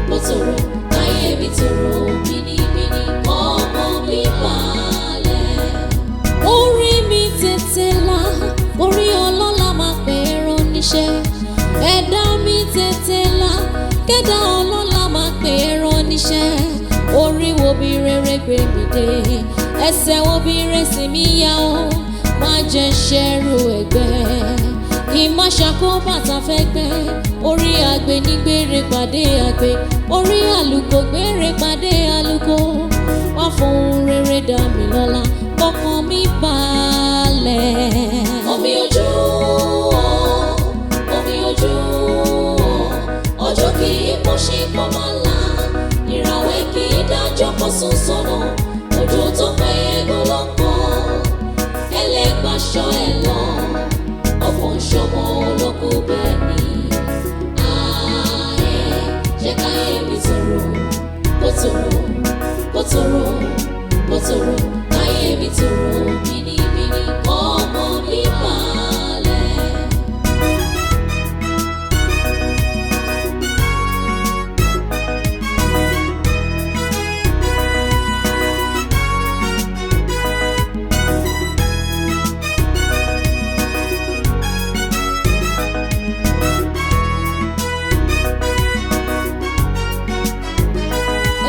Botoro, ayé mi tòrò, bìnìbìnì, ọmọ mi balẹ̀. Orí mi tètè là, orí ọlọ́lá máa pè é ránníṣẹ́. Ẹ̀dá mi tètè là, kẹ́dá ọlọ́lá máa pè é ránníṣẹ́. Orí wo bí rere gbé mi dé, ẹsẹ̀ wo bí rẹsì mi yá o, má jẹ́ ṣẹ́rù ẹgbẹ́. Ìmá ṣàkóbàtà fẹ́ gbẹ́, orí àgbẹ̀ ní gbére pàdé àgbẹ̀, orí àlùkò gbére pàdé àlùkò. Wá fohùn rere dá mi lọ́lá, ọkàn mi balẹ̀. Omi ojú, ọjọ́ kì í pọ̀ sí pọ̀ máa là, ìràwẹ̀ kì í dájọ́ pọ̀ sùn sọ́nà, ojú tó pẹ́ ẹ̀gún lọ́pọ̀, ẹlẹ́gbàṣọ ẹ̀ lọ. Ọ̀pọ̀ ìṣọmọ olókù bẹ́ẹ̀ ni, ààyè jẹ́ káyé mi tòrò, bòtòrò, káyé mi tòrò, bìnìbìnì, ọmọ mi balẹ̀.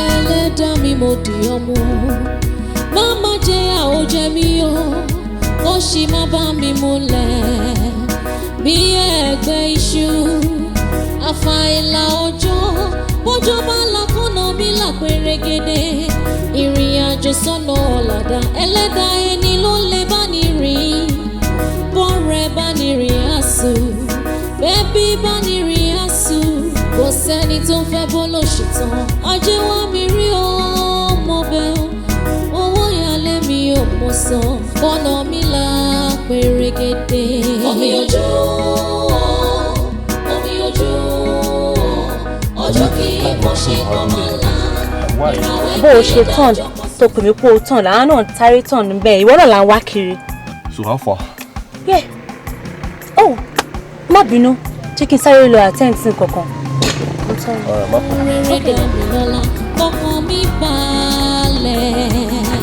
Ẹlẹ́dàá mi mo di ọmọ, máma jẹ́ àwòjẹ mi o, ó sì má bá mi múlẹ̀ bí ẹgbẹ́ iṣu. Àfàìlà ọjọ́, bọ́jọ́ bá lakọ́nà mi là pérégedé, ìrìn àjò sọ́nà ọ̀làdà. Ẹlẹ́dàá ẹni ló lè bá ní rìn, bọ́rẹ̀ bá ní rìn àṣù, bẹ́bí bá ní rìn àṣù. Kò sẹ́ni tó fẹ́ bó ló ṣetán, ajé wá mi rí ọmọ bẹ́ẹ̀, owó ìyálé mi ò mọ̀ sàn, kọ́nà mi là pérégedé. Omi ojú, ọjọ́ kì í pọ̀ sí pọ̀ máa là. Bó o ṣe tán tó pè mí pé o tán làwọn náà tárí tán níbẹ̀, ìwọ náà là ń wá kiri. So how far? Yeah. Oh, má bínú, jẹ́ kí n sáré lọ attend sí kankan. Rere dá mi lọ́lá, ọkàn mi balẹ̀.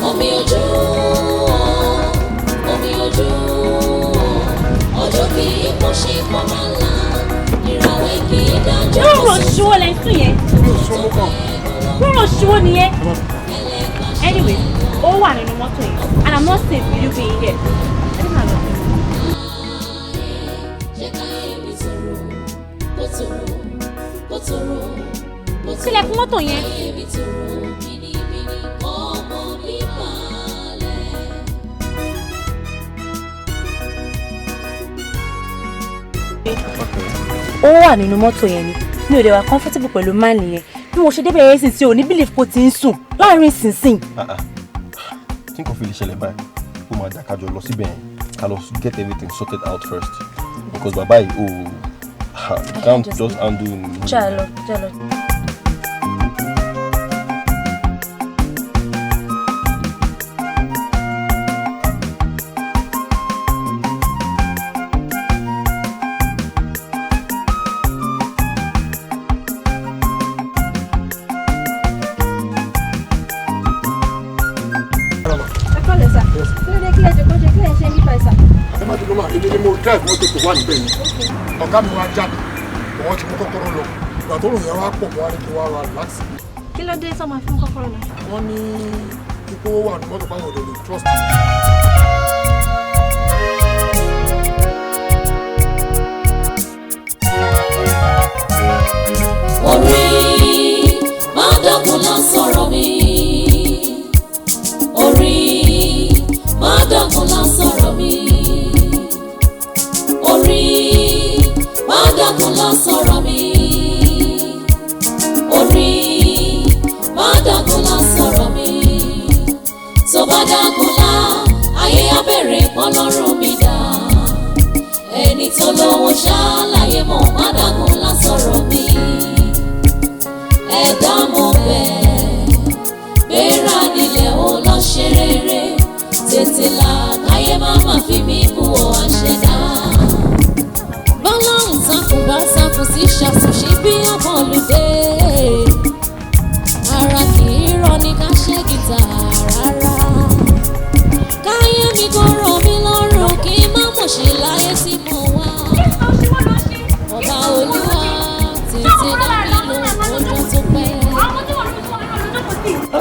Omi ojú, ọjọ́ kì í pọ̀ sí pọ̀ máa là, ìràwẹ̀ kì í dájọ́. Rọ̀rọ̀ ṣíwọ́ lẹ́ sùn yẹn. Rọ̀rọ̀ ṣíwọ́ nìyẹn. Anyway, ó wà nínú mọ́tò yẹn and I'm not safe with you being here. Sílẹ̀kùn mọ́tò yẹn. Ó wà nínú mọ́tò yẹn ni, mi ò dẹ̀ wà comfortable pẹ̀lú man yẹn. Bí mo ṣe débẹ̀ yẹn sì tí ò ní believe kó ti ń sùn láàrin ìsinsìn. Tí nǹkan fi lè ṣẹlẹ̀ báyìí, ó máa dá kájọ lọ síbẹ̀ yẹn, ká lọ get everything sorted out first. Because bàbá yìí, you can't just handle. Jalo. Ọ̀gá mi wá jáde, wọ́n ti mú kọ́kọ́rọ́ lọ. Ìgbà tó rùn yẹn wá pọ̀, wọ́n á ní kí wọ́n ra relax. Kí ló dé sọ ma fún kọ́kọ́rọ́ lọ? Wọ́n ní ipò wà ní mọ́tò báwọn ọ̀dọ́ lè trust. Orí má dọ̀kun lọ sọ̀rọ̀ mi. Orí má dọ̀kun lọ sọ̀rọ̀ mi. Orí má dọ̀kun lọ sọ̀rọ̀ mi. Orí má dọ̀kun lọ sọ̀rọ̀ mi. Tó bá dọ̀kun lá, ayé á bẹ̀rẹ̀ pọ̀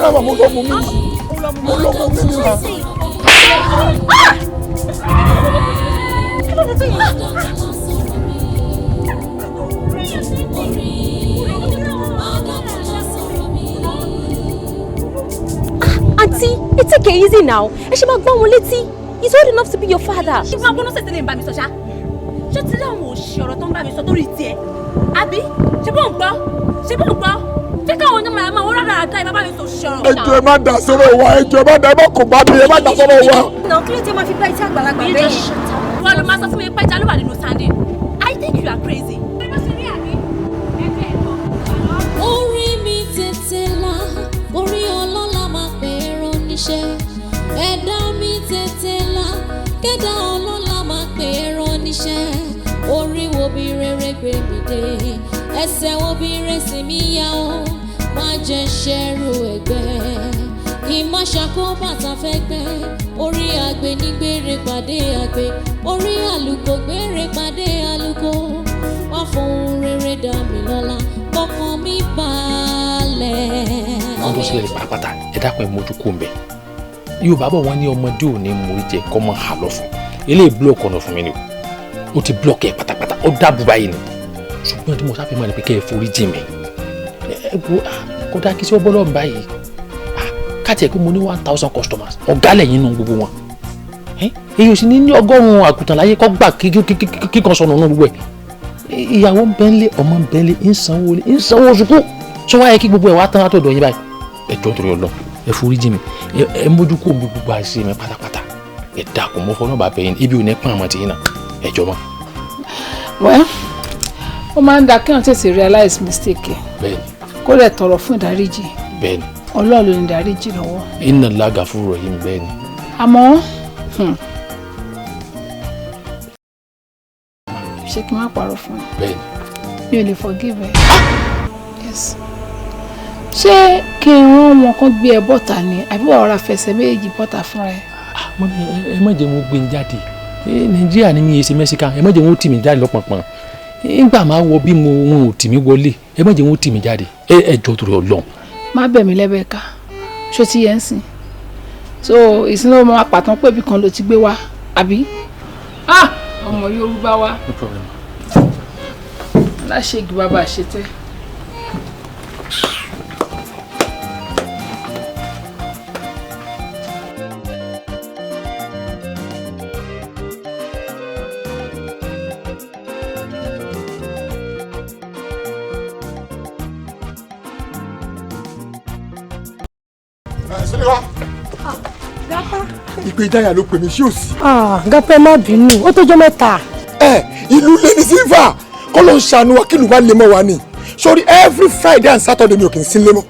rárá mo lọ mú mi ni ma. Auntie, take it easy now. Ẹ ṣe máa gbọ́ wọn létí. He's old enough to be your father. Ṣé máa gbọ́dọ̀ ṣètìlẹ̀ ń bá mi sọ ṣá? Ṣé tí láwọn òṣì ọ̀rọ̀ tó ń bá mi sọ tó rí tiẹ̀? Àbí? Ṣé bó ń gbọ́? Ṣé káwọn ọ̀nà màá máa wọ́n rárá àdá ẹ bá mi sọ ṣọ̀rọ̀? Ẹjọ́ ẹ má dà sọ́rọ̀ wa, ẹjọ́ ẹ má dà ẹ má kò bá mi, ẹ má dà sọ́rọ̀ wa. Náà kí ló ti máa fi bá iṣẹ́ àgbàlagbà bẹ́ẹ̀? Wọ́n ló máa sọ fún mi pé ìjà ló wà nínú sandin. I think you are crazy. Orí mi tètè là, orí ọlọ́lá máa pè é ránníṣẹ́. Ẹ̀dá mi tètè là, kẹ́dá ọlọ́lá máa pè é ránníṣẹ́. Orí wo bí rere gbé mi dé, ẹsẹ̀ wo bí rẹsì mi yá o. Má jẹ́ ṣẹ́rù ẹgbẹ́, ìmọ̀ ṣàkóbàtà fẹ́ gbẹ́. Orí àgbẹ̀ ní gbére pàdé àgbẹ̀, orí àlùkò gbére pàdé àlùkò. Wá fohùn rere dá mi lọ́lá, kọ́kàn mi balẹ̀. Àwọn tó ṣẹlẹ̀ pàápàá ẹ dákun ẹ mójú kó ń bẹ̀. Yorùbá bọ̀ wọ́n ní ọmọdé ò ní mú jẹ kọ́ mọ́ hà lọ fún. Eléyìí búlọ̀kì ọ̀nà fún mi ni o. Ó ti búlọ̀kì ẹ̀ pátápátá, ó dábù báyìí ni. Ṣùgbọ́n tí mo sáfẹ́ máa ní pé kẹ́ ẹ forí jì mí. Ẹ wo kódà kí sí ọ bọ́lọ̀ ń báyìí. Káàtì ẹ̀ pé mo ní 1000 customers, ọ̀gá lẹ́yìn nínú gbogbo wọn. Èyí ò sì ní 100 àgùntàn láyé kọ́ gbà kíkan sọnù nínú gbogbo ẹ̀. Ìyàwó ń bẹ́ńlé, ọmọ ń bẹ́ńlé, ń sanwó oṣù kú. Sọ wáyé kí gbogbo ẹ̀ wá tán látọ̀dọ̀ yín báyìí. Ẹ jọ̀ọ́ torí Ọlọ́run, ẹ forí jì mí, ẹ mójú kó gbogbo àṣẹ mi pátápátá. Ẹ dákun mọ́ fọ́nà bàbá yín, ibi ò ní pọ́n àmọ́ tìyín náà, ẹ jọ̀ọ́ mọ́. Well, ó máa ń da kí wọ́n tètè realize mistake ẹ̀. Bẹ́ẹ̀ni. Kó lè tọrọ fún ìdáríjì. Bẹ́ẹ̀ni. Ọlọ́run ló ní ìdáríjì lọ́wọ́. Inna Allaha ghafurur rahim, bẹ́ẹ̀ni. Àmọ́ ṣé kí n má parọ́ fún ẹ? Bẹ́ẹ̀ni. Mi ò lè forgive ẹ. Yes. Ṣé kí n rán wọn kán gbé ẹ bọ́tà ni àbí wàá rọra fẹsẹ̀ méjì bọ́tà fúnra ẹ? Mo ní ẹ má jẹ́ wọn gbé ń jáde. Nàìjíríà ni mi yé ṣe Mẹ́síkà, ẹ má jẹ́ wọn ó tì mí jáde lọ́pọ̀npọ̀n. Nígbà máa wọ bí wọn ò tì mí wọlé, ẹ má jẹ́ wọn ó tì mí jáde. Ẹ jọ̀ọ́ torí Ọlọ́run. Má bẹ̀ mí lẹ́bẹ̀ẹ́ ká, ṣó ti yẹn sìn. So ìsinmi ọmọ apàtàn pé ibì kan ló ti gbé wá, àbí? Ọmọ Yorùbá wa. No problem. Aláṣẹ́gi bàbá àṣetẹ́. Ìpè Dáyà ló pè mí sí òsì. Gápẹ́ má bínú, ó tójọ́ mẹ́ta. Ìlú lé ní sílvà kọ́ ló ń ṣàánú wa kí ìlú wa lè mọ́ wa ni. Sori every Friday and Saturday mi ò kì í sí lé mọ́.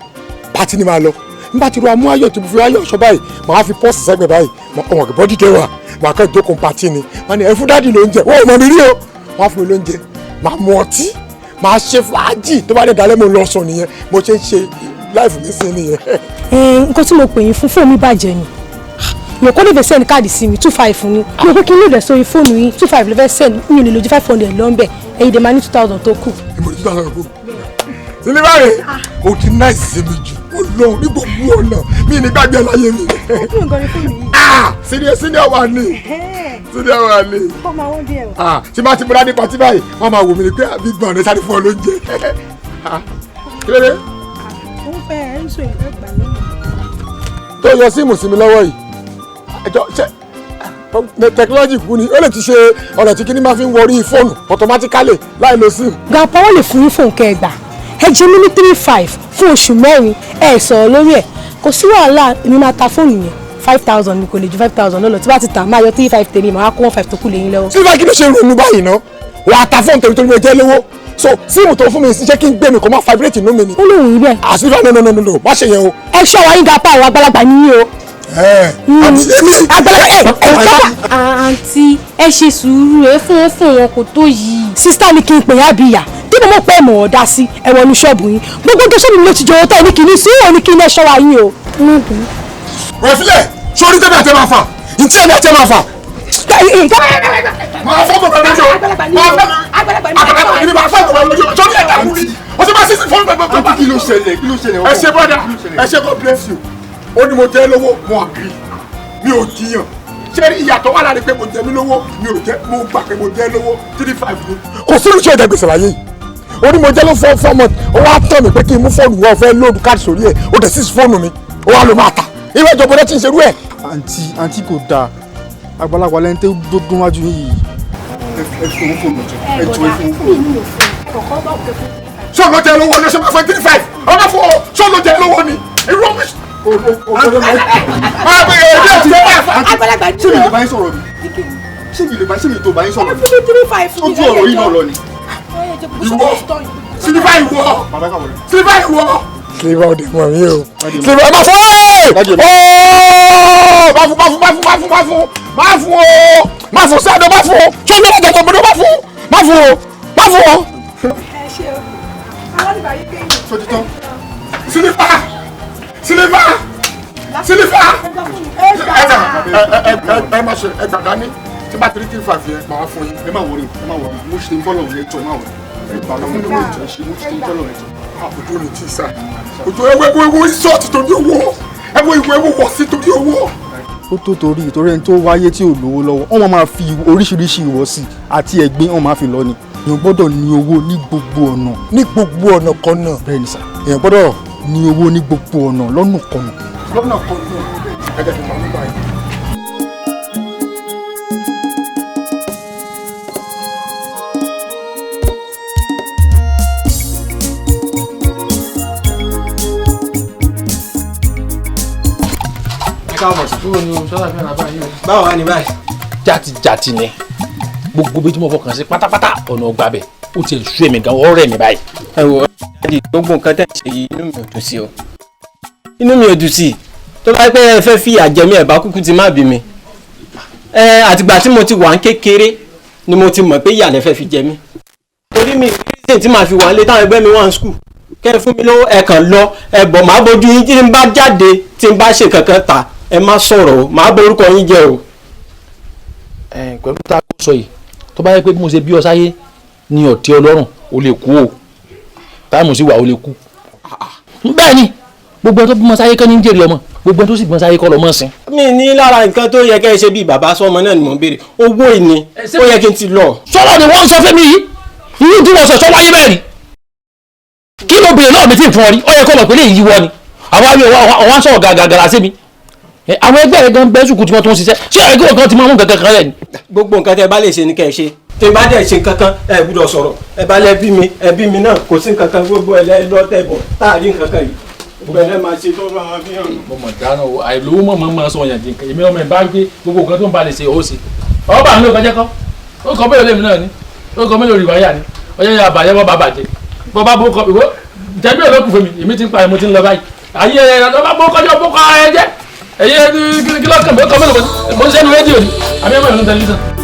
Pàtí ni màá lọ. N bá ti ro amú ayọ̀ tí mo fi ayọ̀ ọ̀ṣọ́ báyìí, màá fi pọ́ọ̀sì sẹ́gbẹ̀ báyìí. Ọmọ kì bọ́dí dé wà, màá kẹ́ ìjókòó pàtí ni. Màá ní ẹ fún dáàdì lóúnjẹ, wọ́n ò mọ̀ mi rí o. Wọ́n á fún mi lóúnjẹ, màá mu ọtí, màá ṣe fàájì tó bá dé dalẹ́ mo lọ sùn nìyẹn. Mo ṣe ń ṣe láìfù mi sí nìyẹn. Nǹkan tí mo pè yín fún fóònù mi bàjẹ́ ni. Mi ò kọ́ lè fẹ́ send káàdì sí mi 25 ni. Mi ò pé kí n lè rẹ̀ sórí fóònù yín 25 lè fẹ́ send mi ò lè lójú 500 lọ́nbẹ̀ ẹ̀yin dẹ̀ máa ní 2000 tó kù. Ìmọ̀ ní 2000 kù. Sílẹ̀ báyìí, o ti náà sí mi jù. Ọlọ́run ní gbogbo ọ̀nà mi ní gbàgbé láyé mi. Kí ló ń gọrí fóònù yìí? Senior wà ní. Senior wà ní. Kọ́ máa wọ́n díẹ̀ o. Tí bá ti múra ní pàtí báyìí, wọ́n máa wò mí ní pé àbí gbọ̀n ní sáré fún ọ lóúnjẹ. Kí ló dé? Òun fẹ́ ẹ̀ ń sọ ìlú ẹgbàá lónìí. Tó yọ síìmù sí mi lọ́wọ́ yìí. Ẹjọ́ ṣe technology kú ni ó lè ti ṣe ọ̀nà tí kíní máa fi ń wọrí fóònù automatically láì lo sim. Gàpọ̀ wọ́n lè fún yín fóònù kẹgbà ẹ jẹ́ mi ní 35 fún oṣù mẹ́rin ẹ sọ̀rọ̀ lórí ẹ̀ kò sí wàhálà èmi máa ta fóònù yẹn 5000 ni kò lè ju 5000 lọ́lọ́ tí bá ti tà máa yọ 35 tèmi màá kó 15 tó kù lẹ́yìn lọ́wọ́. sílẹ̀ kí ló ṣe ronú báyìí ná wà á ta fóònù torí torí mo jẹ́ lówó so síìmù tó fún mi ṣe kí n gbé mi kó má vibrate inú mi ni. ó lóun yìí bẹ́ẹ̀. àṣìlẹ̀ no má ṣe yẹn o. ẹ ṣọ́ wa yín Gàpọ̀ àwọn àgbàlagbà nìyí o. àǹtí ẹ ṣe sùúrù ẹ fún wọn kò tó yìí. sísítà ni kí n pè yá bíyà tí mo mọ̀ pé mọ̀ ọ́ dá sí ẹ̀wọ̀n ní ṣọ́ọ̀bù yín gbogbo tó ṣọ́ọ̀bù mi ló ti jọ owó ní kìíní sí òun ní kí n ẹ ṣọ́ wa yín o. wọ́n filẹ̀ sórí tẹ́lẹ̀ àti ẹ̀ máa fà ntí ẹ̀ ní àti ẹ̀ máa fà. máa fọ́ bọ̀ bẹ́ẹ̀ lójó máa fọ́ àgbàlagbà ní máa fọ́ bọ̀ bẹ́ẹ̀ lójó sórí ẹ̀ dàrú ni o ti máa sísè fún bẹ́ẹ̀ kí ló ṣẹlẹ̀ ẹ ṣe bọ́dà ẹ ṣe God bless you ó ní mo jẹ́ lówó mo agree mi ò jiyàn ṣé ìyàtọ̀ wà láti pé mo jẹ mí lówó mi ò jẹ́ mo gbà pé mo jẹ́ lówó 3-5 ni. kò sí ìrúṣẹ́ ìdẹ gbèsè láyé yìí ó ní mo jẹ́ ló fọ́ mọ́ ó wá tọ̀ mí pé kí n mú fóònù wọn fẹ́ lóòdù káàdì sórí ẹ̀ ó dẹ̀ sí fóònù mi ó wá ló máa tà ìwé ìjọba ọdẹ tí ń ṣerú ẹ̀. àǹtí kò dáa àgbàlagbà lẹ́ni tó dún wájú yìí. ẹ fi owó fóònù jẹ ẹ jọ ẹ fi owó fóònù. ṣé ló jẹ lówó ni ṣé máa fẹ́ 3-5 ọmọ fún ọ ṣé ló jẹ lówó ni irú ọmọ àgbàlagbà ṣé mi lè bá yín sọ̀rọ̀ mi ṣé mi tó bá yín sọ̀rọ̀ mi ojú ọ̀rọ̀ yìí náà lọ ni. ìwọ sílífà ìwọ sílífà ìwọ. sílífà òde mọ̀ mí o sílífà má fún ọ́ má fún sẹ́dọ̀ má fún ṣé mi lọ́dọ̀ gbọ́dọ̀ má fún o. ẹ ṣe o aládìbà yìí kéyìn. sotitọ́ sílífà ẹ má ṣe ẹ gbàgbá ní tí bá 3-5 yẹn máa fún yín. ẹ má wọrí mo ṣe ń bọ́ lọ́wọ́ yẹn jọ ẹ má wọrí ẹ gbà lọ́wọ́ mi lọ́wọ́ ìjọ ṣe mo ṣe ń bọ́ lọ́wọ́ yẹn jọ. ojú ni tí sá ojú ewu sọ́ọ̀tì torí owó ewu wọ̀ sí torí owó. ó tó torí ẹni tó wáyé tí ò lówó lọ́wọ́ wọ́n máa fi oríṣiríṣi ìwọ̀sí àti ẹ̀gbin wọ́n máa fi lọ ni. èèyàn gbọ́dọ̀ ní owó ní gbogbo ọ̀nà. ní gbogbo ọ̀nà kan náà. bẹ́ẹ̀ ni sà. èèyàn gbọ́dọ̀ ní owó ní gbogbo ọ̀nà lọ́nà kan náà. lọ́nà kan náà ẹ̀jẹ̀ fi máa ń gbà yín. báwo wá ní báyìí. játijàti ni gbogbo bí tí mo fọkàn sí pátápátá ọ̀nà ọgbà bẹ̀ ó ti sú èmi gan ọ̀rẹ́ mi báyìí. ẹ wo dáàdi gbogbo nǹkan tẹ̀ ṣe yìí inú mi ò dùn sí o inú mi ò dùn sí tó bá pẹ́ ẹ fẹ́ fi àjẹmí ẹ̀ bá kúkú ti má bí mi àtìgbà tí mo ti wà ń kékeré ni mo ti mọ̀ pé ìyàlẹ́ fẹ́ fi jẹ mí torí mi reason tí màá fi wà nílé táwọn ẹgbẹ́ mi wà ní skul kẹ́ ẹ fún mi lówó ẹ kàn lọ ẹ bọ̀ máa bójú yín tí n bá jáde tí n bá ṣe kankan ta ẹ má sọ̀rọ̀ o máa borúkọ yín jẹ́ o. pẹ̀lú tá a kó sọ yìí tó bá yẹ pé bí mo ṣe bí ọ sáyé ní ọ̀tí ọlọ́run o lè kú o táìmù sí wà o lè kú. bẹ́ẹ̀ ni gbogbo ẹni tó bímọ sáyé kọ́ ní jèrè ọmọ gbogbo ẹni tó sì bímọ sáyé kọ́ lọ́mọ sin. mi ní lára nǹkan tó yẹ kẹ́ ẹ ṣe bíi bàbá sọmọ náà ni mò ń béèrè owó ìní ó yẹ kí n ti lọ. sọ́lọ́ ni wọ́n ń sọ fún mi yìí yìí tí wọ́n sọ sọ wáyé bẹ́ẹ̀ rí kí ló bèrè náà mi ti fún ọ rí ọ yẹ kó mọ̀ pé lè yíwọ ni àwọn sọ̀rọ̀ gàgàgàrà sí mi àwọn ẹgbẹ́ rẹ̀ gan bẹ́ẹ̀ sùkú tí wọ́n tó ń ṣiṣẹ́ ṣé ẹgbẹ́ kan ti máa mú kankan kan lẹ̀ ni. gbogbo nǹkan tẹ bá lè ṣe ni kẹ́ ẹ ṣe tí n bá dẹ̀ ṣe kankan ẹ gbúdọ̀ sọ̀rọ̀ ẹ bá lẹ bí mi náà kò sí kankan gbogbo ẹ lẹ lọ tẹ bọ̀ táàrí kankan yìí gbogbo ẹ lẹ máa ṣe tó máa fi hàn. mo mọ̀ dáná o àìlówó mọ̀ máa sọ yàn jìnkàn èmi ọmọ ẹ̀ bá gbé gbogbo nǹkan tó ń ba lè ṣe ó ṣe ọba àánú ìkọjẹ́ kọ́ ó kọ́ mélòó lèmi náà ni ó kọ́ mélòó rìwáyà ni ọjọ́ yà bàjẹ́ bọ́ bá bàjẹ́ bọ́ bá bó kọ́ ìwọ jẹ́bí olókùn fún mi èmi ti ń pa èmi ti ń lọ báyìí ayé ẹ̀ lọ́ bó kọjọ́ bó kọ́ ẹ jẹ́ ẹ̀yẹ́ kí lọ́kàn mọ́ kọ́ mélòó mo ń sẹ́nu rédíò ni àbí ẹ̀mọ́ ìlú tẹlifíṣàn.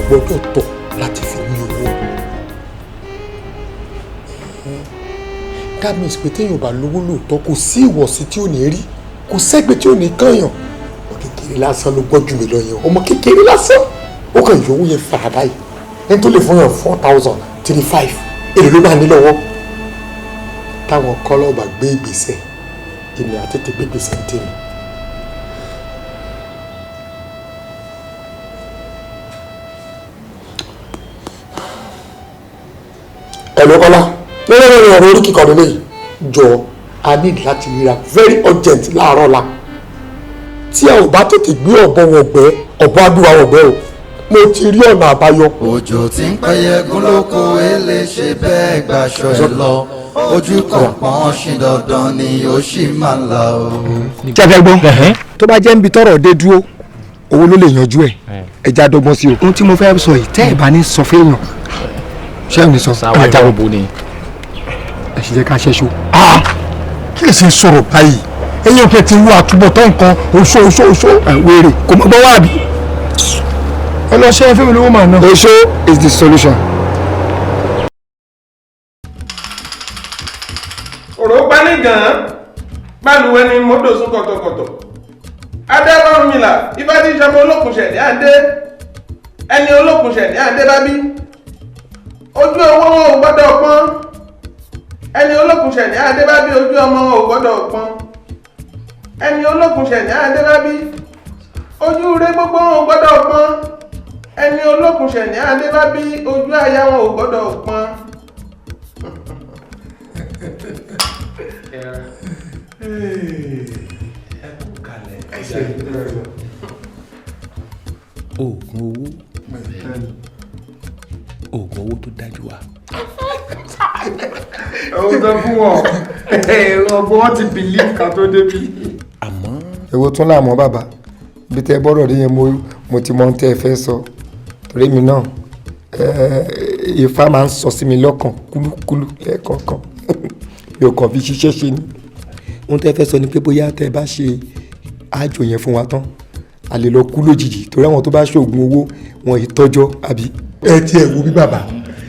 gbọ́dọ̀ tọ̀ láti fi ní owó. that means pé téèyàn bá lówó lóòótọ́ kò sí ìwọ̀sí tí ò ní rí kò sẹ́gbẹ́ tí ò ní kànyàn. ọmọ kékeré lásán ló gbọ́ jù mí lọ yẹn ọmọ kékeré lásán ó kàn yọ owó yẹn fara báyìí ẹni tó lè fún yàn 4,035 èrè ló máa ní lọ́wọ́. táwọn kọ́lọ́ bá gbé ìgbésẹ̀ èmi àtètè gbé ìgbésẹ̀ ń tèmi. ẹ̀lọ́kọ́lá lọ́wọ́ ọ̀rọ̀ orí kíkọ́ nílé yìí jọ a need láti ríra very urgent láàárọ̀ la tí a ò bá tètè gbé ọ̀bọ wọ̀gbẹ́ ọ̀bọ agbéwa wọ̀gbẹ́ o mo ti rí ọ̀nà àbáyọ. òjò tí ń pẹ́yẹ gún lóko èlé ṣe bẹ́ẹ̀ gbaṣọ ẹ̀ lọ ojú kan pọ́n ṣì dandan ni ó sì máa ń la o. jẹ́fẹ́ gbọ́n tó bá jẹ́ níbi tọ́rọ̀ dé dúró owó ló lè yanjú ẹ̀ ẹja dọ́gbọ́n sí o. ohun tí mo fẹ́ sọ yìí tẹ́ ẹ̀ bá ní sọ fẹ́yàn ṣé ẹ̀ ní sọ ajá òbò ni ẹ̀ ṣe jẹ́ ká ṣẹ́ṣó. kí ẹ ṣe sọ̀rọ̀ báyìí ẹ̀yin òkè ti wú àtúbọ̀tán nǹkan oṣó wèrè kò mọ̀ gbọ́ wá bí. ẹ lọ ṣe é fún mi lówó màá ná. oṣó is the solution. òrò pa ní gan-an báluwẹ̀ ni mọ́tò sún kọ̀tọ̀kọ̀tọ̀ adébọ́rúnmìlà ibà tí ìjọba olókùnṣẹ̀ ní àdé ẹni olókùnṣẹ̀ ní àdé bá bí ojú owó wọn ò gbọ́dọ̀ pọ́n ẹni olókùnṣẹ̀ ní àdé bá bí ojú ọmọ wọn ò gbọ́dọ̀ pọ́n ẹni olókùnṣẹ̀ ní àdé bá bí ojú rẹ gbogbo wọn ò gbọ́dọ̀ pọ́n ẹni olókùnṣẹ̀ ní àdé bá bí ojú aya wọn ò gbọ́dọ̀ pọ́n. oògùn owó tó dájú wa. ọ̀hún tó fún wọn ọgbọ́n wọn ti believe ká tó débi. àmọ́. èwo tún láàmú bàbá bí tẹ bọ́rọ̀ rí yẹn mo ti mọ ohun tẹ́ ẹ fẹ́ sọ torí mi náà Ifá máa ń sọ sí mi lọ́kàn kúlúkúlú lẹ́ẹ̀kọ̀ọ̀kan mi ò kàn fi ṣiṣẹ́ ṣe ni ohun tẹ́ ẹ fẹ́ sọ ni pé bóyá tẹ́ ẹ bá ṣe àjò yẹn fún wa tán a lè lọ kú lójijì torí àwọn tó bá ṣoògùn owó wọn ì tọ́jọ́ àbí. ẹ ti ẹ wo bí bàbá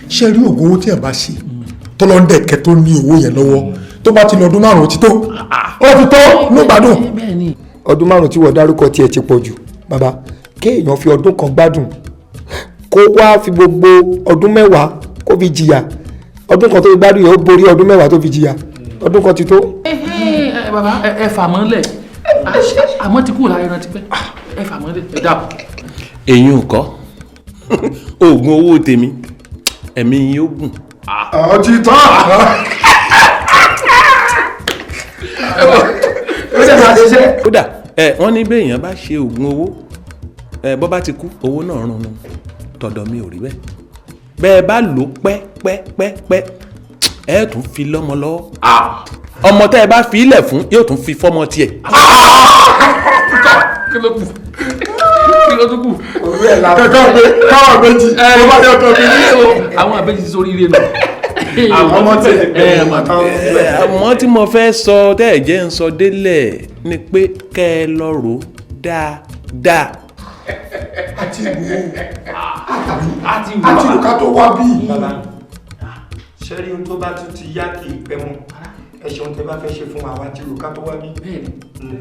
ṣe rí oògùn owó tí ẹ bá ṣe tọ́lọ́ndẹ̀kẹ́ tó ní owó yẹn lọ́wọ́ tó bá ti lọ ọdún márùn-ún ti tó ó ti tó ní ìgbádùn. ọdún márùn-ún tí wọ́n dárúkọ tiẹ̀ ti pọ̀ jù bàbá kéèyàn fi ọdún kan gbádùn kó wá fi gbogbo ọdún mẹ́wàá kó fi jìyà ọdún kan tó fi gbádùn yẹn ó borí ọdún mẹ́wàá tó fi jìyà ọdún kan ti tó. bàbá ẹ fà mọ́ lẹ̀ àmọ́ ti kúrò lára ẹran ti pẹ́ ẹ fà mọ́ lẹ̀ ẹ dàbọ̀. èyí ò kọ́ oògùn owó tèmi ẹ̀mí yín ó gùn. ọtí tán. ó ṣe máa ṣiṣẹ́. kódà wọ́n ní bẹ́ẹ̀ èèyàn bá ṣe oògùn owó bọ́ bá ti kú owó náà rún un tọ̀dọ̀ mi ò rí bẹ́ẹ̀ bẹ́ẹ̀ bá lò pẹ́pẹ́pẹ́pẹ́ ẹ tún fi lọ́mọ lọ́wọ́ ọmọ tẹ́ ẹ bá fi ilẹ̀ fún yóò tún fi fọ́mọ tiẹ̀. kí ló kù kí ló tún kù. òru ẹ̀ la káwọn àbẹ́jì ló bá yọ ọkọ mi ní o. àwọn àbẹ́jì ti sórí ire nù. àwọn ọmọ tẹ̀ àmọ́ tí mo fẹ́ sọ tẹ́ ẹ̀ jẹ́ ń sọ délẹ̀ ni pé kẹ́ ẹ lọ rò dáadáa. àti ìlú ká tó wá bí. ṣẹ́rí ohun tó bá tún ti yá kì í pẹ́ mọ́ ẹ ṣeun tẹ́ bá fẹ́ ṣe fún àwa tí ìlú ká tó wá bí.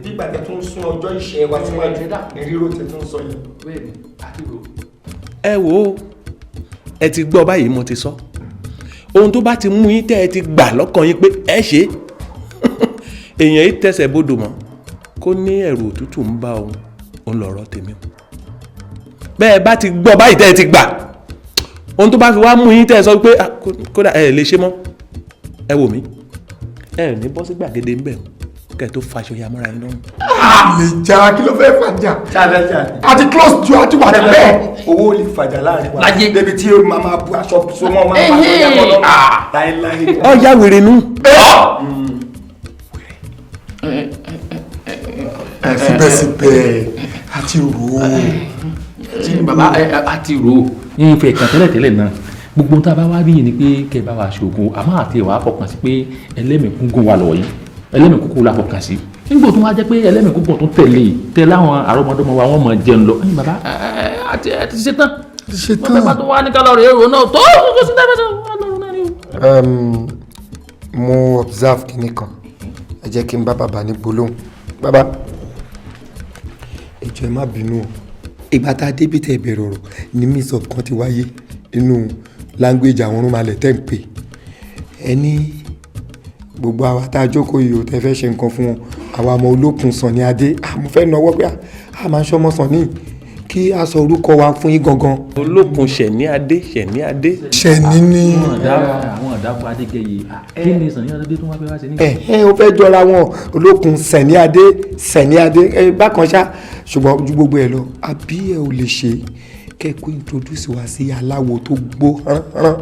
nígbà tẹ́ tún sún ọjọ́ ìṣẹ́ wa síwájú ní rírò tẹ́ tún sọ yìí. ẹ wo ẹ ti gbọ́ báyìí mo ti sọ ohun tó bá ti mú yín tẹ́ ẹ ti gbà lọ́kàn yín pé ẹ ṣe èèyàn yìí tẹsẹ̀ bodò mọ́ kó ní ẹ̀rù òtútù ń bá òun lọ̀rọ̀ tèmi o bẹ́ẹ̀ bá ti gbọ́ báyìí tẹ́ ẹ ti gbà ohun tó bá fi wá mú yín tẹ́ ẹ sọ pé kódà ẹ lè ṣe mọ́ ẹ wò mí ẹ ní bọ́ sí gbàgede ń bẹ̀ kẹ́ ẹ tó faṣọ ya mọ́ra yín lọ́rùn. lè jà kí ló fẹ́ fàjà àti close ju àti wà bẹ́ẹ̀. owó lè fàjà láàrin wa débi tí o máa bu aṣọ so mọ́ máa bá sọ́jà mọ́ lọ́wọ́ láéláé. ọ̀ya wèrè nù. síbẹ̀síbẹ̀ àti rò ó. bàbá àti rò ó yín fẹ́ kàn tẹ́lẹ̀tẹ́lẹ̀ náà gbogbo tá a bá wá bí yìí ni pé kẹ́ ẹ bá wa ṣoògùn àmọ́ àti ìwà fọkàn sí pé ẹlẹ́mìíkúngùn wà lọ́wọ́ yìí ẹlẹ́mìíkúkú la fọkàn sí nígbà tó wá jẹ́ pé ẹlẹ́mìíkúngùn tó tẹ̀lé àwọn àrọ́mọdọ́mọ wa wọ́n mọ̀ jẹun lọ ẹ̀yin bàbá àti ṣetán wọ́n fẹ́ bá tó wá ní kálọ̀rì èrò náà tó kó sí tẹ́fẹ́ mo observe kinní kan ẹ jẹ́ kí n bá bàbá ní gbólóhùn bàbá ẹ jọ̀ọ́ ẹ má bínú o ìgbà tá a débi tẹ ìbẹ̀rẹ̀ ọ̀rọ̀ ní mix-up kan ti wáyé nínú language àwọn orúnmalẹ̀ tẹ́ ń pè ẹni gbogbo àwa tá a jókòó yìí ò tẹ́ fẹ́ ṣe nǹkan fún wọn àwa ọmọ olókun sàn ní adé mo fẹ́ náwó pé a máa ń ṣọmọ sàn ní kí kí a sọ orúkọ wa fún yín gangan. olókun Ṣẹ̀ní Adé. Ṣẹ̀ní Adé. Ṣẹ̀ní ni. àwọn àdàpọ̀ Adégẹyè kí ni Ṣẹ̀ní Adé tó wá fẹ́ wá ṣe ní. ó fẹ́ jọra wọn olókun Ṣẹ̀ní Adé Ṣẹ̀ní Adé bákan ṣá ṣùgbọ́n ju gbogbo ẹ̀ lọ àbí ẹ ò lè ṣe kẹ́kọ̀ọ́ introduce wa sí aláwo tó gbó rán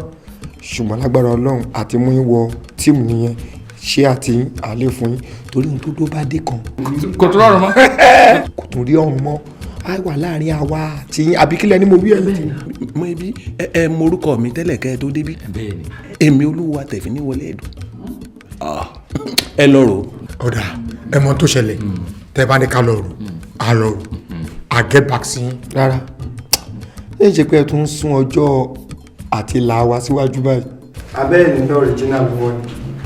ṣùgbọ́n lágbára Ọlọ́run àti mú yín wọ tíìmù nìyẹn ṣé àti àlè fún yín torí ohun tó dó bá dé kan. kò tún rọrùn mọ́. kò tún rí ọrùn mọ́ a wà láàrin àwa àti àbíkílẹ̀ ni mo wí ẹ̀. mo ibi ẹ morúkọ mi tẹ́lẹ̀ kẹ́ ẹ tó débí. èmi olúwa tẹ̀fí ní wọlé ẹ̀dùn. ẹ lọ rò. ọ̀dà ẹ mọ tó ṣẹlẹ̀ tẹ́ bá ní ká lọ rò á lọ rò á get back sí yín. rárá ẹ ṣe pé ẹ tún sún ọjọ́ àti là wá síwájú báyìí. abẹ́ẹ̀ ní original wọn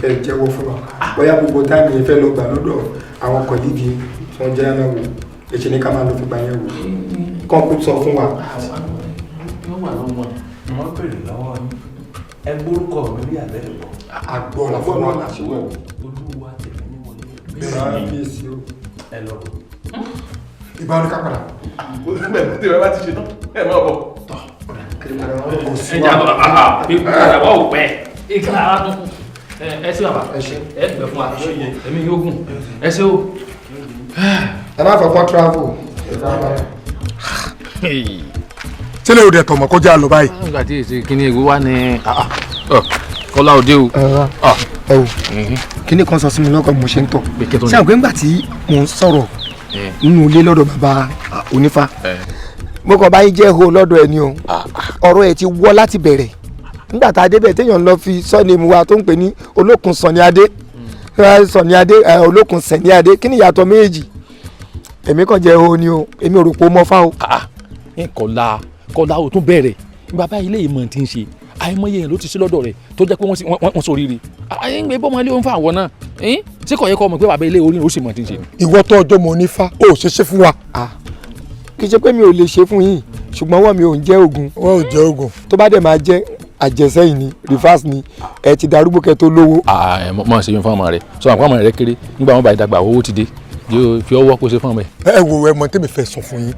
ẹ jẹ́wọ́ fún wa bóyá gbogbo táìmù yẹn fẹ́ lọ gbà lọ́dọ̀ àwọn kọ̀lígì tí wọ́n jẹ́ aláwọ̀ èsì ní ká máa lọ fi gbà yẹn wò kàn kó sọ fún wa. yóò wà lọ́wọ́ wọn bèrè lọ́wọ́ yín ẹ gbórúkọ mi rí àbẹ́rẹ́ bọ̀. àgbọ̀ làwọn náà làṣíwọ̀ olúwa tẹ̀lé ní wọlé bẹ́ẹ̀ ni ẹ lọ rò. ìgbà wọn ká padà. tí wọ́n bá ti ṣe tán ẹ máa bọ̀. ẹ jà lọ ìgbàlàwọ̀ ò pẹ́ ìkàlà ara tó kù ẹ sí bàbá ẹ gbẹ fún wa ẹ̀mí yóò gùn ẹ sí o. ẹ má fọwọ́ travel. sílẹ̀ òde tọmọ kọjá lọ báyìí. nígbà tí èsì kíní ewu wá ní kọ́lá òde o. ẹ wò kíní kan sọ sí mi lọ́kàn mo ṣe ń tọ̀ ṣé àwọn gbẹ́ngbà tí mò ń sọ̀rọ̀ nínú ilé lọ́dọ̀ bàbá onífá mo kàn bá yín jẹ́ ho lọ́dọ̀ ẹ ni o ọ̀rọ̀ ẹ ti wọ́ láti bẹ̀rẹ̀ nígbà tá a débẹ̀ téèyàn lọ fi sọ́ọ̀nìmù wa tó ń pè ní olókun Ṣẹ̀ní Adé Ṣẹ̀ní Adé olókun Ṣẹ̀ní Adé kí ni ìyàtọ̀ méjì èmi kàn jẹ́ ho ni o èmi ò rò pé ó mọ́ fá o. kọ́lá o tún bẹ̀rẹ̀ bàbá ilé ìmọ̀ tí ń ṣe àìmọye yẹn ló ti sí lọ́dọ̀ rẹ̀ tó jẹ́ pé wọ́n sọ rírì àyìnbó bọ́mọ ilé ń fa àwọn náà ṣé kò yẹ kọ́ ọmọ pé bàbá ilé orí ó sì mọ̀ tí ń ṣe. ìwọ tó ọjọ́ mo ní fa ó ṣe ṣe fún wa. kì í ṣe pé mi ò lè ṣe fún yín ṣùgbọ́n wọ́n mi ò ń jẹ́ oògùn. wọ́n ò jẹ́ oògùn. tó bá dẹ̀ máa jẹ́ àjẹsẹ́yìn ni reverse ni ẹ ti darúgbó kẹ tó lówó. ẹ mọ ṣe yín fún ọmọ rẹ sọ àwọn ọmọ rẹ kéré nígbà wọn bá ìdàgbà owó ti dé yóò fi ọwọ́ kó ṣe fún ọmọ ẹ. ẹ wo ẹ mọ tẹ́mi fẹ́ sọ fún yín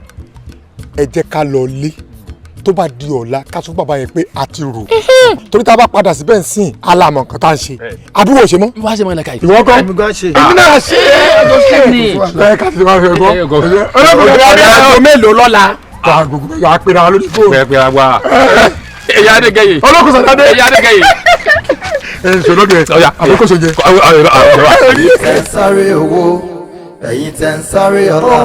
ẹ jẹ́ ká lọ lé tó bá di ọ̀la ká sọ bàbá yẹn pé a ti rò torí tá a bá padà síbẹ̀ ń sìn aláàmọ̀ nǹkan tá à ń ṣe àbúrò ṣe mọ́. wá ṣe mọ́ ẹ̀ka yìí. ìwọ kan èmi náà ṣe é ká ti máa fẹ́ gbọ́. olóògùn mélòó lọ́la. a pèrè àwọn lórí fóònù. pẹ̀pẹ̀ àgbà ẹ̀yà Adégẹyè. olókùn Ṣẹ̀ní Adé. ẹ̀yà Adégẹyè. ṣòlódù ẹ̀ àbúkò ṣoje. ẹ sáré owó ẹ̀yin tẹ́ ń sáré ọlá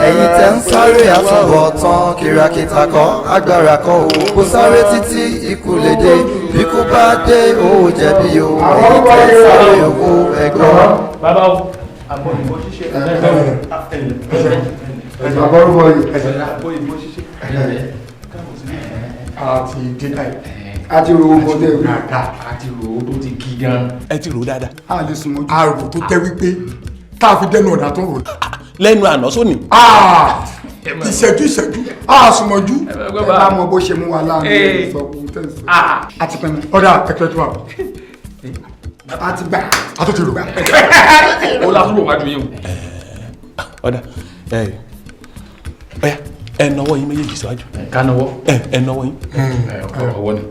ẹ̀yin tẹ́ ń sáré àtúbọ̀tán kìràkìtà kọ́ agbára kọ́ o kò sáré títí ikú lè dé bí kú bá dé o jẹ̀bi o ẹ̀yin tẹ́ ń sáré owó ẹ̀gbọ́n. bàbá o àbọ̀ ìbò ṣíṣe àbọ̀ ìbò ṣíṣe àti dídá àti ro owó tẹ wí. àti ro owó tó ti kí gan. ẹ ti rò dáadáa. a lè sùn mọ́jú. àrò tó tẹ́ wípé tá a fi dẹnu ọ̀dà tó rò. lẹ́nu àná sóni. ìṣẹ́jú àsùnmọ́jú ẹ bá mọ bó ṣe mú wa láàrin ìsọkùn tẹ̀sán. àti pẹ̀lú ọ̀dà ẹ̀kẹ́ tó wà. àti gbà àtúntì rò. ó lásùn wájú yín o. ọ̀dà ọ̀yà ẹ nọwọ́ yín méjèèjì síwájú. ká nọwọ́. ẹ nọwọ́ yín. ọwọ́ ni.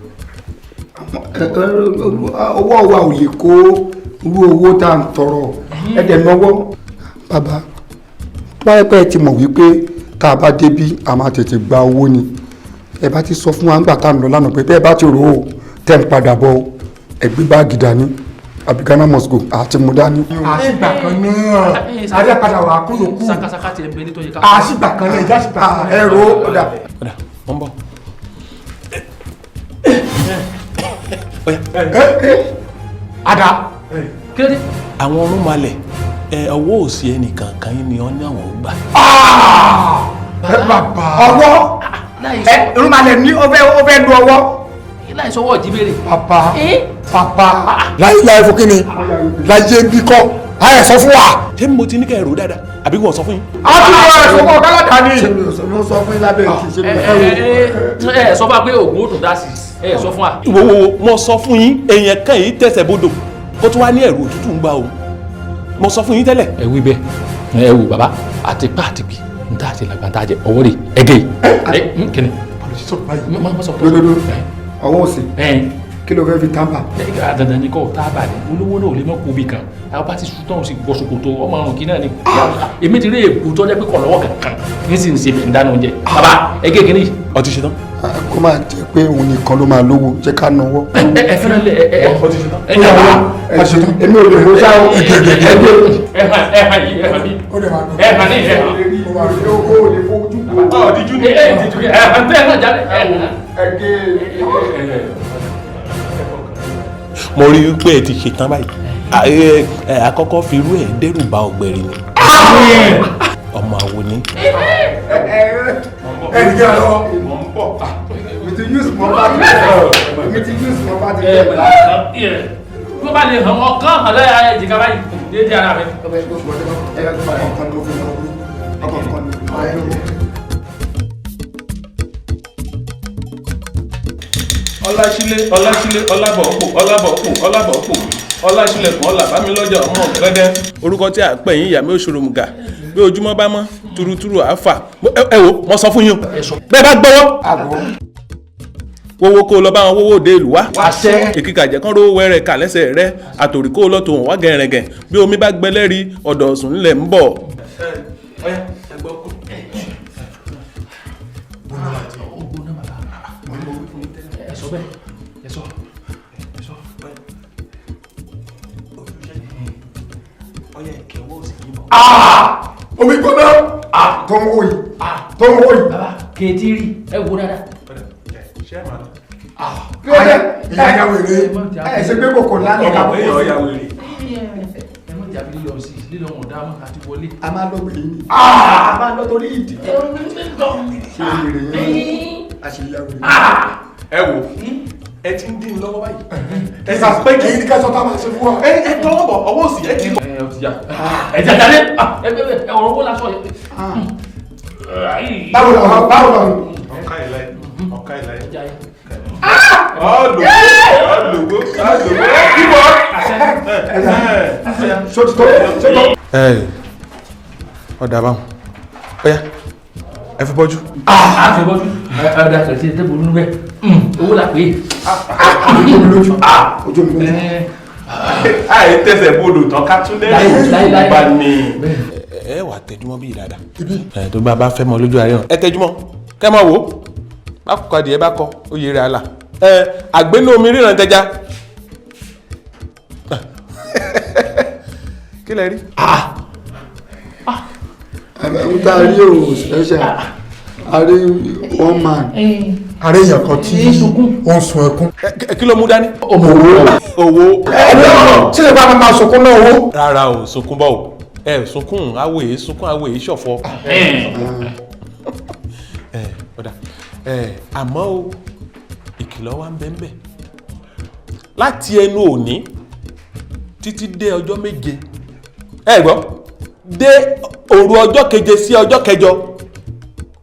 owó wa ò lè kó irú owó tá à ń tọrọ ẹ̀dẹ̀ nọwọ́. bàbá tó bá yẹ pé ẹ ti mọ̀ wípé tá a bá débí a máa tètè gba owó ni ẹ bá ti sọ fún wa nígbà tá à ń lọ lánàá pé bẹ́ẹ̀ bá ti rò ó tẹ́ ń padà bọ̀ ẹgbẹ́ báàgì dání àbí Ghana must go àti mo dání. àṣìgbà kan náà adé padà wà kúrò kú sakasaka ti ẹ bẹ nítorí ká. àṣìgbà kan náà ìjásìgbà ẹ̀rọ ọ̀dà. ọ̀dà wọ́n ń bọ̀. ada. kéde. àwọn ọrùn malẹ̀ ọwọ́ òsì ẹnìkan kan yín ni wọ́n ní àwọn gbà. bàbá ọwọ́ irúnmalẹ̀ ní ó fẹ́ lu ọwọ́. láì sọwọ́ jíbèrè. papa láyé fún kíni láyé bí kọ́ ayẹ sọ fún wa. ṣé mo ti ní kẹ́ ẹ rò dáadáa àbí wọ́n sọ fún yín. a ti lọ ẹ̀sùn kọ́ kálàkà ni. mo sọ fún yín lábẹ́ ìkíṣẹ́ ẹ sọ fún wa pé oògùn ó tún dá sí ẹ sọ fún wa. wo mo sọ fún yín èèyàn kan yìí tẹ̀sẹ̀ bodò kó tún wá ní ẹ̀rù òtútù ń gbà o mo sọ fún yín tẹ́lẹ̀. ẹ wí bẹ́ẹ̀ ẹ wò bàbá àti pa àti gbì n ta àti làgbà n ta jẹ ọwọ́ rẹ̀ ẹ̀gẹ́ kìnnì. dodo ọwọ́ òsì kí ló fẹ́ fi tábà. dandan ni kò tábà ni olówó náà ò lè má kó bí kan àwọn bá ti sùn tán ò sì gbọ́ ṣòkòtò ọmọ àrùn kí náà ni èmi ti rí èkó tó jẹ́ pé kọ̀ lọ́wọ́ kankan ní sì ń ṣe mi ń dáná oúnjẹ bàbá ẹgẹ́ kìíní. ọtí ṣe tán. kó máa jẹ pé òun nìkan ló máa lówó jẹ́ ká náwó. ẹ fẹ́ràn lẹ ọtí ṣe tán. èmi ò lè mú sáà mo rí i pé ẹ ti ṣe tán báyìí àkọ́kọ́ fi irú ẹ̀ dẹ́rù bà ọ̀gbẹ̀rì ni ọmọ àwo ni. ẹnìyàn lọ mọ̀ ń bọ̀ mi ti use mọ́ bá ti bẹ̀rẹ̀. tó bá lè hàn ọkàn hàn lẹ́yà ẹ̀jìká báyìí déédéé ara rẹ̀. ọláṣílẹ̀ ọláṣílẹ̀kùn ọlábàmílọ́jà ọmọ ọ̀gẹ́dẹ́ orúkọ tí a pè yín ìyàmí òṣòròmùgà bí ojúmọ́ bá mọ́ turuturu àáfà ẹ wo mo sọ fún yín bẹ́ẹ̀ bá gbọ́wọ́ wọ́wọ́ kó lọ bá wọn wọ́wọ́ dé ìlú wa ìkíkàjẹ́ kan rówó wẹ́rẹ̀ kà lẹ́sẹ̀ rẹ àtòrí kó lọ tó wọn wá gẹ̀rẹ̀gẹ̀ bí omi bá gbẹlẹ́rìí ọ̀dọ̀ ọ̀sùn ńlẹ̀ ń bọ̀. omi gbóná tó ń wò yìí. bàbá kèétí rí ẹ wo dáadáa. ìyá wèrè ẹ ṣe gbé kòkò lánàá ká wọ́n ọ̀ya wèrè. ẹ mọ̀ jàbí lílọ sí lílọ mọ̀ dáhùn àti wọlé. a máa lọ wèrè ni a máa lọ torí ìdí. ṣé wèrè yẹn a ṣe ìyá wèrè. ẹ wò ẹ ti ń dín in lọ́wọ́ báyìí. ẹ sà pé kí ní ká sọ tá a máa ṣe fún wa. ẹ tọwọ́ bọ̀ ọwọ́ òsì ẹ ti. ẹ ọtí ya ẹ jàjà lé ẹ ọ̀rọ̀ owó lásán yẹn. báwo la ọ̀ka ìlà ọlùwò kíbọ̀. ọ̀dà báwọn ọ̀yá ẹ fi bọ́jú. a fi bọ́jú ọ̀dà kẹ̀sì ẹ̀ tẹ́bù nínú bẹ́ẹ̀ owó la pè é. ojú mi lójú. àì tẹsẹ̀ bodò tán ká tún lẹ́yìn bá ní. ẹ wà tẹjúmọ́ bíi dáadáa tó bá fẹ́ mọ lójú àárẹ̀ ẹ tẹjúmọ́ kẹ́ mọ̀ wò ó bá kọ́ adìyẹ bá kọ́ ó yẹ rẹ̀ àlà àgbénú omi ríran tẹja kí lẹ rí. ń ta rí o special a rí one man a rí èèyàn kan tí ó ń sun ẹkún. kí ló mú dání. owó. ṣé lè bá máa sunkún náà owó. rárá o sunkún bọ́ o sunkún awòye ṣọ̀fọ̀. ọ̀dà àmọ́ o ìkìlọ̀ wa ń bẹ ńbẹ̀ láti ẹnu òní títí dé ọjọ́ méje ẹ gbọ́ dé òru ọjọ́ keje sí ọjọ́ kẹjọ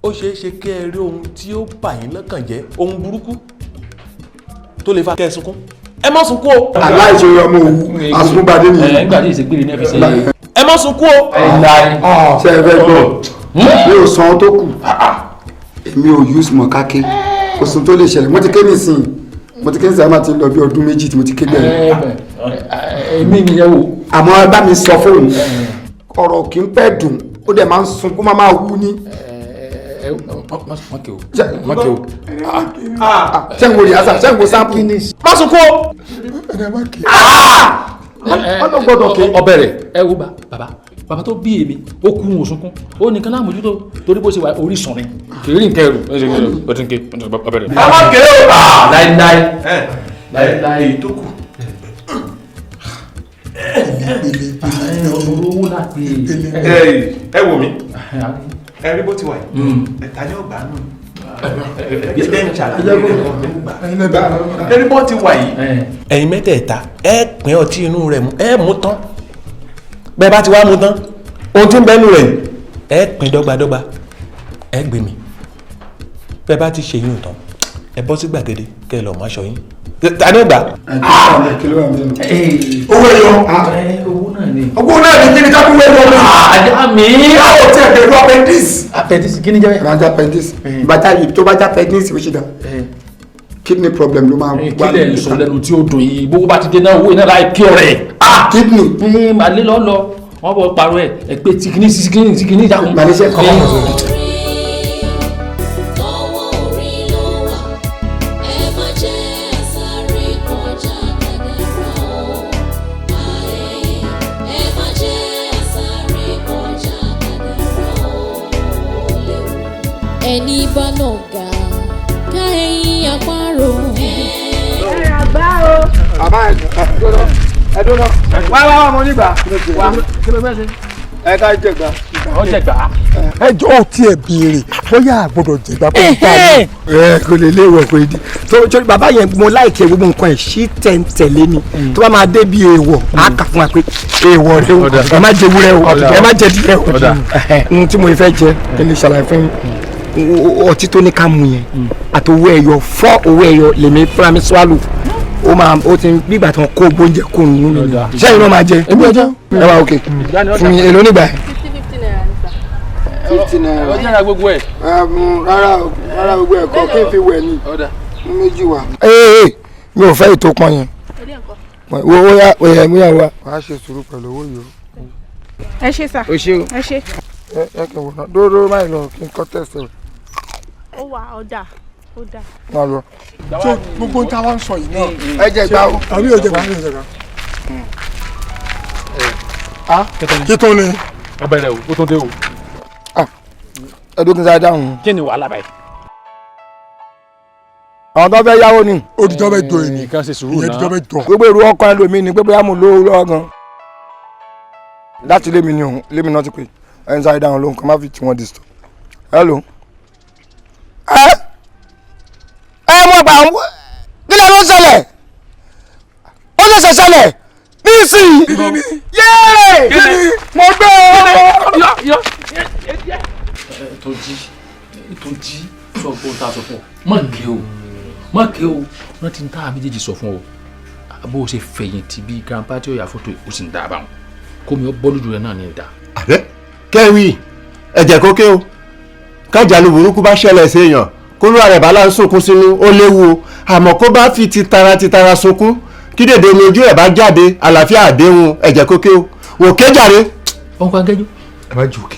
ó ṣeé ṣe kẹ́ ẹ rí ohun tí ó bà yín lọ́kàn jẹ́ ohun burúkú tó lè fa kẹ́ ẹ sunkún ẹ má sunkún o. aláìṣe ọmọ òwú àsunkúnbadé nìyẹn. nígbà tí ìṣègbè ní ẹ̀fẹ̀ sẹ́yìn. ẹ má sunkún o. ṣe é fẹ́ gbọ́ mi ò san tó kù èmi ò use mọ̀ káké kò sùn tó lè ṣẹlẹ̀ mo ti ké nísìn àmà ti lọ bí ọdún méjì tí mo ti ké bẹ̀rẹ̀. èmi nìyẹn o. àmọ́ ẹ bá mi sọ fóun ọ̀rọ̀ kì í pẹ́ dùn ó dẹ̀ máa ń sunkún máa wú ní. mọ́kẹ́ o. ṣé n wo rìhásà ṣé n wo sample. má sunkún o. ọ̀nà gbọ́dọ̀ ké. ọbẹ̀ rẹ̀ ẹ wo bàbá tó bí èmi ó kú òun sunkún ó nìkan láàmójútó torí bó ṣe wà orísun ni kìrì nǹkan ẹrù ó ti ń ké ọbẹ̀ rẹ̀. a máa kéré o. láíláí tó kù. owó la pè ẹ wò mí ẹ rí bó ti wà yìí ẹ̀ta ní ọgbà nù ẹgbẹ́ ń ṣàlàyé ẹ rí bó ti wà yìí. ẹ̀yin mẹ́tẹ̀ẹ̀ta ẹ pín ọtí inú rẹ̀ ẹ mú tán bẹ́ẹ̀ bá ti wá mú tán ohun tí ń bẹ́nu rẹ̀ ẹ pín dọ́gbadọ́gba ẹ gbé mi bẹ́ẹ̀ bá ti ṣe yín tán ẹ bọ́ sí gbàgede kẹ́ ẹ lọ́ọ́ máa ṣọ yín ta ni gbà. owó ẹyọ owó náà ní kí ni ká fún wẹ́ẹ́ lọ́wọ́ mi. káwọ́ tí ẹ̀ bẹ̀rù appendix. appendix kí ni jẹ́ bẹ́ẹ̀. ìbájá appendix bàtà tó bá já appendix ó ṣe dá kidney problem ló máa wà. kílẹ̀ ń sọ lẹ́nu tí ó dùn yìí gbogbo bá ti dé náà owó iná láì kí ọ̀rẹ́. kidney. màlẹ́ lọ́lọ́ wọ́n bọ̀ parọ́ ẹ̀ pé tìkíní ìdáhùn. màlẹ́ ṣe kọ́ ẹni bá náà ga ká ẹyin àparò. àgbá o. àbá ẹdún náà wá mo nígbà wá kí ló fẹ́ ṣe. ẹ ká jẹgbà. ọ jẹgbà. ẹ jọ ò tiẹ̀ béèrè bóyá àgbọ̀dọ̀ jẹgbà kó n ta ni. ẹ kò lè léwọ̀ pé di tó bàbá yẹn mo láìkí gbogbo nǹkan ẹ̀ sí tẹ̀lé ni tó bá máa dé bí èèwọ̀ á kà fún wa pé èèwọ̀ rẹ o ẹ má jẹ wúrẹ́ o ẹ má jẹ díẹ̀ o ohun tí mo fẹ́ jẹ kí n lè ṣàlàyé fún ọtí tó ní ká mu yẹn àti owó ẹyọ owó ẹyọ lèmi fúnra mi swallow ó ti gbígbà tí wọn kó gbóúnjẹ kó nínú mi sẹ́yìn náà máa jẹ ẹ wá òkè fún mi èlò nígbà yẹn. 50 naira. ọjọ́ ìrà gbogbo ẹ̀. rárá gbogbo ẹ̀ kọ́ kí n fi wẹ̀ ni mú méjì wá. mi ò fẹ́ ètò pọn yẹn wo ya wa. wàá ṣe sùúrù pẹ̀lú owó yìí o. ẹ ṣe sà. o ṣe o. ẹ ṣe. ẹ kì í wò náà dúró máa lọ kí n kọ́ tẹ̀sẹ̀. ó wà ọjà ó dà. máa lọ. so gbogbo ń ta wá ń sọ yìí náà. ẹ jẹ gbà o. àbí ò jẹ gbà ní ìjọba. kí tó ni. ọbẹ̀ rẹ̀ o ó tún dé o. ẹdókun sáà dáhùn. kí ni wàhálà báyìí. àwọn tó fẹ́ yáwó ni. òdìjọ́ bẹ jọ èyí. nìkan ṣe sùúrù náà. ìyẹn òdìjọ́ bẹ jọ. gbogbo èrò ọkàn ẹlòmíì ni pé bóyá mo lówó lọ́wọ́ gan. láti lémi ni òun lémi náà ti pè ẹni sáré dáhùn lóhùn kan má fi tiwọn dìstọ. hello. mo gbà ń kí ló ń ṣẹlẹ̀ ó ṣẹ̀ṣẹ̀ ṣẹlẹ̀ nísìnyí. yéé mo gbé o. tó jí sọ fún ta sọ fún ọ má ké o wọn ti ń tá méjèèjì sọ fún ọ bó o ṣe fẹ̀yìntì bí grandpa tí ó yà fọ́tò ó sì ń dábàá wọn kó mi ọ bọ́ lójú rẹ náà ní ìdá. àbẹ kẹwì ẹ̀jẹ̀ kókè o kájàlú burúkú bá ṣẹlẹ̀ séèyàn kó ló àrẹ̀bá là ń sunkún sínú ó léwu o àmọ́ kó bá fi titara sunkún kí dèdè ni ojú ẹ̀ bá jáde àlàáfíà àdéhùn ẹ̀jẹ̀ kókè o wò kéjàre. ọkọ agẹjọ. ẹ má jẹ òkè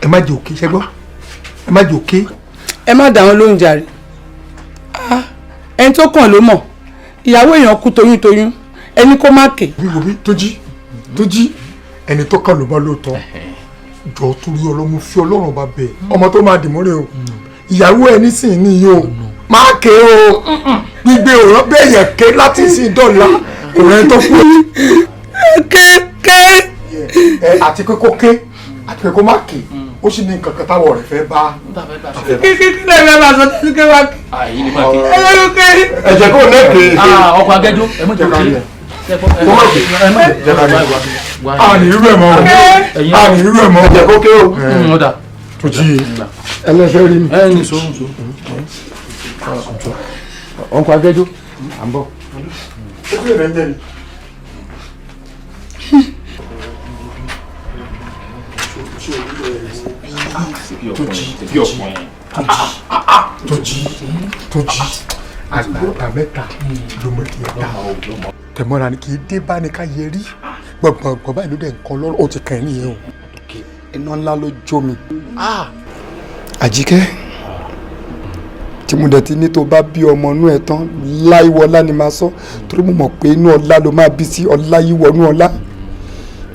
ẹ má jẹ òkè ṣẹgbọ́ ẹ má jẹ òkè. ẹ má dà wọn lóhùn jàre ẹni tó kàn ló mọ̀ ìyàwó èèyàn kú toyúntoyún ẹni kó má ké. wíwòbí tó jí ẹni tó kàn ló bá lóòótọ́ jọ torí ọlọ́mú fi ọlọ́run bá bẹ̀ ọmọ tó máa dìmọ́ rẹ o ìyàwó ẹ nísìnyí ni o máa ké o gbígbé òrán bẹ́ẹ̀ yẹn ké láti sí dọ́là òrán tó kú. ké àti pé kó ké àti pé kó má ké ó sì ní nǹkan kan táwọn ọ̀rẹ́ fẹ́ bá. kí lè fẹ́ máa sọ títí ké wá ké. ẹ̀jẹ̀ kò lẹ́kẹ̀ẹ́. ọkọ̀ agẹ́jọ́ ẹ mọ̀ jẹ́ òkè. àní irú ẹ̀ mọ́ àní irú ẹ̀ mọ́. ẹ̀jẹ̀ kókè o. ọ̀dà tó jí ẹlẹ́fẹ́ rí mi. ẹ ní sọ ọkọ̀ agẹ́jọ́ à ń bọ̀. tó jí àgbàlagbà mẹ́ta ló mọ̀ kí ẹ dá tẹ̀mọ́ra ni kì í dé bá ní ká yẹ rí gbọ̀ngbọ̀n báyìí ló dẹ̀ ń kọ́ lọ́rọ̀ ó ti kàn ẹ́ nìyẹn o. iná ńlá ló jó mi. àjíkẹ́ tí mo dẹ̀ ti ní tó bá bí ọmọ inú ẹ̀ tán láìwọlá ni máa sọ torí mo mọ̀ pé inú ọlá ló máa bí sí ọlá yíwọnú ọlá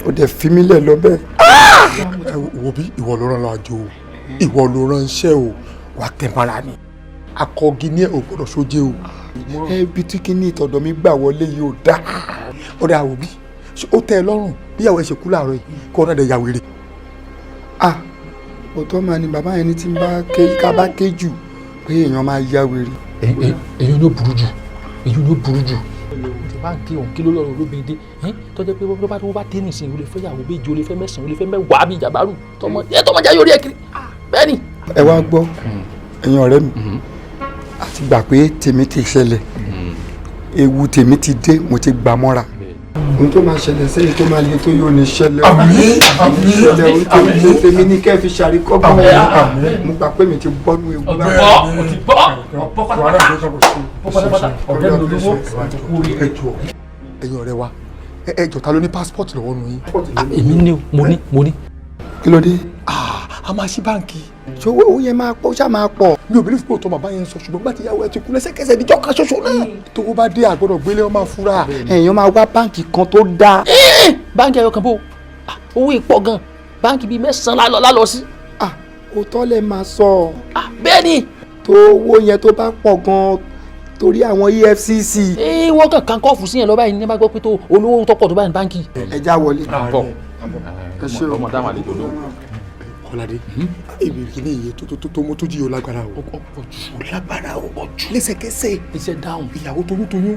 ó dẹ̀ fi mí lẹ̀ lọ bẹ́ẹ̀. ẹ wo bí ìwọ ló rán láàjò o ìwọ ló rán iṣẹ́ o wà tẹ̀mọ́ra ni akọgi ní ẹ̀ ò gbọ́dọ̀ sójé o. ẹbí tí kí ní ìtọ̀dọ̀ mi gbà wọlé yìí ò dá. ó dà wò bí ó tẹ́ ẹ lọ́rùn bí ìyàwó ẹ ṣe kú láàárọ̀ yìí kó ọ̀nà dẹ̀ ya wèrè. òótọ́ máa ní bàbá yẹn ní tí ká bá ké jù pé èèyàn máa ya wèrè. èyí ló burú jù èyí ló burú jù. tí bá ń ké òun kí ló lọ́rùn lóbìnrin dé tọ́jú pé wọ́n bá dé nìsín o lè fẹ́ yàwó méje o lè fẹ́ mẹ́sàn-án o lè fẹ́ mẹ́wàá bíi jàbárù tọmọ jẹ́ yóò rí ẹ kiri bẹ́ẹ̀ ni. ẹ wá gbọ́ ẹ̀yin ọ̀rẹ́ mi àti gbà pé tèmi ti ṣẹlẹ̀ ewu tèmi ti dé mo ti gbà mọ́ra. ohun tó máa ṣẹlẹ̀ sẹ́yìn tó máa le tó yóò ní ṣẹlẹ̀. àmín ṣẹlẹ̀ ohun tó ní tèmi ní kẹ́ fi ṣàríkọ́gbọ́n wọn. mo gbà pé mi ti bọ́nú ewu. ẹ̀yin ọ̀rẹ́ wa ẹjọ́ ta ló ní passport lọ́wọ́ nù yín. èmi ní mo ní. kí ló dé. a máa ṣí báǹkì. ṣòwò owó yẹn máa pọ̀ ṣá máa pọ̀. mi ò bí fún òtọ́ bàbá yẹn sọ ṣùgbọ́n gbàtí ìyàwó ẹ ti kú lẹ́sẹ̀kẹsẹ̀ níjọ́ kan ṣoṣo náà. tówó bá dé àgbọ̀dọ̀ gbélé ọmọ fúra. èèyàn máa wá báǹkì kan tó dáa. báǹkì ẹyọ kan bó owó ìpọ̀ gan báǹkì bíi 9 lálọ sí. òótọ́ lẹ máa sọ. bẹ́ẹ̀ ni. tó owó yẹn tó bá pọ̀ gan torí àwọn EFCC. wọ́n kàn kan kọ́ọ̀fù sí yẹn lọ́ba yìí ní bá gbọ́ pé tó olówó tó pọ̀ tó báyìí ní báǹkì. ẹ já wọlé. ọmọ dáhùn àlejò ló. Kọ́ládé èmi kìíní iye tó mú tó jí o lágbára o. o lágbára o ọjọ́ lẹ́sẹ̀kẹsẹ̀. iṣẹ́ dáhùn. ìyàwó toyúntoyún.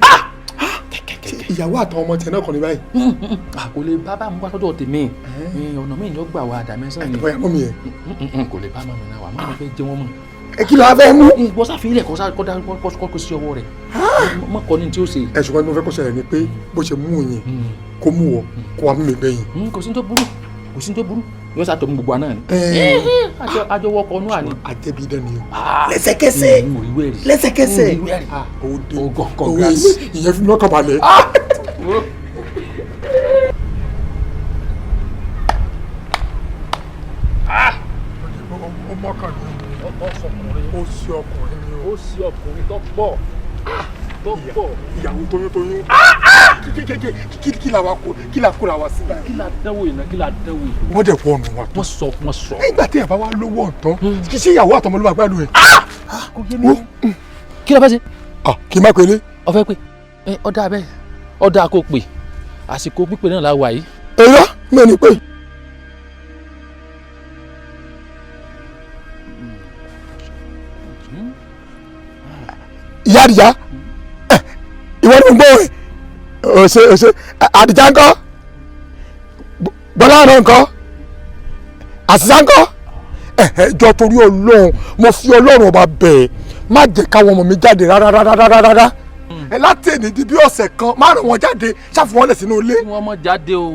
ìyàwó àtàwọn ọmọ tiẹ̀ náà kàn ní báyìí. kò lè bá bá mú wá sọ́dọ̀ tèmi ọ̀nà míì ló gbà wá àdàmẹ́sàn yìí. bóyá mọ́ mi yẹn. kò lè bá mọ́ mi náà wà má mi fẹ́ jẹ́ wọ́n mọ̀. ẹ kí ló wá fẹ́ mú. wọ́n sáfìlẹ̀ kọ́ sí ọwọ́ rẹ̀ mọ́ kọ́ ní tí ó ṣe. ẹ ṣùgbọ́n mo fẹ́ kó ṣẹlẹ̀ ni pé bó ṣe mú yẹn kó mú wọ kó wá mú mi gbẹ̀yìn. kò sí tó burú yóò sá tọ́mú gbogbo àná ni. àjọ wọkọ̀ ọ̀nù àní. àjẹbí dẹ́ni o. lẹ́sẹ̀kẹsẹ̀ lẹ́sẹ̀kẹsẹ̀. owó ìyẹn fi lọ́kàn balẹ̀. ọmọ kan ní ó sí ọkùnrin ni ó sí ọkùnrin tó pọ̀ ìyàwó toyúntoyún kí la wa kó kí la kóra wa sí. kí la dánwò iná kí la dánwò iná. wọ́n dẹ̀ fọ́ ọ̀nà wa tó. wọ́n sọ. nígbà tí yàrá wa lówó ọ̀tán kí sí ìyàwó àtọmọ ló máa gbádùn ẹ̀. kò yé mi. kí ló fẹ́ ṣe. kì í má pélé. ọ̀fẹ́ pé ọ̀dà bẹ́ẹ̀ ọ̀dà kò pè àsìkò pípé náà la wà yìí. ẹ̀rọ mẹ́ni pé. ìyá àdìjá ìwọ ni mo gbọ́ ẹ̀ ọ̀sẹ̀ àdìjá ńkọ́ bọ́lá àná ńkọ́ àṣìṣà ńkọ́ ẹ̀ẹ́dọ́ torí ọlọ́run mo fi ọlọ́run ọba bẹ̀ ẹ́ má jẹ́ káwọn ọmọ mi jáde rárá ẹ láti èdè di bí ọ̀sẹ̀ kan má ràn wọ́n jáde ṣáfù wọn lẹ̀ sínú ilé. wọ́n mọ̀ jáde o.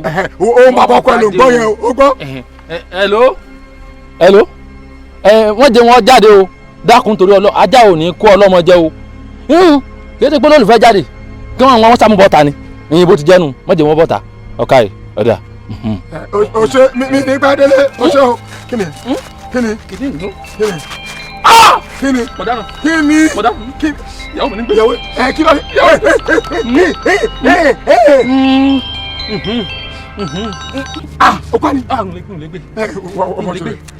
ó máa bọ́ ọkọ ẹ ló gbọ́ yẹn o gbọ́. hello wọ́n jẹ́ wọn jáde o dákun torí ọlọ́ ajá ò ní kó ọlọ́mọ jẹ́ o kí ẹ pé lólùfẹ́ jáde kí wọ́n sàmú bọ́ta ni ìyìn bó ti jẹ́nu wọ́n jẹ́ wọn bọ́ta ọ̀ka ẹ̀ ọ̀dà. ọ̀ṣẹ́ mi ní gbàdélé ọ̀ṣẹ́ o kí ni ìyàwó mi ní gbé. kí ló ọkọ ni.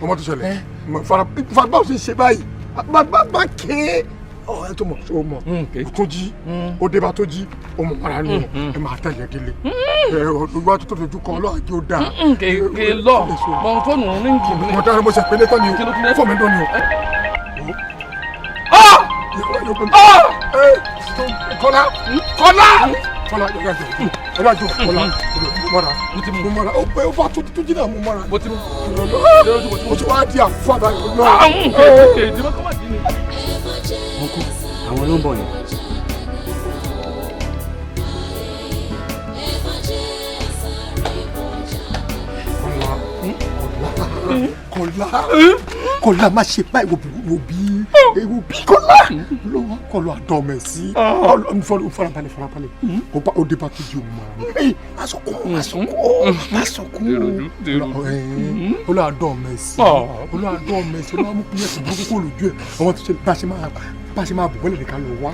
ọmọ tó ṣẹlẹ̀ fara ṣe ṣe báyìí bá ké ẹ tó mọ̀ ṣó mọ̀ tó jí ó dé bá tó jí ó mọ̀ mọ́ra nù ẹ máa tẹ̀lé délé olúwa tó tóbi ojú kan ọlọ́run àjẹ́ ó dáa. kè lọ mọ fóònù ní nkì. mo dára mo ṣe pé létọ́ ni o fóònù mi dán ni o. Kọ́lá yọ̀gá jọ Kọ́lá mọ́ra mo mọ́ra ó pé ó bá tó jí náà mo mọ́ra mo ti wá di àfúàbá náà. àwọn ló ń bọ̀ yẹn. Kọ́lá má ṣe báyìí wo bí Kọ́lá Kọ́lá àdọ́mẹ̀ sí farabalẹ̀ ó dé bá tó di òun máa má sọkún Kọ́lá àdọ́mẹ̀ sí Kọ́lá mú kúnyẹ̀ sí burúkú kó lójú ẹ̀ àwọn tó ṣe bá ṣe máa bọ̀ wọlé nìkan lọ wá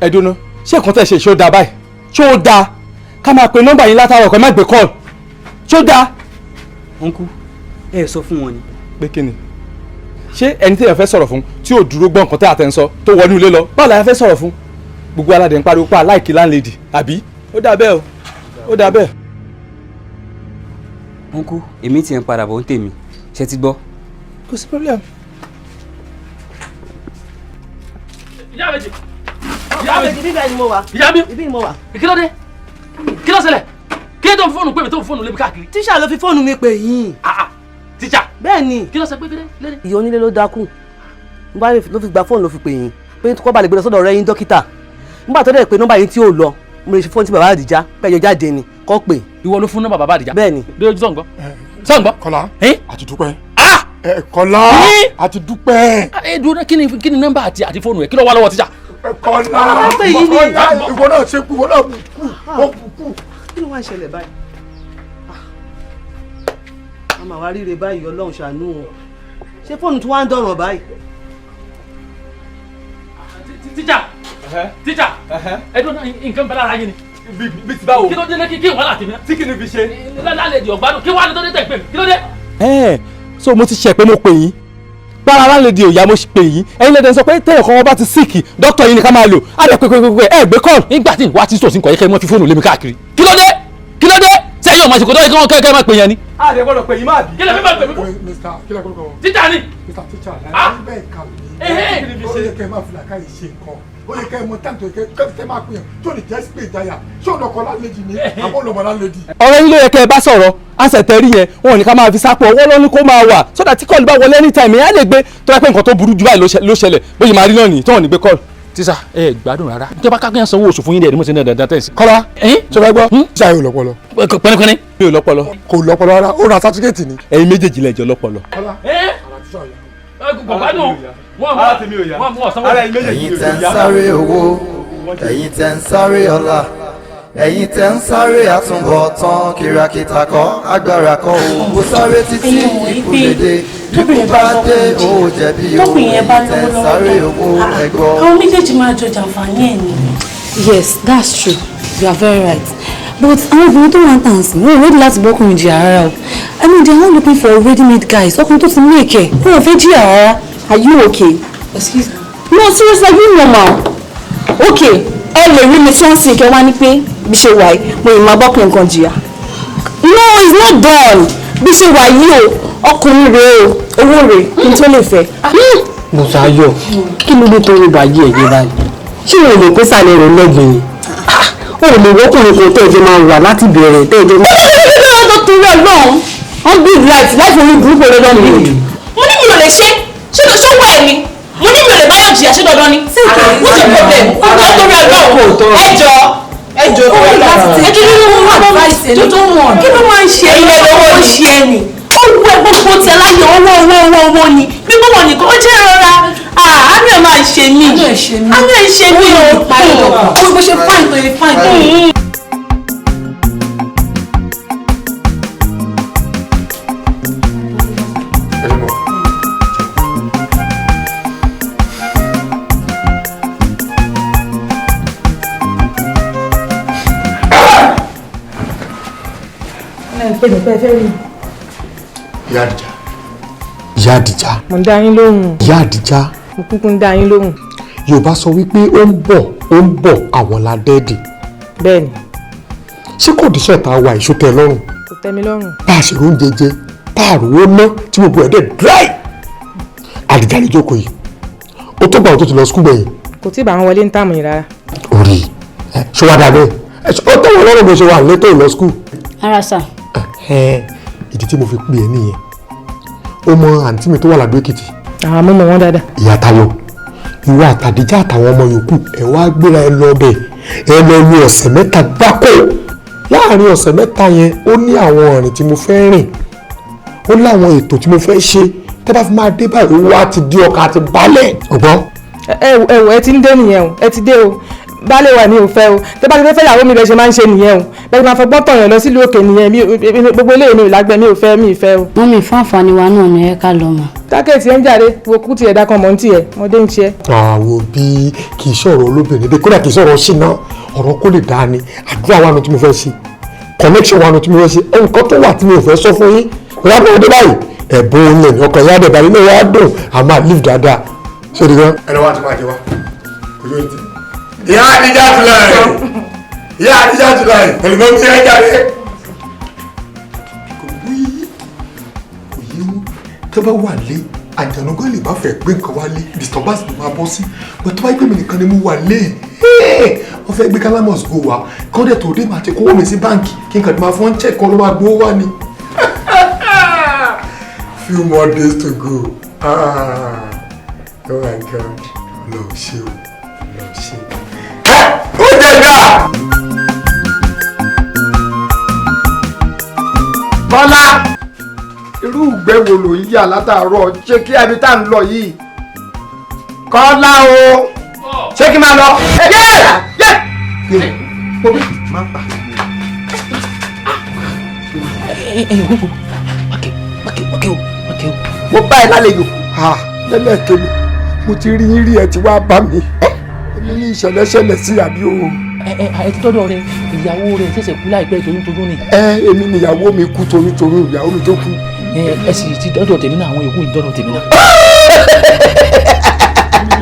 ẹ dúró ṣé nǹkan tẹ̀ ṣe ṣó dáa báyìí ṣó dáa ká máa pe nọ́mbà yín látàárọ̀ kó má gbé kọ́ọ̀lù ṣó dáa. ọ̀nkú ẹ sọ fún wọn ni. pé kí ni ṣé ẹni tí èèyàn fẹ́ sọ̀rọ̀ fún tí ò dúró gbọ́ nǹkan tí àtẹ̀ ń sọ tó wọnú ilé lọ báwo la fẹ́ sọ̀rọ̀ fún gbogbo aládé ń pariwo pa láìkí láńlẹ́dì àbí ó dáa bẹ́ẹ̀ ó dáa bẹ́ẹ̀. ọ̀nkú èmi ti ń padà bọ̀ ń tèmi ṣe ti gbọ́. kò sí problem. ìyá méjì bíbẹ̀ ni mo wà. ìyá mi ibi ni mo wà. kí ló dé kí ló ṣẹlẹ̀ kí ló tó ń fóònù pé mi tó ń fóònù lébi káàkiri. tíṣà ló fi fóònù mi pè yín. tíṣà. bẹ́ẹ̀ ni. kí ló ṣe pé lédè. ìyá onílé ló dákú nígbà ló fi gba fóònù ló fi pè yín pé kó ba lè gbé lọ sọ́dọ̀ ọ̀rẹ́ yín dókítà nígbà tó dẹ̀ pé nọ́mbà yín tí ò lọ mo lè ṣe fóònù tí bàbá àdìjá pẹ́jọ jáde ni kọ́ pè. ìwọ ló fún nọ́mbà bàbá àdìjá. bẹ́ẹ̀ni. bí ojú sọ̀ǹgbọ́. sọ̀ǹgbọ́. Kọ́lá àti dúpẹ́. Kọ́lá àti dúpẹ́. dúró kí ni nọ́mbà àti fóònù ẹ̀ kí ló wà lọ́wọ́ tíjà. Kọ́lá ìwọ náà ṣe kú ìwọ náà kú. kí ló wá ṣẹlẹ̀ báyìí? a máa wá ríre báyìí Ọlọ́run ṣàánú o ṣé fóònù tí wọ́n á ń dọ̀rọ̀ báyìí. tíjà ẹdún nǹkan bẹ́ẹ̀ lára yín ni. bí ti báwo. kí ló dé kí wàhálà tèmi náà. tí kì ní fi ṣe. lálẹ́ di ọ̀gbádùn kí wàhálà tó dé tẹ̀ pé kí ló dé. so mo ti ṣe pé mo pè yín gbára láńlẹ́dì òyà mo pè yín ẹ̀yin lẹ́dẹ̀ sọ pé tẹ̀yọ̀ kan wọn bá ti síìkì dókítà yìí ni ká máa lò á lè pé gbé kọ́ọ̀lù. nígbà tí wàá ti sòsìn kọ̀ yẹ kẹ́ ẹ mọ́ fi fóònù lé mi káàkiri. kí ló dé sẹ́yìn ọmọ àsìkò tó yẹ kí wọ́n kẹ́ ẹ máa pè yẹn ni. a lè gbọ́dọ̀ pè yín máa bí. kí lè fi máa pè mí fún. tíjà ni. Mr. Teacher láti bẹ́ẹ̀ kàwé ó yẹ kẹ́ ẹ máa fi làkàyè ṣe nǹkan ó yẹ kẹ́ ẹ mọ táǹtò kẹ́ máa pè yàn tó lè jẹ́ sípè ìdáyà ṣé òun ọkọ̀ láńlẹ́dì ni àbọ̀ lọ́mọ láńlẹ́dì. ọ̀rọ̀ yín ló yẹ kẹ́ ẹ bá sọ̀rọ̀ àṣẹ tẹ̀rí yẹn wọn ò ní ká máa fi sápò ọwọ́ lọ́ní kó máa wà sódà tí kọ́ọ̀lù bá wọlé anytime yẹn á lè gbé tó yẹ pé nǹkan tó burú jù báyìí ló ṣẹlẹ̀ bóyá máa rí náà nìyí tó wọn ní gbé kọ́ọ̀lù. tíṣà ẹ gbádùn rárá tí a bá kákẹ́yàn sanwó oṣù fún yín dẹ̀ ni mo ti ní dandan tẹ̀sí. Kọ́lá ṣọlá gbọ́ tíṣà yóò lọ́pọlọ. pẹ́ẹ́nẹ́pẹ́ẹ́nẹ́. mi ò lọ́pọlọ. kò lọ́pọlọ rárá ó ra sátífíkẹ́tì ni. ẹ̀yin méjèèjì lẹ́jọ́ lọ́pọlọ. ẹ̀yin tẹ́ ń sáré owó ẹ̀yin tẹ́ ń sáré ọlá ẹ̀yin tẹ́ ń sáré àtúbọ̀tán kìràkìtà kọ́ agbára kọ́ òun sáré títí ikú dédé bíkú bá dé ó jẹ̀bi o ẹ̀yin tẹ́ ń sáré owó ẹ̀gbọ́. àwọn méjèèjì máa jọ jàǹfààní ẹ̀ ni. Yes, that's true. You are very right. But àwọn obìnrin tó wọ́n tàn sí wọ́n ready láti bọ́kùnrin jìyà rárá o. I mean they are not looking for ready-made guys. ọkùnrin tó ti ní èkẹ́ wọ́n fẹ́ jìyà rárá. Are you okay? Excuse me. No, seriously, you normal. Okay, ẹ lè rí mi tí wọ́n sì kẹ́ wá ní pé bí ṣe wà yìí mo ì máa bọ́kùnrin kan jìyà. No, it's not done. Bí ṣe wà yìí o ọkùnrin rèé o owó rèé kí n tó lè fẹ́. Bùsáyọ̀ kí ló dé tó rí bàjẹ́ ẹ̀jẹ̀ báyìí ṣé o lè pé sàlẹ̀ rẹ̀ lẹ́gbẹ̀ẹ́ ni o lè wọ́kùnrin kan tẹ́ ẹ̀jẹ̀ máa wà láti bẹ̀rẹ̀ tẹ́ ẹ̀jẹ̀ máa. ọ̀dọ́ tó rẹ̀ lọ́hùn wọ́n big life láti orí burúkú rẹ̀ lọ́nà yìí. mo ní mi ò lè ṣe ṣé wọ ẹ̀ ni mo ní mi ò lè báyọ̀ jìyà ṣé dandan ni. what's your problem? ọ̀dọ́ tó rẹ̀ lọ́hùn ẹjọ́ kí ló máa ń ṣe ilé lọ́wọ́ ṣe ẹ nì ó wú ẹ gbogbo tí ẹ láyé owó ni bí gbogbo nìkan ó jẹ́ ìrora àánú ẹ̀ máa ṣe mí àánú ẹ̀ ṣe mí o bó ṣe fáìn tó yẹ fáìn tó yẹ. Ìyá Àdìjá. Mo ń dá yín lóhùn. Ìyá Àdìjá. Mo kúkú ń dá yín lóhùn. Yorùbá sọ wípé ó ń bọ̀ àwọn la dẹ́ẹ̀dì. Bẹ́ẹ̀ni. Ṣé kọ̀díṣẹ̀ tá a wà ìṣó tẹ́ lọ́rùn? Kò tẹ́ mi lọ́rùn. Bá a ṣe oúnjẹ jẹ tá a rówó ná tí gbogbo ẹ̀ dẹ̀ dry. Àdìjá lè jókòó yìí. Ó tó gbà ó tó ti lọ skúl gbẹ̀yìn. Kò tí ì bá wọn wọlé ń tààmù yìí rárá. Orí ṣé wàá dà bẹ́ẹ̀? Ó tẹ̀wọ̀n lọ́rùn bó ṣe wà létò ìlọ skúl. Ara sà. Ìdí tí mo fi pè é nìyẹn. Ó mọ àǹtí mi tó wà ládùú Èkìtì. Àwọn ọmọ wọn dáadáa. Ìyá Táyọ̀ ìwọ àtàdíjà àtàwọn ọmọ yòókù ẹ wá gbéra ẹ lọ bẹ̀ ẹ lọ lu ọ̀sẹ̀ mẹ́ta gbáko láàrin ọ̀sẹ̀ mẹ́ta yẹn ó ní àwọn ọ̀rìn tí mo fẹ́ rìn ó láwọn ètò tí mo fẹ́ ṣe tẹ́ bá fi máa dé báyìí owó á ti di ọkà àti balẹ̀ ọgbọ́n. ẹ ti ń dé nìyẹn o ẹ ti dé o baálé wa ni ò fẹ́ o tẹ́ bá ti fẹ́ ìyàwó mi bẹ́ẹ̀ ṣe máa ń ṣe nìyẹn o bẹ́ẹ̀ máa fọgbọ́n tọ̀yàn lọ sílùú òkè nìyẹn gbogbo eléyìí mi ò lágbẹ́ mi ò fẹ́ o. Mọ́mì fún àǹfààní wa náà ni ẹ ká lọ mọ̀. tákẹ́ẹ̀tì ẹ̀ ń jáde wo kú tiẹ̀ dákan mọ́ ń tiẹ̀ ọmọdé ń tiẹ̀. àwo bí kì í sọ̀rọ̀ olóbìnrin dé kódà kì í sọ̀rọ̀ ṣìnà ọ̀rọ̀ kó lè dáa ni àdúrà wa nu tí mo fẹ́ ṣe connection wa nu tí mo fẹ́ ṣe nǹkan tó wà tí mo fẹ́ sọ fún yín rábọ̀ ọdẹ báyìí ẹ̀bùn oyin ọkọ̀ ìyá àdẹ̀bà nínú wa dùn a máa live dáadáa ṣé o di gan. ẹnì wa ti máa jẹ wa ojú ẹ̀ ti. ìyá Àdìjá July ẹ̀lùmọ́ mi ẹ̀ jáde. kò yí mú tó bá wà lé àjànúgbọ́n lè má fẹ́ gbé nǹkan wálé disturbance ló máa bọ́ sí but tó bá yí pé mi nìkan ni mo wà lé wọ́n fẹ́ gbé Calamus go wa kọ́ńdẹ̀ tó dé máa ti kówó mi sí báǹkì kí n kàn máa fọ́n check kan ló máa gbówó wá ni. few more days to go Oh my God, Ọlọ́run ṣe o, Ọlọ́run ṣe. Ó jẹ̀dá. Bọ́lá irú ìgbẹ́ wo ló ń yà látàárọ̀ ṣé kí ẹbí tá à ń lọ yìí Kọ́lá o ṣé kí n máa lọ. Mo bá ẹ lálejò. Lẹ́lẹ́kẹ̀lẹ́ mo ti rí yín rí ẹ ti wá bá mi. Èmi ní ìṣẹ̀lẹ̀ ṣẹlẹ̀ sí àbí o. ẹ ti tọ́dọ̀ rẹ ìyàwó rẹ ṣẹ̀ṣẹ̀ kú láìpẹ́ toyúntoyún ni. Èmi ni ìyàwó mi kú toyúntoyún ìyàwó mi tó kú. Ẹ sì ti dọ́dọ̀ tèmi náà àwọn yòókù ń dọ́dọ̀ tèmi náà.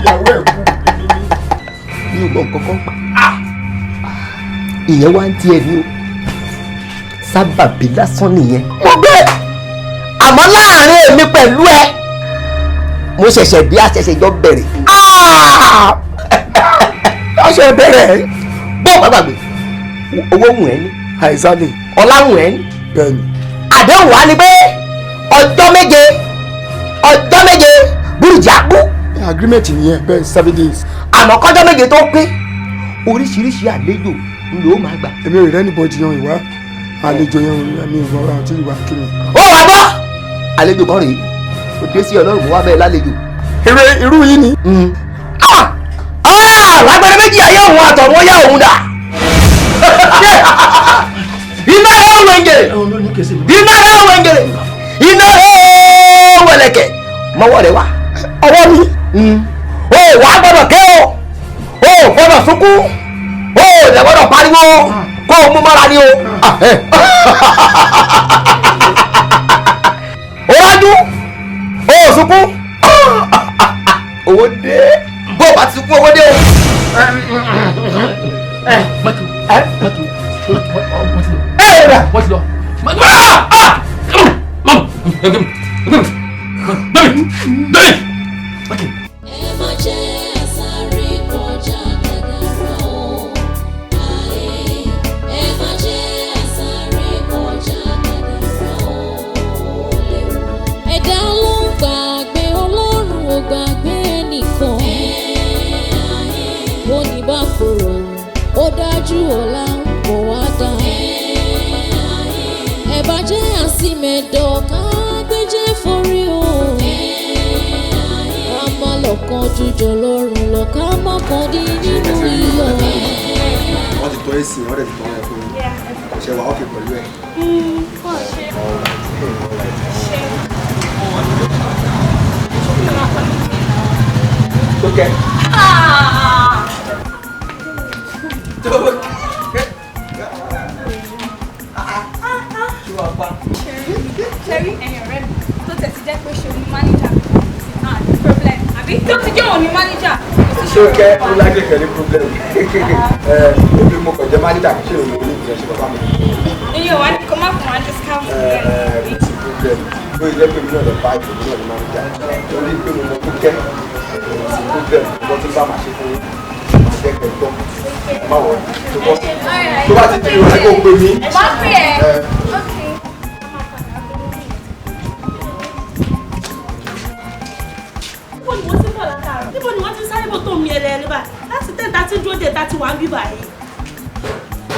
Ìyàwó ẹ̀ kú mi ò gbọ́ nǹkan kan pa. Ìyẹn wá ń tiẹ̀ ní o sábàbí lásán nìyẹn. Mo gbé àmọ́ láàrin èmi pẹ̀lú ẹ mo ṣẹ̀ṣẹ̀ bí a ṣẹ̀ṣẹ̀ jọ bẹ̀rẹ̀. A ṣe bẹ̀rẹ̀ bó o bá gbàgbé owó wùn ẹ́ ní. Àìsàn ni. Ọlá wùn ẹ́ ní. Bẹ́ẹ̀ni. Àdéhùn wa ni pé ọjọ́ méje burújí àgbó. Agreement nìyẹn bẹ́ẹ̀ 7 days. Àmọ́ kọ́jọ́ méje tó pé oríṣiríṣi àlejò ló máa gbà. Èmi ò rí anybody yan ìwá àlejò yan mi ìwọ àti ìwà kí ni. Ó wà gbọ́ àlejò kan rèé kò dé sí Ọlọ́run wá bẹ́ẹ̀ lálejò. Irú yìí ni. Lágbára méjì ayé òun àtọ̀run yá òun dà. Iná ẹ̀ wẹ̀ngẹ̀rẹ̀ iná ẹ̀ wẹ̀lẹ̀kẹ̀ mọ́wọ́ rẹ̀ wá. Ọwọ́ mi. O wà á gbọ́dọ̀ ké o gbọ́dọ̀ sunkún o lè gbọ́dọ̀ pariwo kó o mú mọ́ra ni o. O wájú o sunkún owó dé bó o bá ti sunkún owó dé o. Ẹ má jẹ́ sáré kọjá kádàrá o. Ẹ má jẹ́ sáré kọjá kádàrá o. Ẹ̀dá ló ń gbàgbé Ọlọ́run ò gbàgbé ẹnìkan. Bó ní bá korò ó dájú ọ̀la ń bọ̀ wá dá. Ẹ bá jẹ́ àsìmẹ̀dọ̀ ká gbéjẹ́ forí o. Lọ́kàn jújọ lọ́rùn lọ́ka mọ́kàn dín nínú iyọ̀. Wọ́n ti tọ́ èsì wọ́n dẹ̀ ti tọ́ ẹ̀ fún mi. Ṣé wàá ọ̀kẹ́ pẹ̀lú ẹ̀? Tókẹ́. Ṣẹ́rí ẹ̀yìn ọ̀rẹ́ mi tó tẹ̀sí jẹ́ pé ṣe ní mánéjà problem àbí tó ti jẹ́ òní mánéjà. Tókẹ́ ó lágbè kẹ́lí problem. Ebi mo kàn jẹ́ mánéjà kì í ṣe òní ìjọ ṣe bàbá mi. Iye wa ni kò má fún wa discount. Kò sí problem. Ó yẹ pé mi náà lọ bá ìbò mi náà ní mánéjà. Torí pé mo mọ Tókẹ́ kò sí problem. Mo ti bá màá ṣe fún máa jẹ́ kẹ́tọ́. Má wọ̀ tó bá ti di ìrọ̀lẹ́ kó pè mí. Má pè ẹ́. Níbo ni wọ́n ti sáré bò tó mi ẹlẹ́ẹ̀lẹ́ báyìí láti 10:30 dúró dé 31 bí báyìí.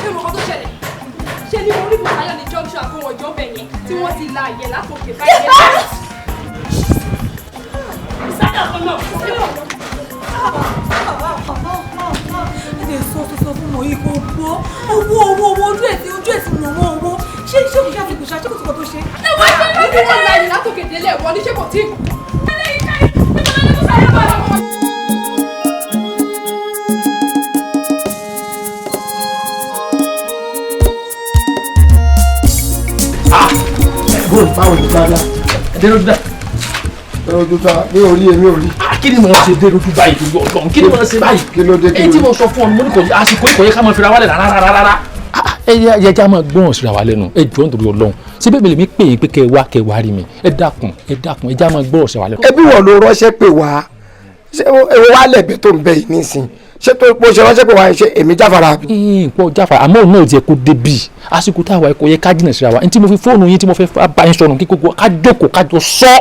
Ṣé mo kọ́ tó ṣẹlẹ̀? Ṣé ní orí Bùsáyọ̀ ní junction àkówọ̀jọ́ bẹ̀ yẹn tí wọ́n ti la àyẹ̀ látòkè báyìí? Bùsáyọ̀ kan náà. Ẹ sọ fún mọ̀ yìí kò gbọ́ owó ojú ẹ̀sìn mọ̀ wọ́n owó ṣé kò ṣe àfikún ṣe àṣekò tó ṣe. Ẹ wá ṣe é bí wọ́n la àyè látòkè délé ẹ̀wọ̀n ní ṣé kò tí ì kú. Báwo ni dáadáa? Dérò dúdà. Dérò dúdà mi ò rí èmi ò rí. Kí ni mo ṣe dérò dúdà yìí tó yọ ọ̀gbọ̀n? Kí ni mo ṣe báyìí? Kí ló dé kí ló dé? Èyí tí mo sọ fún ọ ni mo ní kò àsìkò ìkòyè ká máa fira wálẹ̀ rárá. Ẹ jẹ́ àmọ́ gbọ́n síra wa lẹ́nu ẹ jọ̀ọ́ nítorí Ọlọ́run ṣé bẹ́ẹ̀ mi lè mí pè é pé kẹ́ ẹ wá rí mi ẹ dákun ẹ jẹ́ àmọ́ gbọ́n síra wa lẹ́nu. Ẹbí wọ̀ ló ránṣẹ́ pè wá ṣé ewu wa lẹ̀gbẹ́ tó ń bẹ yìí nísìn ṣé tó pọ̀ ṣe ránṣẹ́ pè wá ṣe èmi jáfara bí. Pọ̀ jáfara àmọ́ òun náà ti ẹ kó débi àsìkò táwa ẹ̀kọ́ yẹ ká jìnà síra wa ní tí mo fi fóònù yín tí mo fẹ́ bá yín sọnù kí gbogbo ká jókòó ká jọ sọ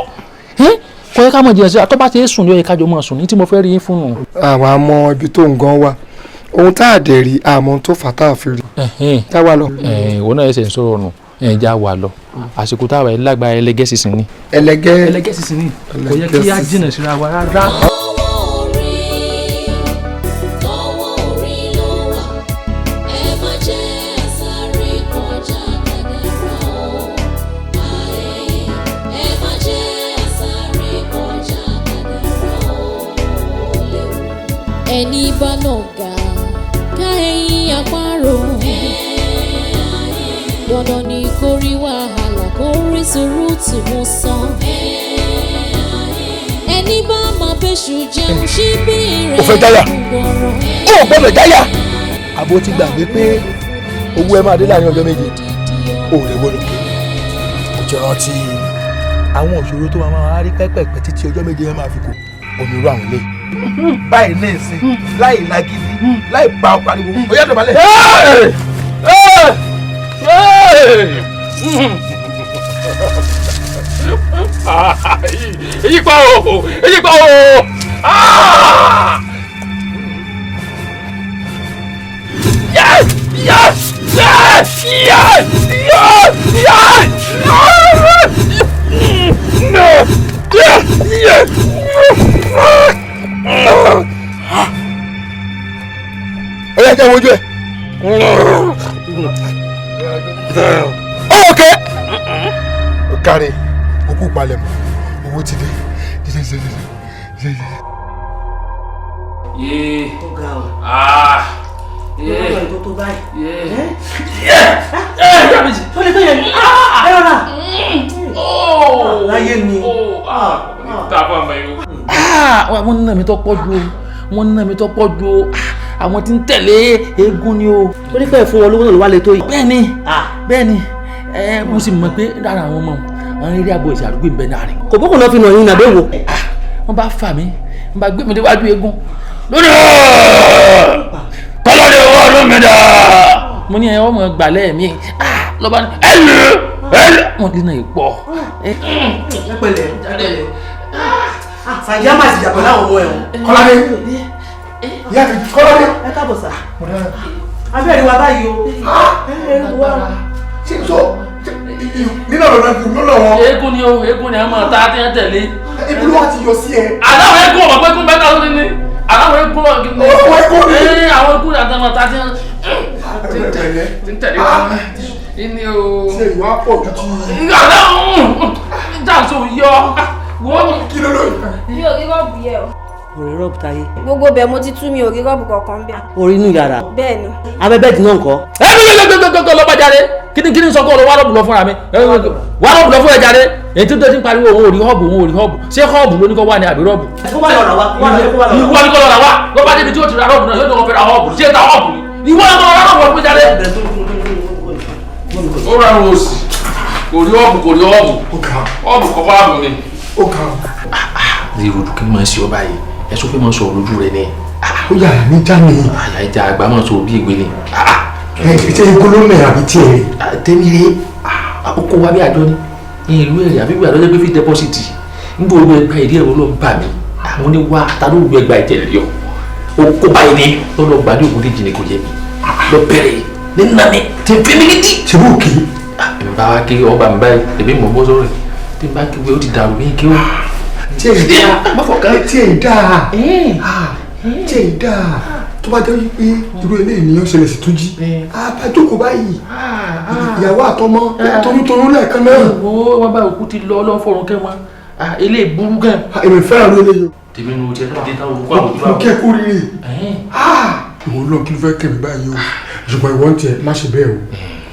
kò yẹ ká mọ̀ jìnnà sí tó bá ti sùn ní ó yẹ ká jọ mọ̀ sùn ní tí mo fẹ́ rí yín fún nù. àwọn àmọ́ ibi tó ń gan wa ohun tá a dẹ̀ rí àmọ́ tó fà tá a fi rí. já wa lọ. ìwọ náà ẹsẹ̀ ń sọ̀rọ̀ nù já wa lọ àsìkò táwa ẹ̀ lágbára ẹlẹgẹ́ sísìn ni. ẹlẹgẹ́ sísìn ni kò yẹ kí á jìnnà síra wa rárá. ẹni bá nàgà ká ẹ̀yìn àparò dandan ni kó rí wàhálà kó rí sùúrùtù mú san ẹni bá máa bẹ́ṣù jẹun síbí rẹ̀ gbọ́rọ̀. ó gbọ́dọ̀ jáyà. àbó ti gbàgbé pé owó ẹ máa dé láàrin ọjọ́ méje ó lè wọlé kò jẹ́ rántí àwọn òṣòro tó máa rí pẹ́pẹ́pẹ́ títí ọjọ́ méje yẹn máa fi kù omi irú àwọn ilé báyìí ní ìsìn láì lágídí láì bá ọ pariwo ó yàtọ̀ balẹ̀. èyí pa o èyí pa o. Yes! Yes! Yes! Yes! Yes! Yes! No! Yes! Yes! ó yẹ jẹ́ wojú ẹ̀. ókè. ó kárí òkú palẹ̀mọ́ owó ti dé. yéé ó ga ọ. yéé ọ̀rọ̀ ètò tó báyìí. tó lè tó yẹ ní. ẹ rọra. láyé mi. tá a fọ àmọ́ yìí o. wọ́n ná mi tó pọ̀ ju o wọ́n ná mi tó pọ̀ ju o àwọn tí ń tẹ̀lé eégún ni o. ó ní fẹ́ fún wọn lówó náà ló wá lè tó yìí. bẹ́ẹ̀ni mo sì mọ̀ pé lára àwọn ọmọ àwọn eré àgbo ìṣàdúgbò ń bẹ náà rìn. kò bókun náà fi nà yín nàbẹ́ wò. wọ́n bá fà mí wọ́n bá gbé mi déwájú eégún lórí kọ́lọ́dé owó ọdún mi dà. mo ní ọmọ gbàlẹ́ mi lọ́ba ní ẹ̀lú wọ́n dín náà ìpọ̀. ẹ pẹ̀lẹ́ fàyà máa ti jàpọ̀ láwọn ọmọ ẹ̀ kọ́ládé ìyá mi kọ́ládé. ẹ káàbọ̀ sà abẹ́rẹ́ wa báyìí o. ṣé so nínú ọ̀rọ̀ náà fi lọ́nà wọn. eégún ni o eégún ni a máa ta á tẹ̀lé. ibi ló wá ti yọ sí ẹ. aláwọ̀ eégún ọ̀pọ̀ pé kún bẹ́ẹ̀ ká lóde ní aláwọ̀ eégún ọ̀pọ̀ kí ni. àwọn eégún ni àtàwọn ta ti ń tẹ̀lé wọn. ìní o. ṣé ìwà pọ̀ jù tí. ìgbàlá jàǹsó yọ wọ́n. kí ló lóyún. mi ò rí rọ́ọ̀bù yẹ o. orí rọ́ọ̀bù táyé. gbogbo bẹ́ẹ̀ mo ti tú mi ò rí rọ́ọ̀bù kankan bẹ́ẹ̀. orí inú yàrá. bẹ́ẹ̀ ni. abẹ́bẹ́ẹ̀dì náà ńkọ́. ẹ gbẹgbẹgbẹgbẹ lọ bá jáde kíni sọ kó lọ wá rọ́ọ̀bù lọ fúnra mi wá rọ́ọ̀bù lọ fún ẹ jáde èyí tó ti ń pariwo òun ò rí họ́ọ̀bù ṣé họ́ọ̀bù ló ní kó wà ní àbí rọ́ọ̀bù. ìwọ ní kó lọ rà wá lọ bá débi tí ó ti ra rọ́ọ̀bù náà yóò ní wọn fẹ́ ra họ́ọ̀bù ṣé ta họ́ọ̀bù ni ìwọ ní kó lọ rà rọ́ọ̀bù fún jáde. ó rà ń wò sí kò rí họ́ọ̀bù kọ́ wá bù ni. ríro kí n máa ṣe ọ báyìí ẹ sọ fẹ́ máa sọ lójú rẹ ni. ó yàrá ní jáde. àyà ìjà àgbà máa sọ bí ìgbé ni. ṣe ikú ló mẹ́rin àbí tí ẹ. tẹ́mi rè àkókò wa bí àjọ ni ìlú èrè àbí bí àjọ jẹ́ pé fi dẹ́pọ́sìtì níbo olú ẹgbà ìdí ẹ̀rọ ló ń bà mí àwọn ní wá ta ló lu ẹgbà ìjẹ̀lẹ̀ yọ okó báyìí ni lọ́lọ́ gbàdé ògùn díjì ni kò yẹ mi lọ bẹ̀rẹ̀ ní nami tí n fi mi gidi. ṣe bó kì í. èmi bá wá kí ọba mi báyìí èmi mọ̀ bọ́ sọ́rọ̀ tí n bá kí wé ó ti dàrú mí kí ó. tí èyí dáa tí èyí dáa tó bá jẹ́ wípé irú eléyìí ni ó ṣẹlẹ̀ sí Túnjí àbájókòó báyìí ìyàwó àtọmọ toyúntoyún lẹ́ẹ̀kan náà. wo wọn bá òkú ti lọ ọlọ́fọ̀rún kẹwọn ilé ìburú gan. èmi fẹ́ràn ló léyò. tèmi nu tiẹ̀ náà dé táwọn òkú àwọn òkú. mo kẹ́ kó rírì ìwọ lọ kí ló fẹ́ kẹ́mi báyìí o ṣùgbọ́n ìwọ ń tiẹ̀ má ṣe bẹ́ẹ̀ o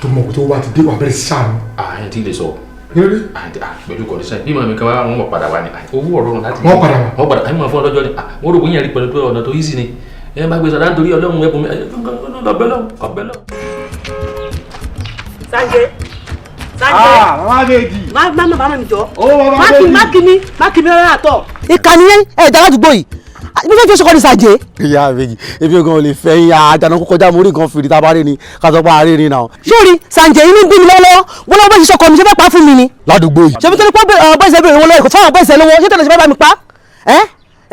tó mọ̀ kó tó wá ti dé wà bẹ̀rẹ̀ sáànù. àyẹ̀ tí ì lè sọ. Really? Pẹ̀lú kọ̀díṣẹ́ bí màmí kan wá wọn padà wá ní owó ọ̀rọ̀ láti. wọ́n padà wá. wọ́n padà àyè máa fún ọ lọ́jọ́ ni wọ́n rò bóyá rí pẹ̀lú ọ̀nà tó easy ni ẹ má gbé sọ̀rọ̀ nítorí ọlọ́run ẹ̀bùn mi ọ̀bẹ lọ. Sanjay mama méjì. má mi jọ. ó mama méjì. má kí mi ọ̀rẹ́ àtọ̀. ìkànnì ẹ̀ dára àdúgbò yìí ibi fẹ́ fi ṣọkọ ní sàjẹ́. ìyá méjì ebi gan lè fẹ́ yín àjànà kó kọjá mórí gan fìdí tábàárẹ̀ ni ká sọ pé àárẹ̀ ni náà. sórí sànjẹ́ inú bí mi lọ́wọ́ wọ́n lọ́wọ́ bá ṣe ṣọkọ mi ṣe fẹ́ pa fún mi ni. ládùúgbò yìí. ṣe fi tó ní pọ́ bẹ́sẹ̀ bẹ̀rẹ̀ wọn lọ́wọ́ kò fáwọn bẹ́sẹ̀ lọ́wọ́ ṣé tẹ̀lé ṣe fẹ́ bá mi pa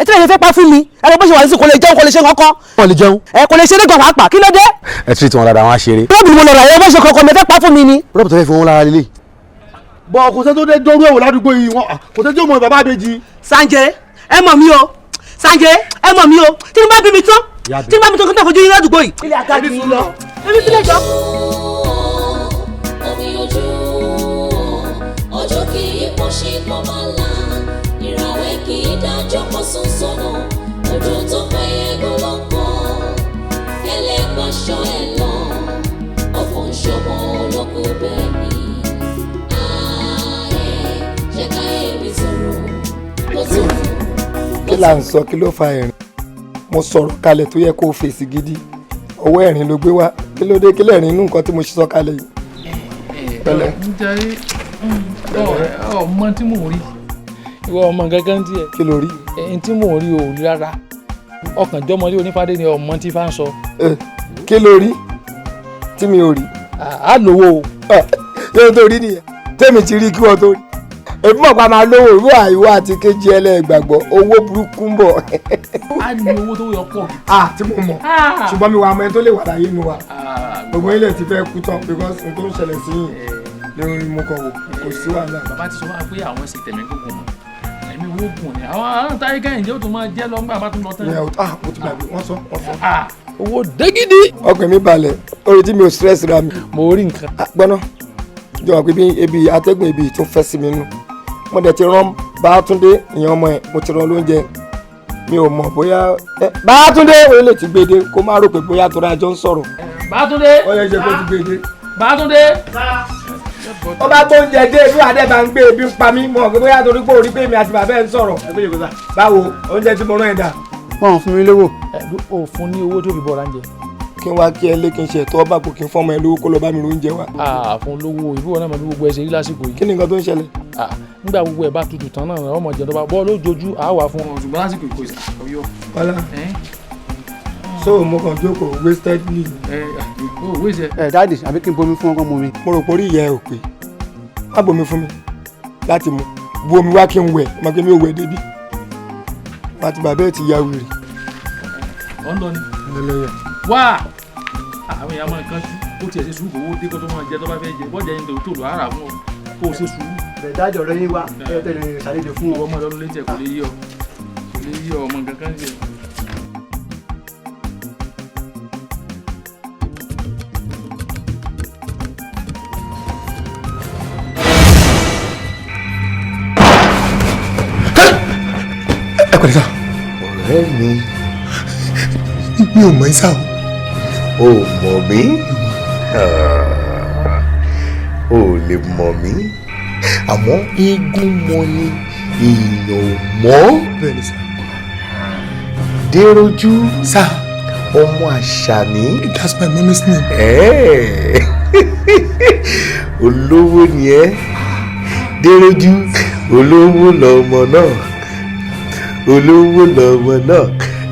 ẹ tí lè fẹ́ pa fún mi ẹ̀rọ bó ṣe wà ní sìn kò lè jẹun kò lè ṣe kankan. wọ́n lè jẹun. kò lè ṣe é gbọ̀n pàápàá kí ló dé. ẹ tí wọn dáadáa wọn á ṣeré. rọ́bì mo lọ rà ẹ bó ṣe kankan mi fẹ́ pa fún mi ni. rọ́bì tó fẹ́ fi wọn lára lélẹ̀. bọ́ kò sẹ́ tó dé dọ́rú ẹ̀wò ládùúgbò yìí wọn kò sẹ́ tó mọ bàbá àbèjì. Sànjẹ́ ẹ mọ̀ mí o Sànjẹ́ ẹ mọ̀ mí o tí mo bá bí mi tán tí mo bá mi tán kí n tàn fojú yín ládùúgbò yìí. ilé àga mi lọ ebi sílẹ̀ jọ. omi ojú ọjọ́ kì í pọ̀ ṣe kọ́ máa la ìràwẹ̀ kì í dájọ́ pọ̀ sún sọ́nà ojú tó pẹ́ ẹ̀gbọ́n lọ́kọ̀ ẹlẹ́gbàṣọ ẹ̀ lọ ọ̀fọ̀ ń ṣọmọ olókùn bẹ́ẹ̀ ni ààyè jẹ́ ká èmi sọ̀rọ̀ ó sọ̀rọ̀. kí là ń sọ kí ló fa ẹ̀rín mo sọ̀rọ̀ kalẹ̀ tó yẹ kó o fèsì gidi ọwọ́ ẹ̀rín ló gbé wá kí ló dé kí lẹ́rìn inú nǹkan tí mo ṣe sọ kalẹ̀ yìí. pẹ̀lẹ́ nítorí ọmọ tí mò ń rí ìwọ ọmọ gángan díẹ̀. kí ló rí. ẹni tí mò ń rí ò rí rárá ọkàn jọmọdé onífàdé ni ọmọ tí fà ń sọ. kí ló rí tí mi ò rí. a lówó. yóò tó rí nìyẹn tẹ́mi ti rí kí wọ́n tó rí èmi mọ̀ pa máa lówó ìlú àìwá àti kejì ẹlẹ́gbàgbọ́ owó burúkú ń bọ̀. a ní owó tó yọ pọ̀. tí mo mọ̀ ṣùgbọ́n mi wà á mọ ẹni tó lè wà láyé mi wà gbogbo ilẹ̀ ti fẹ́ kú tán because n tó ń ṣẹlẹ̀ sí yìí lórí mo kọ̀ wò kò sí wàhálà. bàbá ti sọ wá pé àwọn ṣe tẹ̀mí gbogbo mọ̀ ẹ̀mí owó gùn ni àwọn táyé kẹ́hìn jẹ́ ó tún máa jẹ́ lọ́ngbà bá tún lọ tán. mo ti gbàgbé wọ́n sọ. owó dégídí. ọkàn mi balẹ̀ orí tí mi ò stress ra mi. mo rí nǹkan. gbọ́ná jọ̀wọ́ pé bí ebi atẹ́gùn ebi tún fẹ́ sí mi nù mo dẹ̀ ti rán Bátúndé ìyẹn ọmọ ẹ̀ mo ti rán lóúnjẹ mi ò mọ̀ bóyá Bátúndé ó lè ti gbèdé kó má rò pé bóyá tó rájọ ń sọ̀rọ̀. Bátúndé ó yẹ jẹ́ kó ti gbèdé. Bátúndé. ó bá tó ń jẹ dé bí adé bá ń gbé ebi ń pa mí mọ̀ pé bóyá torí pé orí pé mi àti bàbá ẹ̀ ń sọ̀rọ̀. báwo oúnjẹ tí mo rán ẹ̀ dà. wọ́n fún mi lówó. ò fún ní owó tó fi bọ̀ ránjẹ. kí n wá kí ẹ lé kí n ṣe ẹ̀tọ́ ọba kò kí n fọ́mọ ẹ lówó kó lọ bá mi oúnjẹ wa. fún lówó ìbúwọ náà mọ bí gbogbo ẹ ṣe rí lásìkò yìí. kí ni nǹkan tó ń ṣẹlẹ̀. nígbà gbogbo ẹ bá tutù tán náà ọmọ ìjọba bọ́ lójoojú àwa fún ọ ṣùgbọ́n lásìkò ìkó ìsàkóyọ. wọ́lá so mo kàn jókòó wastedly. dáàdì àbí kí n bomi fún ọkọ mu mi. mo rò pé orí ìyá ẹ ò pé má bomi fún mi láti mu bu omi wá kí n wẹ̀ má kí mi ò wẹ̀ débi má ti bàbá ẹ ti ya wèrè. wá àwọn èèyàn máa ń kán sí ó tiẹ̀ ṣe sùúrù owó dé kó tó máa jẹ tó bá fẹ́ jẹ bọ́jà yín tó lọ ara fún ọ kó o ṣe sùúrù. bẹ̀ẹ́dájọ́ rẹ yín wá ẹ tẹ̀lé ṣàlejò fún ọmọ ọlọ́run létí ẹ̀ kò lè yí ọ kò lè yí ọ ọmọ nǹkan kan ṣe. ẹ pẹ̀lú sá. ọ̀rẹ́ mi. mi ò mọ̀ ẹ́ sá o. o mọ̀ mí? o lè mọ̀ mí àmọ́ eégún mọ̀ ni èèyàn ò mọ̀. bẹ́ẹ̀ni sá. Déròjú. sá. ọmọ Àṣàní. that's my mommy's name. olówó ni ẹ́ Déròjú olówó lọmọ náà olówó lọmọ náà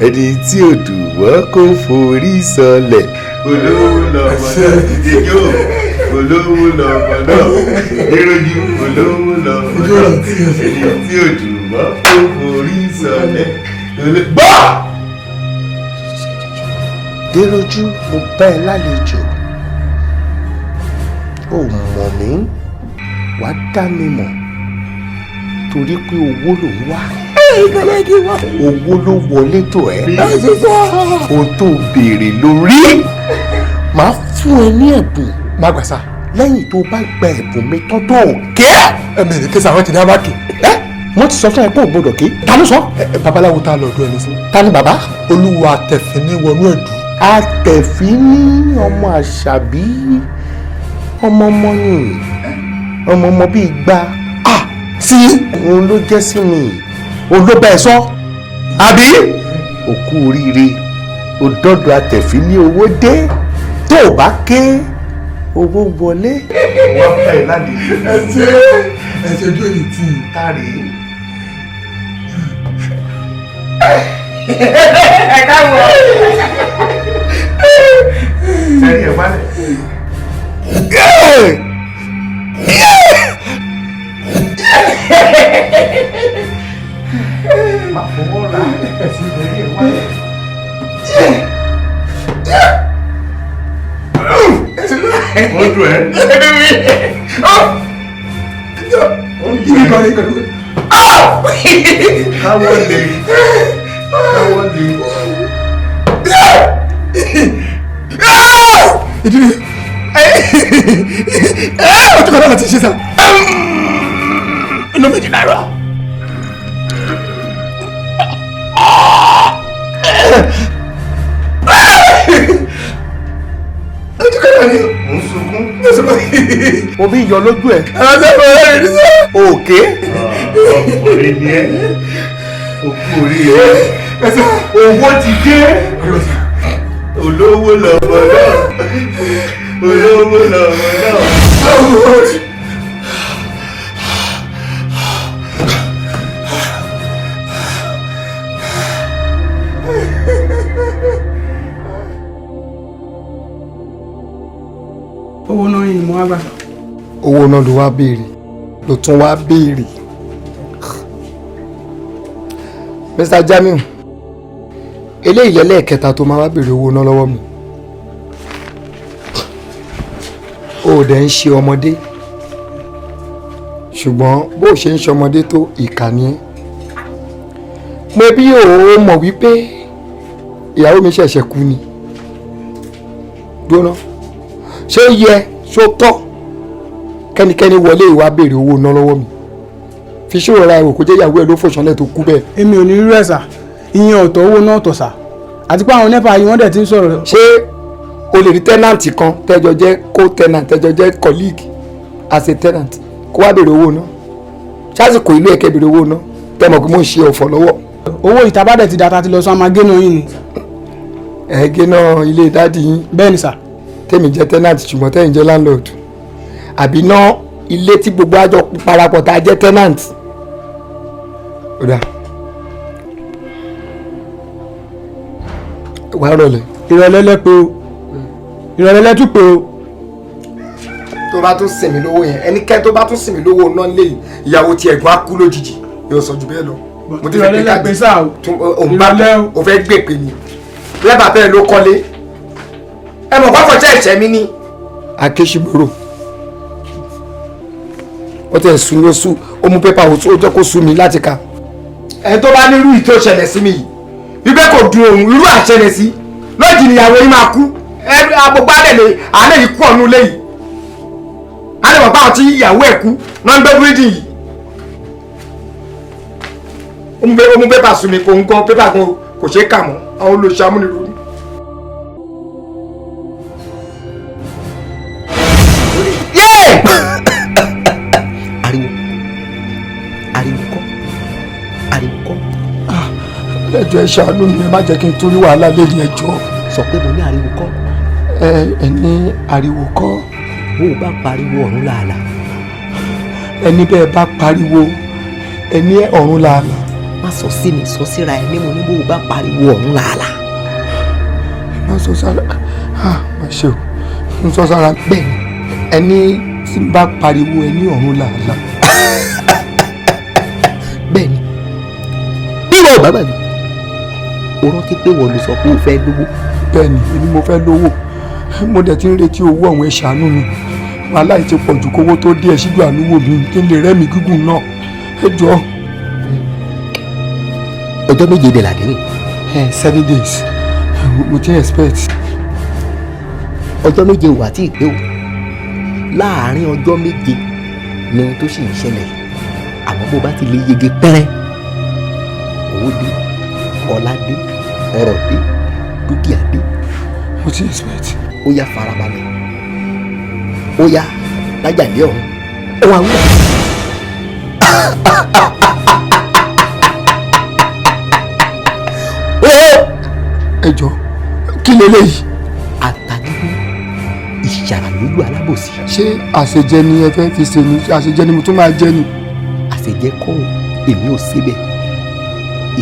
ẹni tí ò dùn wọ́n kó forí sọlẹ̀ olówó lọmọ náà dìde yóò olówó lọmọ náà Déròjú olówó lọmọ náà ẹni tí ò dùn wọ́n kó forí sọlẹ̀ gbọ́. Déròjú mo bá ẹ lálejò ó mọ̀ mí wàá dá mi mọ̀ torí pé owó ló ń wá. owó ló wọlé tó ẹ. ohun tó béèrè lórí. máa fún ẹ ní ẹ̀bùn. má gbà sá. lẹ́yìn tó bá gba ẹ̀bùn mi tán tó ké. ẹ̀mí ẹ̀ kí sàwọn ti ní abáké. wọ́n ti sọ fún ẹ pé ò gbọ́dọ̀ ké. ta ló sọ. babaláwo tá a lọ ọdún ẹni sí. ta ni bàbá. olúwa Àtẹ̀fín ní wọnú ẹ̀dùn. Àtẹ̀fín ní ọmọ Àṣàbí ọmọ ni ọmọ bíi gba. sí. òun ló jẹ́ sí mi òun ló bá ẹ sọ àbí òkú oríire òdọ́dọ̀ Àtẹ̀fín ní owó dé tó o bá ké owó wọlé. wọ́n fẹ́ ẹ láti ẹsẹ̀ ojú èyí tí. kárí. ẹ káwọ́. sẹ́yìn ẹ̀ wálẹ̀. má fọwọ́ ra ẹ̀sìn ìbẹ̀rẹ̀ ẹ̀ wálẹ̀. ó dùn ẹ́. káwọ́ lè ìdílé ọtí kan náà ti ṣe sá inú méjì náírà. ọtí kan náà ni mo ń sunkún. omi yọ lójú ẹ. òkè ọkùnrin ni ẹ òkú orí ẹ owó ti dé olówó lọ́mọ náà olówó lọ́mọ náà. owó náà yìí mọ́ àgbà. owó náà ló wá béèrè ló tún wá béèrè. Mr. Jamiu eléyìí lẹ́lẹ́kẹta tó máa wá béèrè owó náà lọ́wọ́ mi. o ò dẹ̀ ń ṣe ọmọdé ṣùgbọ́n bó o ṣe ń ṣe ọmọdé tó ìkà ni ẹ́. mo bí o mọ̀ wípé ìyàwó mi ṣẹ̀ṣẹ̀ kú ni. dúró ṣé ó yẹ ṣó tọ́ kẹ́nikẹ́ni wọlé ìwà béèrè owó náà lọ́wọ́ mi fi ṣòro ra ẹ̀wò kó jẹ́ ìyàwó ẹ̀ ló fòṣánlẹ̀ tó kú bẹ́ẹ̀. èmi ò ní rírú ẹ̀ sà ìyẹn ọ̀tọ̀ owó náà tọ̀ sà àti pé àwọn nepa yìí wọ́n dẹ̀ ti ń sọ̀rọ̀. ṣé o lè rí tẹ́nàntì kan tẹ́jọ jẹ́ co-tenant tẹ́jọ jẹ́ colleague as a tenant kó wá béèrè owó náà ṣásìkò ìlú ẹ̀kẹ́ béèrè owó náà tẹ́mọ̀ pé mo ń ṣe ọ̀fọ̀ lọ́wọ́. owó ìtabádẹ̀ ti dàtà ti lọ sọ àmà génà yín ni. ẹ génà ilé dádì yín. bẹ́ẹ̀ ni sà. tèmi jẹ́ tenant ṣùgbọ́n tẹ́yìn jẹ́ landlord àbí ná ilé tí gbogbo àjọ parapọ̀ tá a jẹ́ tenant. wàá rọlẹ̀. ìrọ̀lẹ́ lẹ pé o ìrọ̀lẹ́ lẹ tún pé o. tó bá tún sìn mí lówó yẹn ẹnikẹ́ni tó bá tún sìn mí lówó náà lè ìyàwó tí ẹ̀gbọ́n á kú lójijì yóò sọ jù bẹ́ẹ̀ lọ. mo ti fẹ́ pé káàdì ìrọ̀lẹ́ o fẹ́ gbé pè ní lẹ́bà bẹ́ẹ̀ ló kọ́lé ẹ mọ̀ kọ́kọ́ jẹ́ ẹ̀ṣẹ̀ mi ní. akéṣigboro wọ́n tẹ̀ sùn ló sùn ó mú pépà ó jẹ́ kó sùn mí láti ka. ẹ tó bá nírú ìtò ṣẹlẹ̀ sí mi yìí bíbẹ́ kò dùn òun irú àṣẹlẹ̀ sí lójì níyàwó yìí máa kú agbègbè àdẹ̀lẹ̀ àlẹ́ yìí kú ọ̀nù lẹ́yìn àlẹ́ bàbá àti ìyàwó ẹ̀ kú náà ń gbé búrẹ́dì yìí ó mú pépà sùn mi kò ń gan pépà kan kò ṣeé kà mọ́ àwọn olóṣèlú amúnirò ní. ẹjọ́ ẹ ṣàánú mi ẹ má jẹ́ kí n torí wàhálà lẹ́yìn ẹjọ́. sọ pé mo ní ariwo kọ́. ẹ ní ariwo kọ́. bó o bá pariwo ọ̀run làálà. ẹni bẹ́ẹ̀ bá pariwo ẹ ní ọ̀run làálà. má sọ sí mi sọ síra ẹ ní mo ní bó o bá pariwo ọ̀run làálà. má sọ sára má ṣe o n sọ sára bẹ́ẹ̀ ẹni tí bá pariwo ẹ ní ọ̀run làálà. bẹ́ẹ̀ ni bí wọ́n bàbá mi o rántí pé wọ́n ló sọ pé o fẹ́ lówó. bẹ́ẹ̀ni èmi mo fẹ́ lówó mo dẹ̀ ti ń retí owó ọ̀hún ẹ̀ ṣàánú mi wàhálà yìí ti pọ̀ jù kówó tó dé ẹ̀ síjú àánú wò mí kí n lè rẹ́mi gígùn náà ẹ jọ. ọjọ́ méje dẹ̀ làdé. 7 days mo ti expect. ọjọ́ méje wà tí ì pé o láàárín ọjọ́ méje ni ohun tó sì ń ṣẹlẹ̀ àmọ́ bó bá ti lè yege pẹ́rẹ́ owó dé ọlá dé ọrọ̀ dé dúkìá dé. mo ti expect. ó yá farabalẹ̀ ó yá lájàlé ọ̀hún ó wà wúlò. ẹ jọ kí leléyìí. àtàdúgbò ìṣàrà lójú alábòsí. ṣé àṣejẹ ni ẹ fẹ́ fi ṣe ni àṣejẹ ni mo tún máa jẹ ni. àṣejẹ kọ́ èmi ò síbẹ̀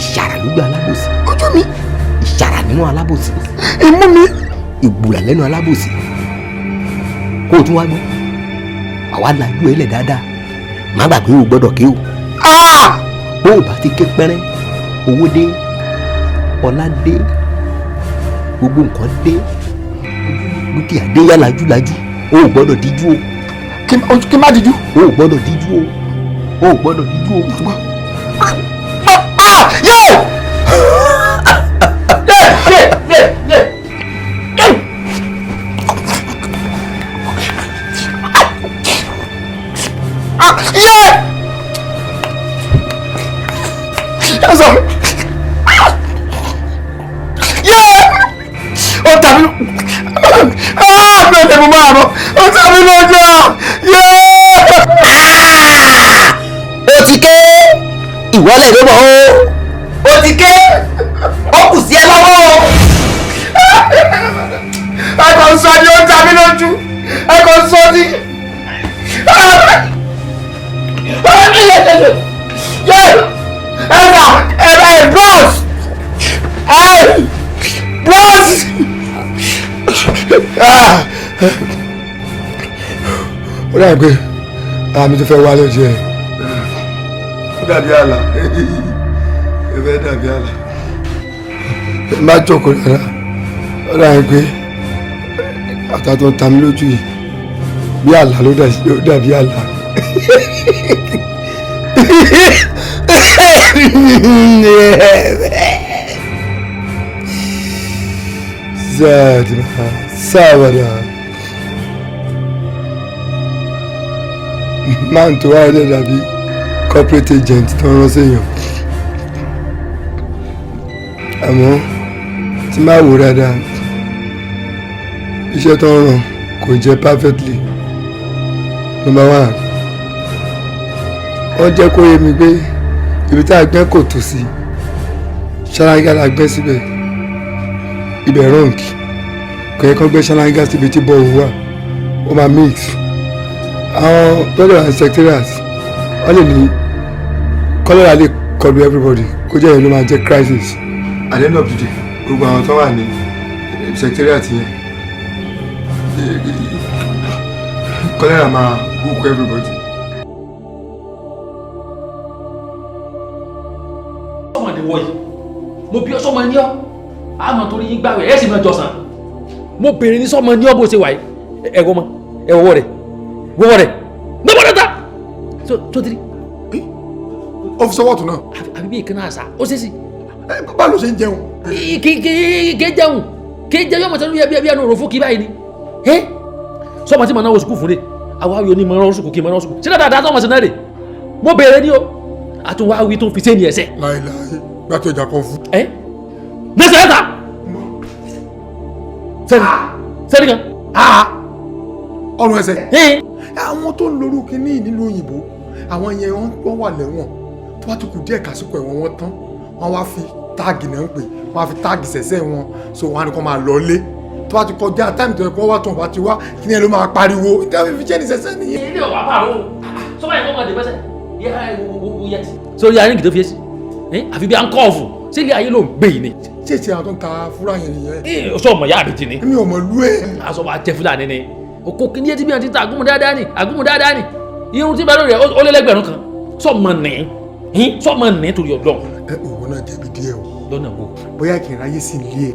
ìṣàrà lójú alábòsí. ojú fún mi. ìṣàrà nínú alábòsí. imú mi. ìgbùlà lẹ́nu alábòsí. kó o tún wá gbọ́ àwa lajú ẹ lẹ̀ dáadáa má gbàgbé o gbọ́dọ̀ ké o. bó o bá ti ké pẹ́rẹ́ owó dé ọlá dé gbogbo nǹkan dé dúkìá dé yá lajúlajú o ò gbọ́dọ̀ díjú o. kí má díjú. o ò gbọ́dọ̀ díjú o. o ò gbọ́dọ̀ díjú o. ìwọlẹ̀ ló mọ̀ o ti ké ó kù sí ẹ lọ́wọ́ o. ẹ kò sọ ni ó ta mí lójú ẹ kò sọ ni. bros ó dàbí pé àmì tó fẹ́ wá lójú ẹ̀. dàbí àlà ẹ̀fẹ̀ dàbí àlà má jókòó rárá ó dàbí pé àtàtọ̀ ta mí lójú yìí bí àlà ló dàbí àlà. sábàdà máa ń tó wáyé dẹ̀ dàbí corporate agent tó ń rán séèyàn àmọ́ tí máa wò dáadáa iṣẹ́ tó ń ràn kò jẹ́ perfectly. Number 1 wọ́n jẹ́ kó yé mi pé ibi tá a gbẹ́ kò tó sí ṣáláńgá la gbẹ́ síbẹ̀ ibẹ̀ rọ́ǹkì kò yẹ kó gbẹ́ ṣáláńgá síbi tí bọ́ọ̀lù wà ó máa mix àwọn brother and secretariat wọ́n lè ní cholera lè kọlu everybody kó jẹ́ ìyẹn ló máa jẹ́ crisis at the end of the day gbogbo àwọn tó wà ní secretariat yẹn cholera máa hook everybody. ọmọdé wọ̀nyí mo bí ọsọmọ ní ọ àmọ́ torí yín gbàwẹ̀ ẹ sì máa jọsàn mo bèrè ní sọmọ ní ọ bó ṣe wà yìí ẹwọ mọ ẹwọ rẹ wọwọ rẹ gbọwọ rẹ ta tó tiri. ọfíìsì ọwọ́ ọ̀tún náà. àbí bí ìkànnì àṣà ó ṣe sí. báwo ló ṣe ń jẹun. kéé jẹun kéé jẹun yọmọ sẹnu bí ẹnu òròfó kí báyìí ni sọmọ tí mo náwó sukùl fún de àwa yóò ní mọ ọrọ sukùl kí mọ ọrọ sukùl ṣé dáadáa sọmọ sí náà rè mo bèrè ní o àtúnwá wí tó ń fi sẹ́ni ẹsẹ̀. láìláì gbàtọ̀ ìjà kan fún. nẹsẹ̀ ẹ̀ta sẹ́ni kan ọrùn ẹsẹ̀. àwọn tó ń lorú kínní nílùú òyìnbó àwọn yẹn wọ́n wà lẹ́wọ̀n tó bá tún kù díẹ̀ kásìkò ẹ̀wọ̀n wọn tán wọ́n wá fi táàgì náà ń pè wọ́n á fi táàgì sẹ̀sẹ̀ wọn so wọ́n á ní kó máa lọ lé tó bá ti kọjá táìmù tó yẹ kó wá tó wá ti wá kí ni ẹ ló máa pariwo ìtàwé fi jẹ́ ní sẹ̀sẹ̀ nìyẹn. ilé ọ̀wá pààrọ̀ sọ́mọ́ yẹn kọ́ ọmọdé pẹ́sẹ̀ yẹ ti. sórí ayé nìkì tó fi ẹ́ sí àfi bí à ń kọ́ ọ̀fù sí ilé ayé ló ń gbé yìí ni. ṣé ìṣe àwọn tó ń ta fúra yẹn nìyẹn. ọsọ ọmọ yá àbèjì ni. mi ò mọ̀ lú ẹ̀. aṣọ wa jẹ fúlàní ni oko kìíní etí bí wọn ti ta agúnmu dáadáa ni irun tí bá lórí ẹ ó lé lẹ́gbẹ̀rún kan sọmọ ní torí Ọlọ́run. òun náà jẹ̀bi díẹ̀ o. lọ́nà wo. bóyá kì í ráyè sí ilé ẹ̀.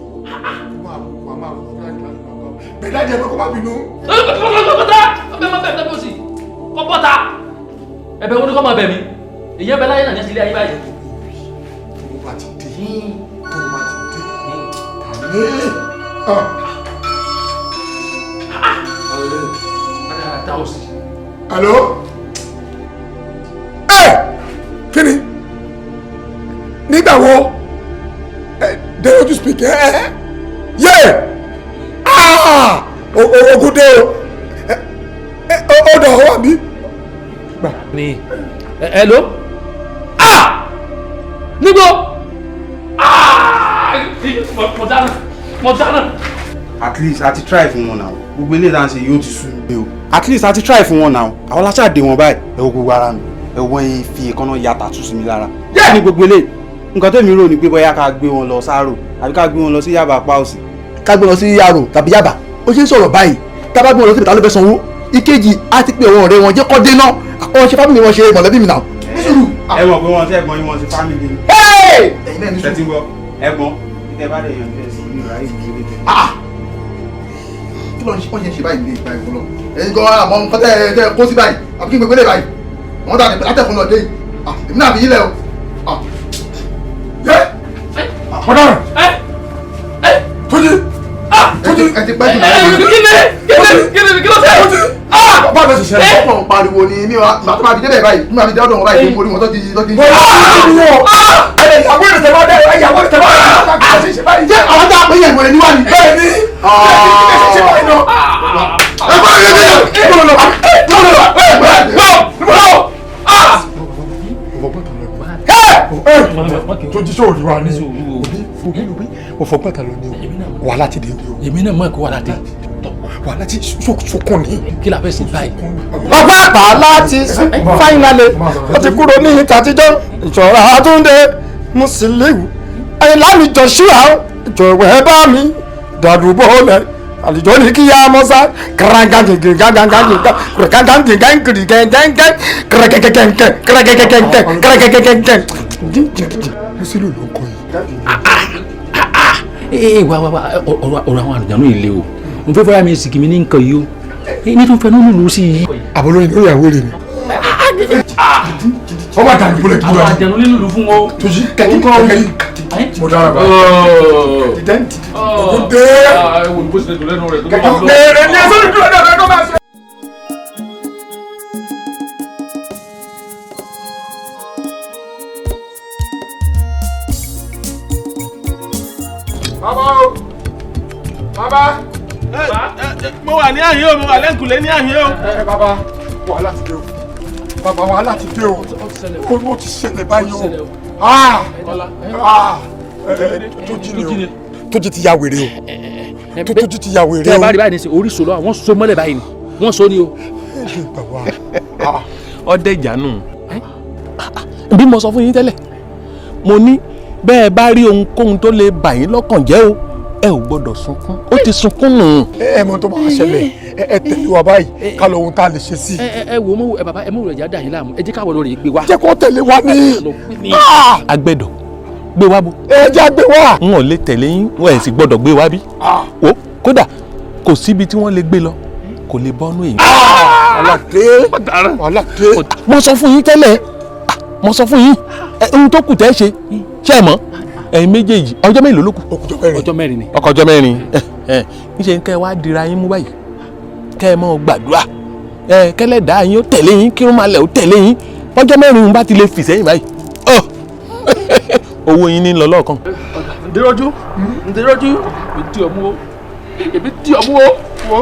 bẹ̀rẹ̀ dájẹ́ pé kó má bínú. kọ́ bọ́ta ẹ̀bẹ̀ wo ni kọ́ máa bẹ̀ mí èyí ẹ̀bẹ̀ láyé náà ní ẹ̀sìn ilé ayé báyìí. tó bá ti dé Hello? Kí ni? Nígbà wo? Dare you to speak? Yeah! Ogun dé o. Ó dọ̀ ọ́ wà bí? Ni hello? Níbo? Mo dáná. At least a ti try fún wọn náà gbogbo ilé ìdánsẹ yóò ti sú mi o at least a ti try fún wọn náà àwọn aláṣà dé wọn báyìí ẹ wo gbogbo ara mi ẹ wọ́n yìí fi ìkànnà ya tàtú sí mi lára ní gbogbo ilé nǹkan tèmi rò ní pé bóyá ká gbé wọn lọ sáàrò àbí ká gbé wọn lọ sí Yaba Páùsì. ká gbé wọn sí Yàrò tàbí Yaba ó ṣe ń sọ̀rọ̀ báyìí tá a bá gbé wọn lọ sí ìta ló fẹ́ sanwó ìkejì á ti pé àwọn ọ̀rẹ́ wọn jẹ́ kọ́ dé náà àwọn ṣe fámìlì wọn ṣe mọ̀lẹ́bí mi náà. ẹ mọ̀ pé wọ́n ti ẹ̀gbọ́n yín wọ́n ti fámìlì mi. ṣe ti gbọ́ ẹ̀gbọ́n tẹ bá dẹ̀ yàn fẹ́ sí ní ìráyè ìdílé tẹ. kí ló ń ṣe báyìí ní ìgbà ìfọlọ ẹ̀yin gan àmọ́ nǹkan tẹ kó sí báyìí àbí kí n gbẹgbẹ lè báyìí wọn dà látẹkùn náà dé yìí èmi náà fi yín lẹ o. yẹ ọ̀dọ́ Tójí ẹ ti pẹ́ jù náà. kí ló ṣe bá bẹ ṣiṣẹ́ rẹ̀ ọ̀pọ̀ pariwo ni mi wa màtí máa fi débẹ̀ báyìí mi máa fi dé ọ̀dọ̀ wọn báyìí ní orí wọn tó ti. ìyàwó ìrìnsẹ̀ máa dẹ́ ìyàwó ìrìnsẹ̀ máa dẹ́ báyìí jẹ́ àwọn tá a pè é yẹn ìwọ̀n níwájú. bẹ́ẹ̀ ni Tójí sóò rí wa ní òbí mo fọgbọ́n ta lọ ní wàhálà ti dé. èmi náà mọ̀ pé wàhálà dé. wàhálà ti sọkún ni. kí la fẹ́ sí báyìí. ọgbà àpá láti fáínálì ó ti kúrò ní ìtàtijọ́ ìṣọ̀ra àtúndé Musiliu Àyìnlámi Joshua ìjọ̀wẹ́ bá mi dàdúgbò lẹ̀ àlejò ní kí yá mọ́sá Musiliu ló ń kọ yìí. wá ọ̀rọ̀ àwọn àlùjánu yìí le o n fẹ́ fọ́ra mi sìkì mi ní nǹkan yìí o ní tó ń fẹ́ nínú ìlú sí i. àbúrò yìí ló yà wéré ni. wọ́n bá dàgbé bọ́lẹ̀ dúró. àwọn àjẹnú nínú ìlú fún wọn. Tójí kẹ́kẹ́ mo dára bá. ìdẹ́ntì. òkúté. ewu bó ṣe lè dùn lẹ́nu rẹ̀ tó bá lọ. kẹ́kẹ́ ní ẹsẹ̀ ìdúró náà lẹ́nu máa ṣe. bàbá o bàbá. mo wà ní àyè o mo wà lẹ́ǹkùlé ní àyè o. bàbá wàhálà ti dé o bàbá wàhálà ti dé o ó ti ṣẹlẹ̀ báyìí o. Tójí ni o Tójí ti ya wèrè o Tójí ti ya wèrè o. tẹ́ ẹ bá rí báyìí ní sè orí sòlọ́ àwọn so mọ́lẹ̀ báyìí ni wọ́n so ni o. ọdẹ ìjànù. bí mo sọ fún yín tẹ́lẹ̀ mo ní bẹ́ẹ̀ bá rí ohunkóhun tó lè bà yín lọ́kàn jẹ́ o ẹ ò gbọ́dọ̀ sunkún ó ti sunkún nù. ẹ mọ tó máa ṣẹlẹ̀ ẹ tẹ̀lé wa báyìí ká lọ ohun tá a lè ṣe sí. ẹ wo mo ẹ bàbá ẹ mú ìrẹ̀jà dà yín láàmú ẹ jẹ́ káwọn lórí gbé wa. jẹ́ kó tẹ̀lé wa ní. agbẹ́dọ̀ gbé wa bó. ẹ jẹ́ gbé wa. n ò lè tẹ̀lé yín wọ́n ẹ̀ sì gbọ́dọ̀ gbé wa bí. o kódà kò síbi tí wọ́n lè gbé lọ kò lè bọ́nú èyí. aládé. mo sọ fún yín tẹ́lẹ̀ mo sọ fún yín ohun tó kù tẹ́ ṣe ṣe é mọ́ ẹ̀yin méjèèjì ọjọ́ mélòó ló kù. ọjọ́ mẹ́rin ni. ọjọ́ mẹ́rin níṣẹ́ kẹ́ ẹ wá dira yín mú báyìí kẹ́ ẹ máa gbàdúrà kẹ́lẹ́dàá yín ó tẹ̀lé yín kí wọ́n máa lẹ̀ ó tẹ̀lé yín ọjọ́ mẹ́rin bá ti lè fì sẹ́yìn báyìí owó yín ní lọ lọ́ọ̀kan. ǹdẹ́rọ́jú èmi tí ọmú o èmi tí ọmú o.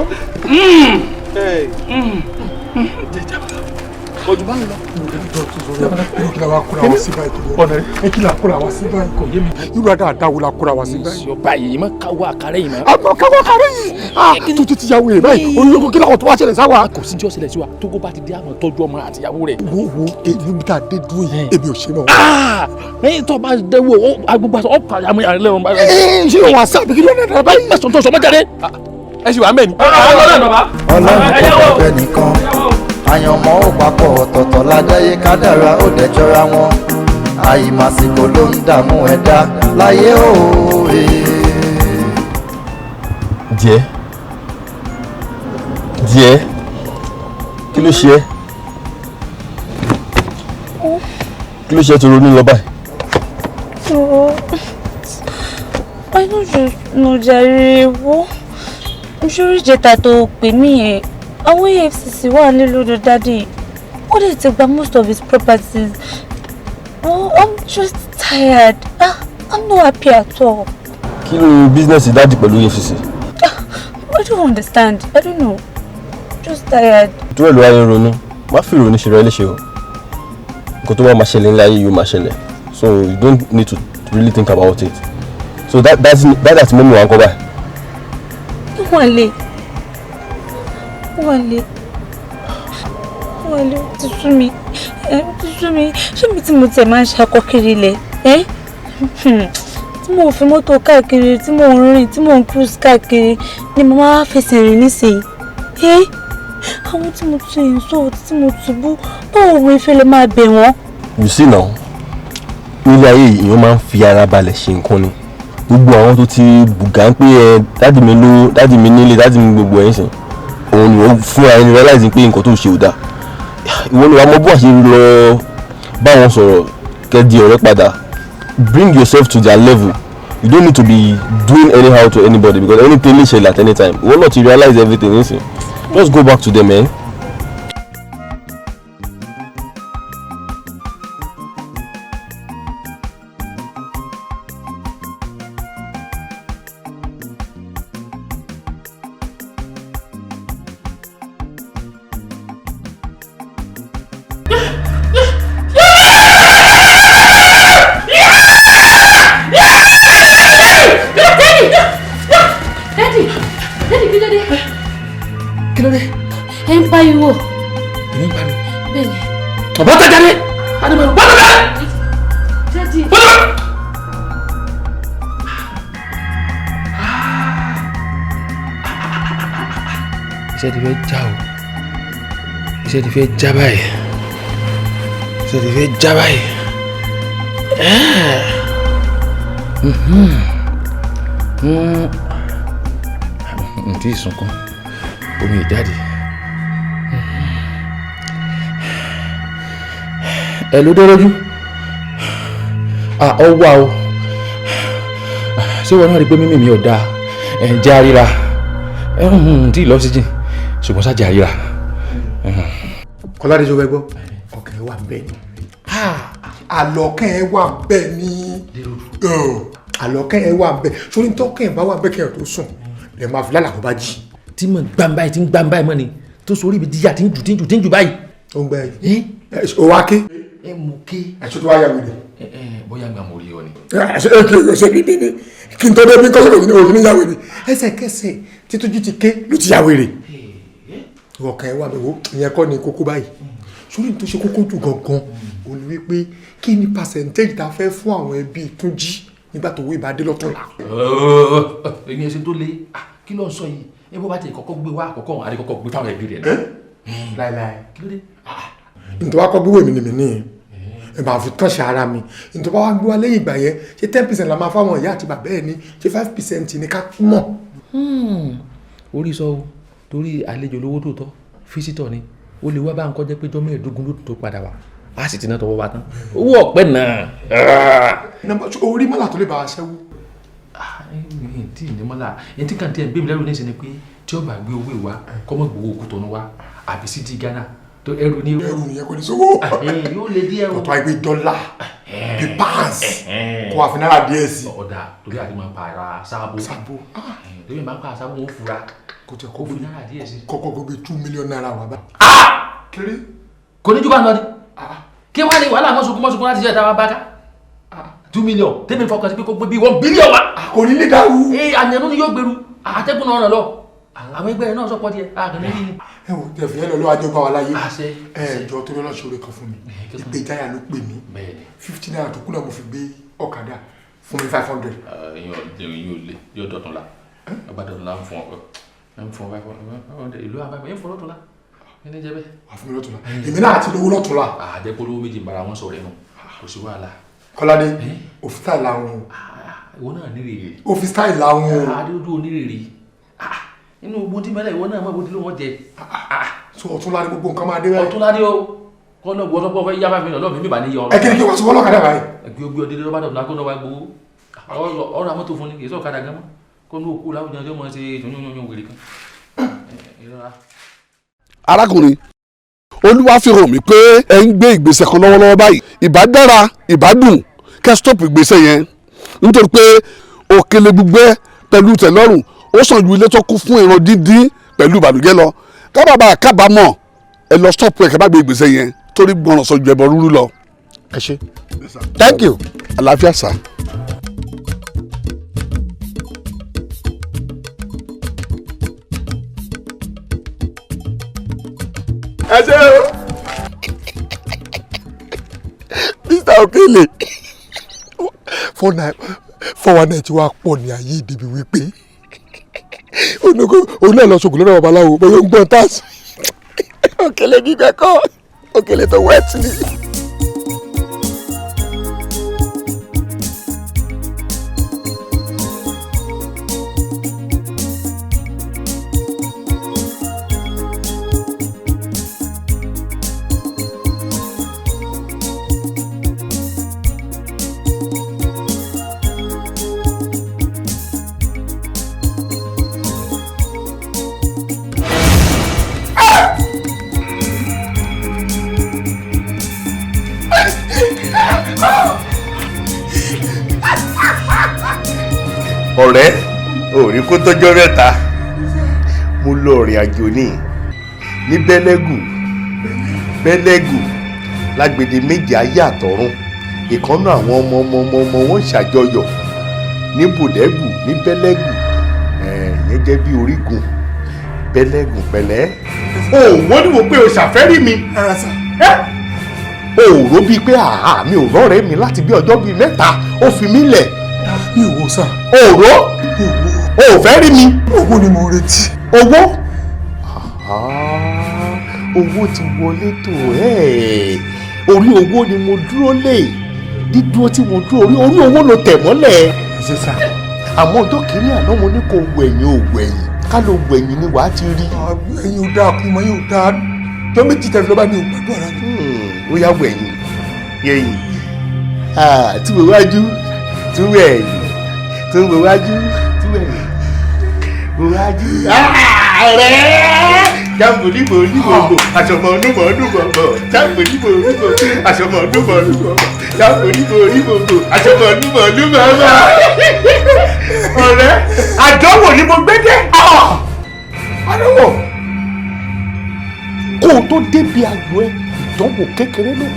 ojú bá mi lọ. kí la wá kóra wá sí báyìí tó lọ. kí la kóra wá sí báyìí kò yé mi. irú àdá àdáwo la kóra wá sí báyìí. ìṣọba yìí má káwọ́ àkàrẹ́ yìí má. àmọ́ káwọ́ àkàrẹ́ yìí. Tójí ti ya wèrè báyìí olóko kí làwọn tó wá ṣẹlẹ̀ sáwà. kò sí jọ́ ṣẹlẹ̀ sí wa tókó bá ti dé àmọ́ tọ́jú ọmọ àtìyàwó rẹ̀. wo èmi bí tá a dé dúró yìí èmi ò ṣe mọ́. ẹyin tó bá dé wo agbègbè àti ọ̀pá àmọ́ yàrá lẹ́wọ̀n bá. ṣé wàá sábì kí ló ń dá báyìí. ẹ̀sùn tó sọ mọ́ jáde ẹ sì wà mẹ́ni. ọlọ́run kò fẹ́ nìkan àyànmọ́ ò papọ̀ ọ̀tọ̀ọ̀tọ̀ ládáyé kádàrá ó dẹ̀ jọra wọn àìmàsìkò ló ń dààmú ẹ̀dá láyé òwe. díẹ̀ kí ló ṣe é kí ló ṣe é tó ronú lọ báyìí. I don't just know jàre wo nítorí ìjẹta tó pè mí yẹn àwọn EFCC wà nílùú dádì ó lè ti gba most of his properties. Oh, I'm just tired. I'm not happy at all. kí ni bísínẹ́sì dáàdì pẹ̀lú EFCC. I don't understand. I don't know. Just tired. tó ẹ̀ ló wáyé ronú má fi ìrònú ṣe rẹ léṣe o nǹkan tó bá máa ṣẹlẹ̀ ńlá yìí yóò máa ṣẹlẹ̀ so you don't need to really think about it so that's mọ́mí wa ń kọ́ báyìí. Wale ti sú mi ṣé mi tí mo tẹ̀ máa ń ṣakọ kiri lẹ̀ tí mò ń fi mọ́tò káàkiri tí mò ń rìn tí mò ń cruise káàkiri ni mo máa fẹsẹ̀ rìn nísìnyí. Àwọn tí mo ti insult tí mo ti bú báwo mo fẹ́ lè máa bẹ̀ wọ́n. You see now, nílé ayé èèyàn máa ń fi ara balẹ̀ ṣe nǹkan ni. Gbogbo àwọn tó ti bùgà ń pé dáàdì mi ló dáàdì mi nílé dáàdì mi gbogbo ẹ̀ ń sìn. Òun ni ó fúnra ẹni realize pé nǹkan tó ṣe ò dáa. Ìwọ ni wàá mọ bó àṣẹ lọ bá wọn sọ̀rọ̀ kẹ́ di ọ̀rẹ́ padà. Bring yourself to their level. You don't need to be doing anyhow to anybody because anything lè ṣẹlẹ̀ at any time. You will not realize everything, you see. Just go back to them, man. Iṣẹ́ ti fẹ́ já báyìí. Iṣẹ́ ti fẹ́ já báyìí. Ntí ìsunkún omi ìjáde. Ẹ ló dé lójú. Ọ wà o. Ṣé wọn náà rí pé mímì mi ò dáa? Jẹ́ àríra. Ntí ìlọsíjìn ṣùgbọ́n ṣáàjì àríra. Kọ́ládé ṣọgbẹ́ gbọ́ ọkàn ẹ wà bẹ́ẹ̀ ni àlọ́kàn ẹ wà bẹ́ẹ̀ ni àlọ́kàn ẹ wà bẹ́ẹ̀ sórí tọ́kàn ẹ bá wà bẹ́ẹ̀ kẹ́yìn tó sùn lè máa fi lálàkọ́ bá jí. tí mo gbàmbá yìí tí ń gbàmbá yìí mọ́ ni tó sórí ibi díjà tí ń jù báyìí. ó ń gbà yìí ó wá ké. ẹ mú ké. ẹ̀ṣọ́ tó wá yà wèrè. bóyá gbà mo rí ọ ni. ẹ̀ṣẹ̀ bíbí ni kí n tó dé bí kọ́sọ̀rọ̀ ní òní yà wèrè ẹsẹ̀kẹsẹ̀ títójú ti ké ló ti yà wèrè. ọkàn ẹ wà bẹ́ẹ̀ wo ìyẹn kọ́ ni kókó báyìí sórí tó ṣe kókó jù gangan ò ní wípé kí ni percentage ta fẹ́ fún àwọn ẹbí Túnjí nígbà tó wé ìbádé lọ́tọ̀ọ̀la. èyí ẹsẹ̀ tó le kí ló ń sọ yìí ẹ bó bá ti kọ́kọ́ gbé wá àkọ́kọ́ àdé kọ́kọ́ gbé fáwọn ẹbí rẹ̀ náà. láìláì kí ló dé. nítorí wàá kọ́ gbé wèmí nìmí nìyẹn ẹ máa fi tọ́ṣà ara mi nítorí wàá gbé wa lẹ́yìn ìgbà yẹn ṣé 10% la máa fáwọn ìyá àti bàbá ẹ̀ ní ṣé 5% ní ká mọ̀. orí sọ o torí àlejò lówó tó tọ́ físítọ̀ ni ó lè wá bá nǹkan jẹ́ pé jọ́ mẹ́ẹ̀ẹ́dógún ló tó padà wá a sì ti ná tọwọ́ wa tán owó ọ̀pẹ náà. orí mọ́là tó lè bá a ṣẹ́wó. tí ì ní mọ́là ẹni tí kàn tí ẹ̀ ń gbé mi lẹ́rù ní ìsinmi pé tí ó bá gbé owó ìwá kọ́mọ́ gbowó òkú tọ́nu wa àbí sí di Ghana tó ẹrù ní. ẹrù nìyẹn kò ní sówó. yóò lè díẹ̀ o. tọ́tọ́ àìgbé dọ́là bí pounds kó wà fún náírà díẹ̀ sí. ọ̀dà torí àti máa pa ara sábò. torí máa ń pa sábò wọn fura kò tẹ kó fún náírà díẹ̀ sí. kọ́kọ́ gbé 2 million naira wà bá. kéré. kò ní jù bá ń lọ ni. kí wàá ní wàhálà mọ́sùnkún láti ṣe ìtawà báká 2 million tẹ́mi fọkàn sí pé kó gbé bí 1 billion wa. kò ní lè dàrú. àyànnú ni yóò gbèrú àtẹ́gùn náà ràn lọ àwọn ẹgbẹ́ náà sọpọ̀ díẹ̀ àgbẹ̀ ní. ẹ wò tẹ̀fì yẹn lọ lọ́wọ́ ajọ́ bá wa láyé jọ tó lọ́ọ́ ṣòro kan fún mi ìpè jáyà ló pè mí 50 naira tó kú náà mo fi gbé ọ̀kadà fún mi 500. ìyẹn ò lè yóò dọ̀tún la ọba dọ̀tún la ń fún ọ 500 ìlú àbámẹ́ yẹn fún lọ́tún la ẹni jẹ́ bẹ́ẹ̀. wà fún mi lọ́tún la èmi náà ti lówó lọ́tún la. àjẹpọ̀ olówó méjì bára wọn sọ̀rọ̀ ẹnu kò sí wàhálà. Kọ́ládé òfìsà làwọn. ìwọ náà nírèrè. òfìsà làwọn. adéodó onírèrè inú ogun tí mẹ́lẹ̀ ìwọ náà mọ́ bóti ló wọ́n jẹ. so ọ̀túnládé gbogbo nǹkan máa dé báyìí. ọ̀túnládé o kọ́ náà gbọ́ tọ́pọ̀ fẹ́ yá 5 million lọ́ọ̀mí mi bà ní yọ. ẹ kí ni kí wọ́n sọ fọlọ́kadà báyìí. ẹgbẹ́ ogbé ọdẹ lọ́ba dọ̀tún akọ́nà wa gbowó ọ̀rọ̀ àmọ́tò fún ni kì í sọ̀ kadà gan mọ́ kọ́ ní òkú láwùjọ ọjọ́ mọ́ ṣe tòyún wèrè kan. arákùnrin olúwa fi hàn mí pé ẹ ń gbé ìgbésẹ̀ kan lọ́wọ́lọ́wọ́ báyìí ìbá dára ìbá dùn kẹ́ stop ìgbésẹ̀ yẹn nítorí pé òkèlè gbígbẹ́ pẹ̀lú tẹ̀lọ́rùn ó sàn ju ilé tó kún fún ìran dídín pẹ̀lú ìbànújẹ́ lọ kábàbà kábàámọ̀ ẹ lọ stop ẹ kẹ́ bá gbé ìgbésẹ̀ yẹn torí gbọ́ràn sọ ju ẹbọ rúrú lọ. ẹ ṣé thank you. àlàáfíà sá. ẹ ṣé o Mr. Okele 419 tí wàá pọ̀ ní ayé ìdìbò wípé òun náà lọ sọ̀gùn lọ́dọ̀ babaláwo bóyá ó ń gbọ́n táàsì òkèlè gíga kọ́ òkèlè tó wẹ́ẹ̀tì ni. ọ̀rẹ́ òrí kó tọ́jọ́ mẹ́ta mo lọ ìrìn àjò ní bẹ́lẹ́gù lágbèdè méjì ayé àtọ̀run ìkànnà àwọn ọmọ wọn ṣàjọyọ̀ ní bòdẹ́gù ní bẹ́lẹ́gù yẹn jẹ́ bí orígun bẹ́lẹ́gù pẹ̀lẹ́. wọ́n ní mo pé o ṣàfẹ́rí mi o rò bíi pé mi ò rọ́ọ̀rẹ́ mi láti bí ọjọ́ bíi mẹ́ta ó fi mí lẹ̀. mi ò wò sá. òró o ò fẹ́ rí mi. owó ni mo retí. owó owó ti wọlé tó orí owó ni mo dúró lé dídúró tí mo dúró orí owó ló tẹ̀ mọ́lẹ̀. àmọ́ ọjọ́ kìíní àná mo ní kó wẹ̀yìn ò wẹ̀yìn ká ló wẹ̀yìn ni wàá ti rí. ẹ̀yin ò dáa kún mọ́ yín ò dáa tó méjì tẹ̀lé lọ́ba ní ògbàdo ara mi. ó yá wẹ̀yìn yẹ̀yìn tí mo wájú tí wẹ̀yìn tí mo wájú tí wẹ̀yìn mo wájú. Jambo àṣọmọ onúmọ̀ọ́nùmọ̀ọ́bọ̀ jambo àṣọmọ onúmọ̀ọ́nùmọ̀ọ́bọ̀ jambo àṣọmọ onúmọ̀ọ́nùmọ̀ọ́bọ̀. ọ̀rẹ́ àdánwò ni mo gbé dé. àdánwò. kó o tó débi ayọ̀ ẹ ìdánwò kékeré ló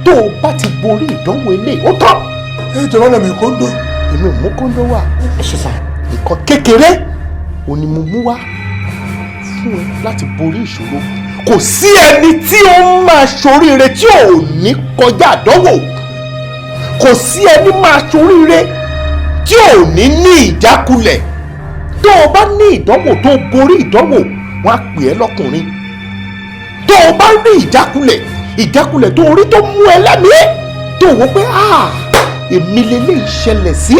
tó o bá ti borí ìdánwò eléyìí ó tán. ẹ jọ̀wọ́ náà mi kóńdó. èmi ò mú kóńdó wá nǹkan kékeré ò ní mo mú wá fún ẹ láti borí ìṣòro. kò sí ẹni tí ó máa ṣoríire tí ò ní kọjá àdánwò. kò sí ẹni máa ṣoríire tí ò ní ìjákulẹ̀. tó o bá ní ìdánwò tó o borí ìdánwò wọn á pè ẹ́ lọ́kùnrin. tó o bá rí ìjákulẹ̀ tó o rí tó mú ẹ lẹ́mìí tó o wò pé èmi lélẹ́yìí ṣẹlẹ̀ sí.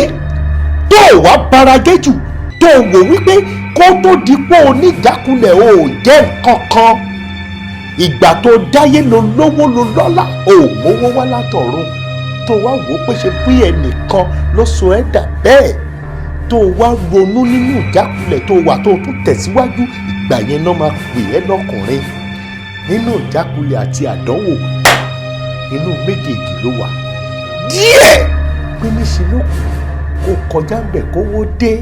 tó o wá barajẹ́ jù tó o wò wípé kó tó di pé oníjákulẹ̀ ò jẹ́ nǹkan kan. ìgbà tó dáyé lo lówó lo lọ́lá ò mówó wá látọ̀run. tó o wá wò ó pé ṣe bí ẹnìkan ló sọ ẹ́ dà bẹ́ẹ̀. tó o wá ronú nínú ìjákulẹ̀ tó o wà tó o tún tẹ̀síwájú ìgbà yẹn náà máa pè ẹ́ lọ́kùnrin. nínú ìjákulẹ̀ àti àdánwò inú méjèèjì ló wà. díẹ̀ pé níṣẹ́ ló kù kó kọjá bẹ̀ kówó dé.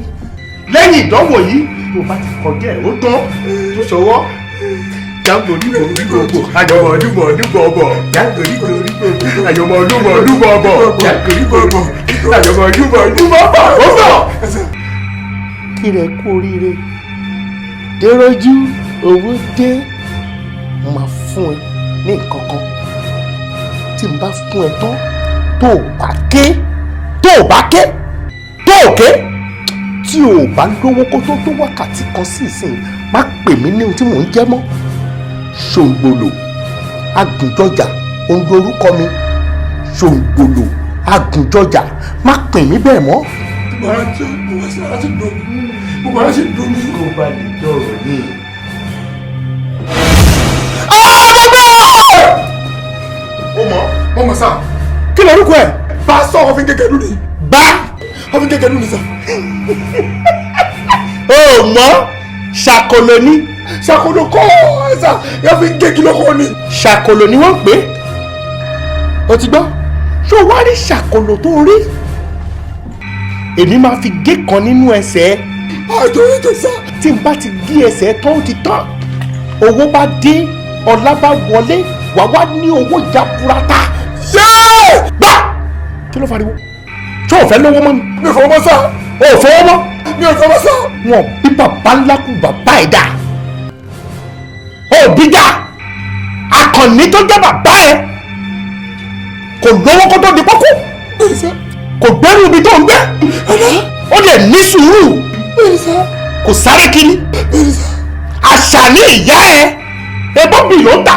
lẹ́yìn ìdánwò yìí tó bá ti kọjá ẹ̀ ó tán tó ṣọwọ́. jágbó nígbò nígbòbò àjọmọ̀ nígbò nígbòbò jágbó nígbò nígbòbò àjọmọ̀ nígbò nígbòbò jágbó nígbòbò àjọmọ̀ nígbò nígbòbò ó bọ̀. kí rẹ kú oríire dérọ́jú owó dé mo máa fún ẹ ní nǹkan kan tí n bá fún ẹ tán tó o bá ké tí o bá lówó kó tó wákàtí kan sí ìsìn má pè mí ní ohun tí mò ń jẹ́ mọ́. ṣòǹgbòlò agùnjọjà ohun lorúkọ mi ṣòǹgbòlò agùnjọjà má pè mí bẹ́ẹ̀ mọ́. gbogbo ara ṣe dùn mí. kó bá lè dọ̀rọ̀ ní. mo mọ̀ sá kí lorúkọ ẹ̀ bá sọ ọ̀fìn kékeré lónìí. bá ọ̀fìn kékeré lónìí sá. o mọ̀ ṣàkólò ní. ṣàkólò kọ́ ẹ̀sà yóò fi géèkì lóko ni. ṣàkólò ni wọ́n pè é. o ti gbọ́ ṣó wá rí ṣàkólò tó rí èmi máa fi gé kan nínú ẹsẹ̀ ẹ. àjọ ètò sá. tí n bá ti gé ẹsẹ̀ tán ó ti tán owó bá dé ọlá bá wọlé wà wá ní owó jaburata. gbà kí ló fariwo ṣé o fẹ́ lówó mọ́ ni. mi ò fọwọ́ mọ́ sá. o ò fọwọ́ mọ́. mi ò fọwọ́ sá. wọn bí bàbá ńlá kú bàbá ẹ̀ dà. o bí dà akànnì tó jẹ́ bàbá ẹ̀ kò lówó kó tó di pọ́kú. kò gbẹ́rù ibi tó ń gbé ó dẹ̀ ní sùúrù kò sáré kiri àṣà ní ìyá ẹ ebó bì ló tà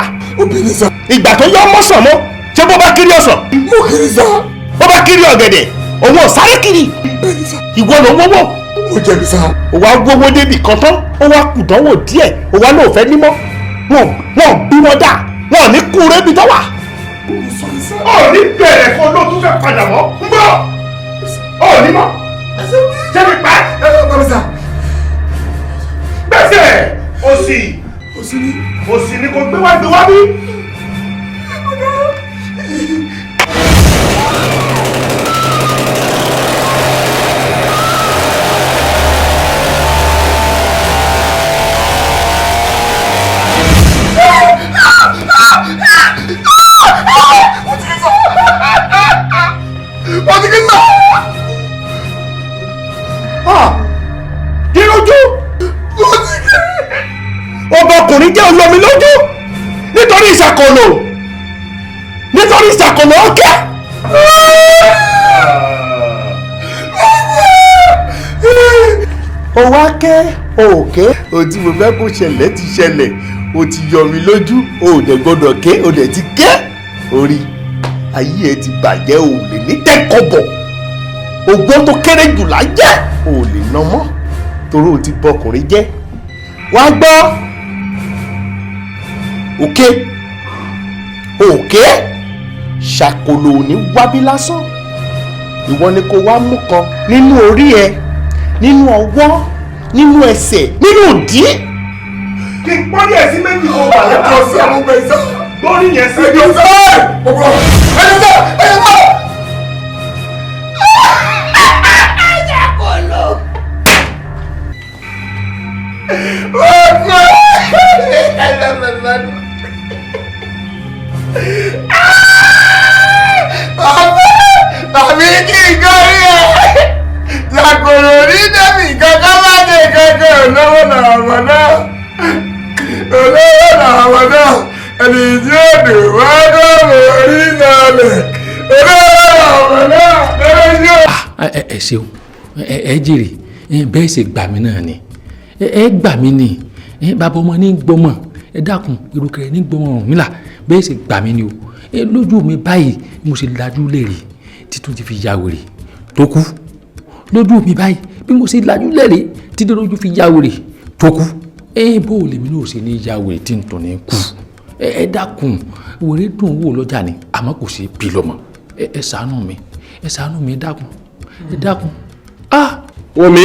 ìgbà tó yọ mọ́sàn mọ́ ṣé bó bá kiri ọ̀sán bó bá kiri ọ̀gẹ̀dẹ̀ òun ò sáré kiri ìwọ ló wọ́wọ́ ó jẹ̀bi sá ó wá gbówó débì kan tán ó wá kù dánwò díẹ̀ ó wá lóò fẹ́ nímọ́ wọn bí wọn dà wọn ò ní kú rébi tó wà ó ní bẹ̀rẹ̀ fún olóòtú fẹ́ padà mọ́ ń bọ̀ ó ní mọ́ ṣé mi pa gbèsè òsì ni kò gbé wá bí. Ọbọkùnrin jẹ́ olómi lójú nítorí ìṣàkóso ọ̀kẹ́. ó wá kẹ́ òkè òtí mo fẹ́ kó ṣẹlẹ̀ ti ṣẹlẹ̀ o ti yọ mi lójú o ò dẹ̀ gbọ́dọ̀ ké o dẹ̀ ti ké orí ayé ẹ ti bàjẹ́ o lè ní tẹ́kọ̀bọ̀ ògbọ́n tó kéré jù láyé o lè ná mọ́ torí o ti bọkùnrin jẹ́ wá gbọ́ òkè ṣàkólò ní wábí lásán ìwọ ni kò wá mú kan nínú orí ẹ nínú ọwọ́ nínú ẹsẹ̀ nínú ìdí. kí n pọ́n ní ẹ̀sìn méjì kò wà lẹ́kọ̀ọ́ sí àwọn ọmọ ìsọ́ lórí yẹn sí ibi ọ̀sẹ̀. Tàbí kí n kọ́ rí ẹ̀ ṣàkòrò rí dẹ́bì kankan bá dé kankan olówó làwọn náà ẹni tí ó dùn wá dọ̀rọ̀ orí ìsàlẹ̀ olówó làwọn náà lọ́wọ́ sí ò. ẹ ṣeun ẹ jèrè bẹ́ẹ̀ ṣe gbà mí náà ni ẹ gbà mí ni bàbá ọmọ ní gbọmọ ẹ dákun irúkẹrẹ ní gbọmọ ọrùn mi là bẹ́ẹ̀ ṣe gbà mí ni o lójú mi báyìí mo ṣe lajú lèrè títún ti fi ya wèrè tó kú lójú mi báyìí bí mo ṣe lajú lèrè títún lójú fi ya wèrè tó kú bó o lèmi náà ṣe ní ya wèrè tí n tàn ní kú ẹ dákun wèrè dùn wò lọ́jà ni àmọ́ kò ṣe bí lọ́mọ ẹ ṣàánú mi ẹ dákun ẹ dákun. Wòmí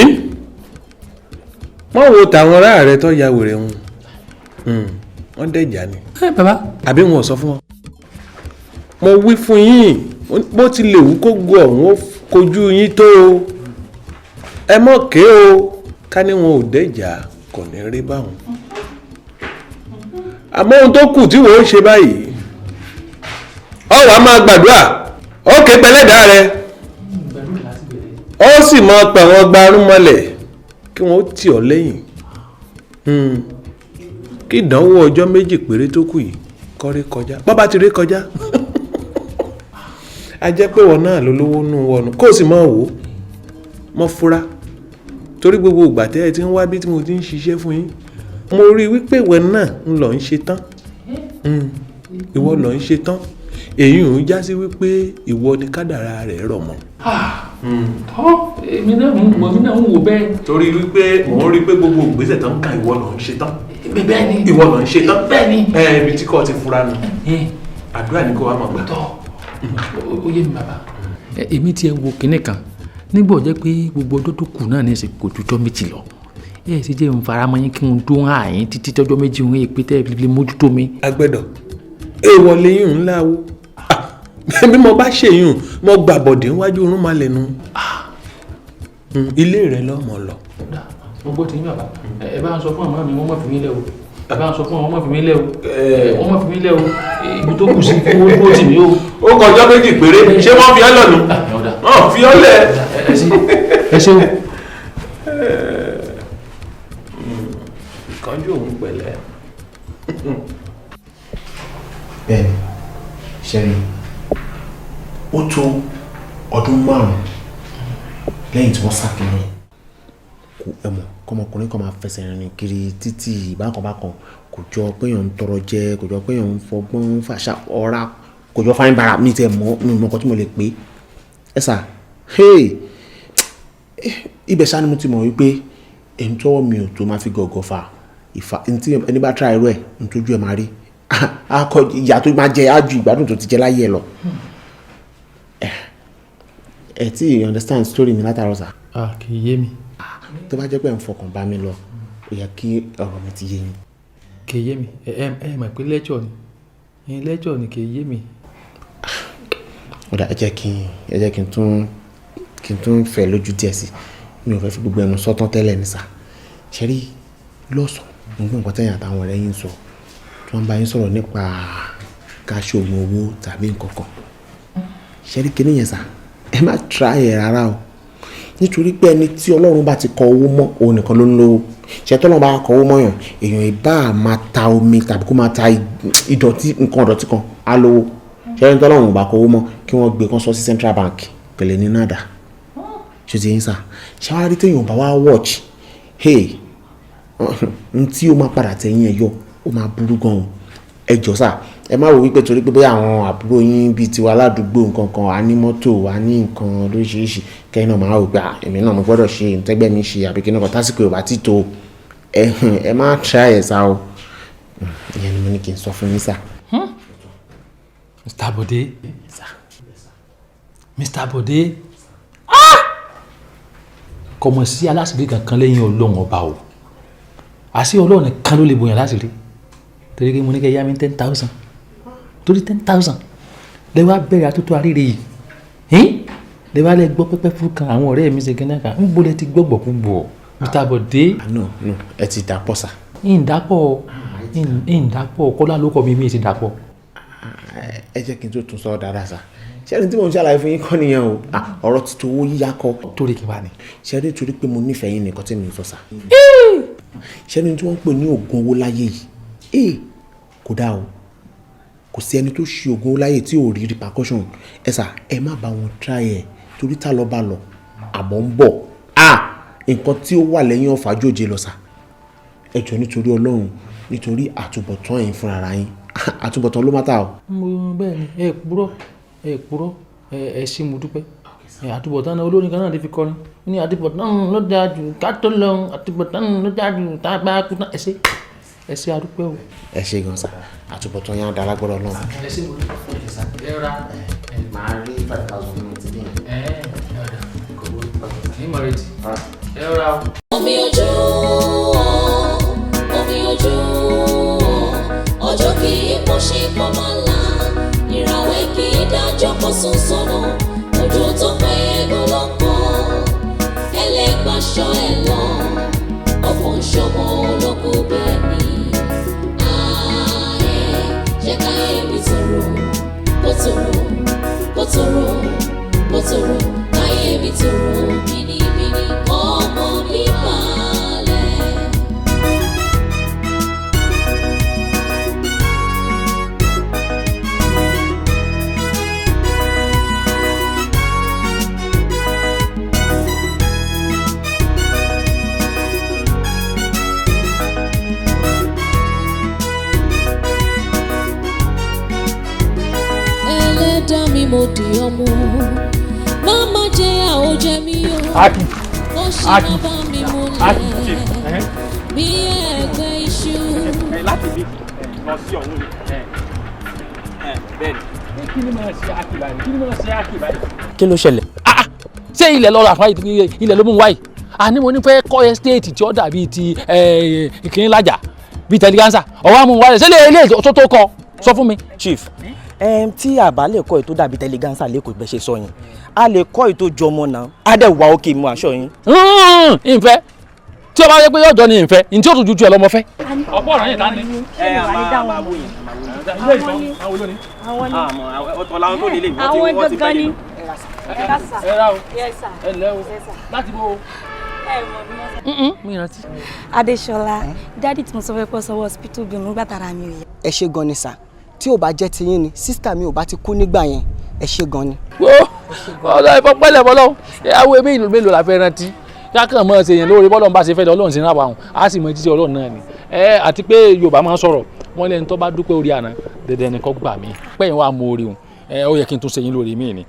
wọ́n wo tàwọn ará rẹ tó ya wèrè wọn wọ́n dẹ̀jà ni. bàbá àbí wọn ò sọ fún wọn. mo wí fún yín bó ti lè wú kó gbọ́ ọ̀hún ó kojú yín tó o ẹ mọ̀ ké o ká ní wọn ò dẹ̀jà kò ní rí báwọn. àmọ́ ohun tó kù tí wọ́n ń ṣe báyìí ọ wàá máa gbàdúrà ó ké pẹlẹ́dàá rẹ ó sì máa pẹ̀ wọ́n gbarún mọ́lẹ̀ kí wọ́n tì ọ́ lẹ́yìn kí ìdánwò ọjọ́ méjì péré tó kù yìí kó rí kọjá bàbá ti rí kọjá a jẹ́ pé wọn náà ló lówó nù wọnù kó o sì máa wò ó mọ́ fura torí gbogbo ìgbà tẹ́ ẹ ti ń wá bí tí mo ti ń ṣiṣẹ́ fún yín mo rí i wípé ìwọ náà ń lọ ń ṣe tán ìwọ lọ ń ṣe tán èyí ò ń já sí wípé ìwọ ni kádàrá rẹ̀ rọ̀ mọ́. èmi náà ń wò bẹ́ẹ̀. torí wípé mò ń rí i pé gbogbo ìgbésẹ̀ tó ń kàn ìwọ lọ ń ṣe tán. bẹ́ẹ̀ ni ìwọ lọ ń ṣe tán. bẹ́ẹ̀ ni. ibi tí kò ti fura nù. àdúrà ni kò wá mọ̀ gbà. ó yé mi bàbá. èmi tiẹ̀ wo kinní kan nígbà jẹ́ pé gbogbo ọjọ́ tó kù náà ní ìsìn kò jújọ́ méjì lọ ẹ sì jẹ́ ìfaramọ́ yín kí n dún àyín títí tọ́jọ́ méjì ń èpè tẹ́ ẹ lè mójútó mi. agbẹ́dọ̀ èèwọ̀ lẹ́yìn ńlá wo bí mo bá ṣèyún mo gbàbọ̀dé níwájú orún máa lẹ́nu ilé rẹ lọ́mọ lọ. mo gbọ́ tí yín bàbá ẹ bá ń sọ fún àmọ́ mi wọ́n mọ̀ fi mí lẹ́ o ẹ bá ń sọ fún àwọn ọmọ fi mí lẹ́ o wọ́n mọ̀ fi mí lẹ́ o ibi tó kù sí kí wọ́n dúró tì mí o. ó kọjá méjì péré ṣé wọ́n fi ọ́ lọ́nu wọ́n fi ọ́ lẹ̀. ẹ ṣeun. ìkánjú òun pẹ̀lẹ́. bẹ́ẹ̀ni ṣẹrí ó tó ọdún 5 lẹ́yìn tí wọ́n sàkíní kò ẹ̀mọ̀ kọ́mọkùnrin kan máa fẹsẹ̀ rìn kiri títì bákan kò jọ pé èèyàn ń tọrọ jẹ kò jọ pé èèyàn ń fọgbọ́n fàṣà ọ̀rá kò jọ fáyín bara mi tẹ mọ́ mi mọ́ nǹkan tí mo lè pé ẹ sà ibẹ̀ sá ni mo ti mọ̀ wípé ẹni tọ́wọ́ mi ò tó máa fi gọ̀gọ̀ fà ntí ẹni bá tra irú ẹ̀ ntójú ẹ̀ máa rí akọ ìyá tó máa jẹ ájú ìgbádùn tó ti jẹ láyé ẹ lọ ẹ tí you understand story mi látàrọ sà. kì í yé mi. tó bá jẹ́ pé ẹ̀ ń fọkàn bá mi lọ ó yẹ kí ọ̀rọ̀ mi ti yé yín. kì í yé mi ẹ mọ̀ pé lẹ́jọ̀ ni lẹ́jọ̀ ni kì í yé mi. ọ̀dà ẹ jẹ́ kí n tún fẹ́ lójú díẹ̀ sí mi ò fẹ́ fi gbogbo ẹnu sọ́tán tẹ́lẹ̀ ní sà ṣe rí lọ́sàn-án nígbà nǹkan tẹ̀yìn àtàwọn ọ̀rẹ́ yín sọ tí wọ́n bá yín sọ̀rọ̀ nípa ká ṣògùn owó tàbí nǹkan kan ṣe rí kíní yẹn sà ẹ má try ẹ̀ rárá o nítorí pé ẹni tí ọlọ́run bá ti kọ owó mọ́ òun nìkan ló ń lówó ṣe tọ́lọ́run bá kọ owó mọ́yàn èèyàn ìbá máa ta omi tàbí kó máa ta ìdọ̀tí nǹkan ọ̀dọ̀tí kan á lówó ṣe ẹni tọ́lọ́run bá kọ owó mọ́ kí wọ́n gbé kan sọ sí central bank pẹ̀lẹ́ ní nàdà ṣe ti yín sà ṣáwárí téèyàn bá wá watch n tí ó máa padà tẹ̀yìn ẹ̀ yọ ó máa burú gan-an ẹ jọ sà ẹ má wò wípé torí pé bóyá àwọn àbúrò yín bíi tiwa aládùúgbò nǹkan kan a ní mọ́tò a ní nǹkan lóríṣiríṣi kẹ́yìn náà máa wò pé èmi náà mo gbọ́dọ̀ ṣe ìtẹ́gbẹ́ mi ṣe àbí kíní kan tásìkò ò bá ti tó ẹ má try ẹ̀ sá o ìyẹn ni mo ní kí n sọ fún yín sà. Mr. Bode Mr. Bode kò mọ̀ sí aláṣìírí kankan lẹ́yìn ọlọ́run ọba o àṣì ọlọ́run nìkan ló lè bòyàn láṣìírí torí pé mo ní kẹ́ yá mi 10,000 torí 10,000 lẹ́wọ́ bẹ̀rẹ̀ àtúntò àríre yìí lẹ́wọ́ lẹ́ gbọ́ pẹ́pẹ́ fún kan àwọn ọ̀rẹ́ mi ṣe gẹ́gẹ́ kan ń bolẹ̀ ti gbọ́gbọ̀ fún bọ̀ Mr. Bode. no ẹ ti dàpọ̀ sà. ìdàpọ̀ kọ́lá ló kọ́ mi ti dàpọ̀. ẹ jẹ́ kí n tó tún sọ dáadáa sà ṣẹ́ni tí mo ń ṣàlàyé fún yín kọ́ nìyẹn o ọ̀rọ̀ ti tó owó yíyá kọ́. torí kí wá ni. ṣẹ́ni torí pé mo nífẹ̀ẹ́ yín nìkan tí mi ń sọ sà. ṣẹ́ni tí wọ́n ń pè ní oògùn owó láyé yìí kò dáa o kò sí ẹni tó ṣe oògùn owó láyé tí ò rí repercussion ẹ sà ẹ má bá wọn try ẹ torí tá lọ bá lọ àbọ̀ ń bọ̀ nǹkan tí ó wà lẹ́yìn ọ̀fà jòjé lọ sà ẹ jọ nítorí ọlọ́run nítorí àtúbọ̀tán yín fúnra ara yín àtúbọ̀tán ló má ta o. bẹ́ẹ̀ ni ẹ purọ́ ẹ ṣé mo dúpẹ́ àtúbọ̀tán náà olórin kan náà lè fi kọrin ní àtúbọ̀tán ló dáa jù ká tó lọ àtúbọ̀tán ló dáa jù tá a bá kú tán ẹ ṣé àdúpẹ́ o. ẹ ṣé gan sa àtúbọ̀tán yẹn á dára gbọ́dọ̀ náà. ẹ ṣé mo dúpẹ́ fún ẹ sá ẹ ra máa rí 5,000 nínú ti dín. ọ̀dà kò wọ́n ní mọ̀rẹ́tì ẹ ra o. omi ojú ọjọ́ kì í kó ṣe kó máa la ìràwẹ̀ kì í dájọ́ kó sùn sọ́nà ojú tó pẹ́ ẹ̀gún lọ́kọ̀ ẹlẹ́gbàṣọ ẹ̀ lọ ọ̀pọ̀ ń ṣọmọ olóko bẹ́ẹ̀ ni ààyè jẹ́ káyé mi tòrò bó tòrò káyé mi tòrò bínibíni ọmọ mi balẹ̀. Ẹlẹ́dàá mi mo dì ọmọ máma jẹ àwòjẹ mi o ó ṣì má bá mi múlẹ̀ bí ẹgbẹ́ iṣu. láti bí lọ sí ọ̀hún ni bẹ́ẹ̀ ni kí ni máa ṣe àkìbá yìí. kí ló ṣẹlẹ̀ ṣé ilẹ̀ lọ́rọ̀ àfáà ilẹ̀ ló mú wáyé àní mo ní fẹ́ kọ́ ẹ́stéètì tí ó dàbí ti ìkíní lájà bíi tẹ̀lígánsà ọ̀wá mú wáyé ṣé ilé tó kọ sọ fún mi. chief tí a bá lè kọ́ ètò dàbí tẹ̀lígánsà lẹ́kọ̀ọ́ bẹ́ẹ̀ ṣe sọ yẹn a lè kọ́ ètò jọmọ náà á dẹ̀ wá òkè mú aṣọ yín. ìfẹ́ tí o bá yẹ pé yóò jọ ní ìfẹ́ ní tí ó tún ju ju ẹ lọ́mọ fẹ́. ọ̀pọ̀ ọ̀rọ̀ yẹn dání. ọ̀tọ̀ làwọn tó nílé wọ́n ti fẹ́ nínú. ẹ ra o ẹ lẹ́ o láti bó o. mi rántí. Adéṣọlá dádì tí mo sọ fẹ́ pọ̀ sọ́wọ́ hospital bí mo gbà tara mi ò yẹ. ẹ ṣe gan ni sà tí ò bá jẹ́ tiyín ni sísítà mi ò bá ti kú nígbà yẹn ẹ ṣe gan ni. wo ọlọ́run ìfọpẹ́lẹ̀ bọ́lọ́ àwọn mélòó la fẹ́ rántí kákan mọ́ ṣe yẹn lórí bọ́lọ́run bá ṣe fẹ́ lọ́lọ́run sí náà wàhùn á sì mọ jíjẹ́ ọlọ́run náà ni àti pé Yorùbá máa ń sọ̀rọ̀ wọ́n lẹ́ni tó bá dúpẹ́ orí àná dandan ni kó gbà mí pẹ́yìn wà mú orí òun ó yẹ kí n tún ṣe yín lórí mí ni.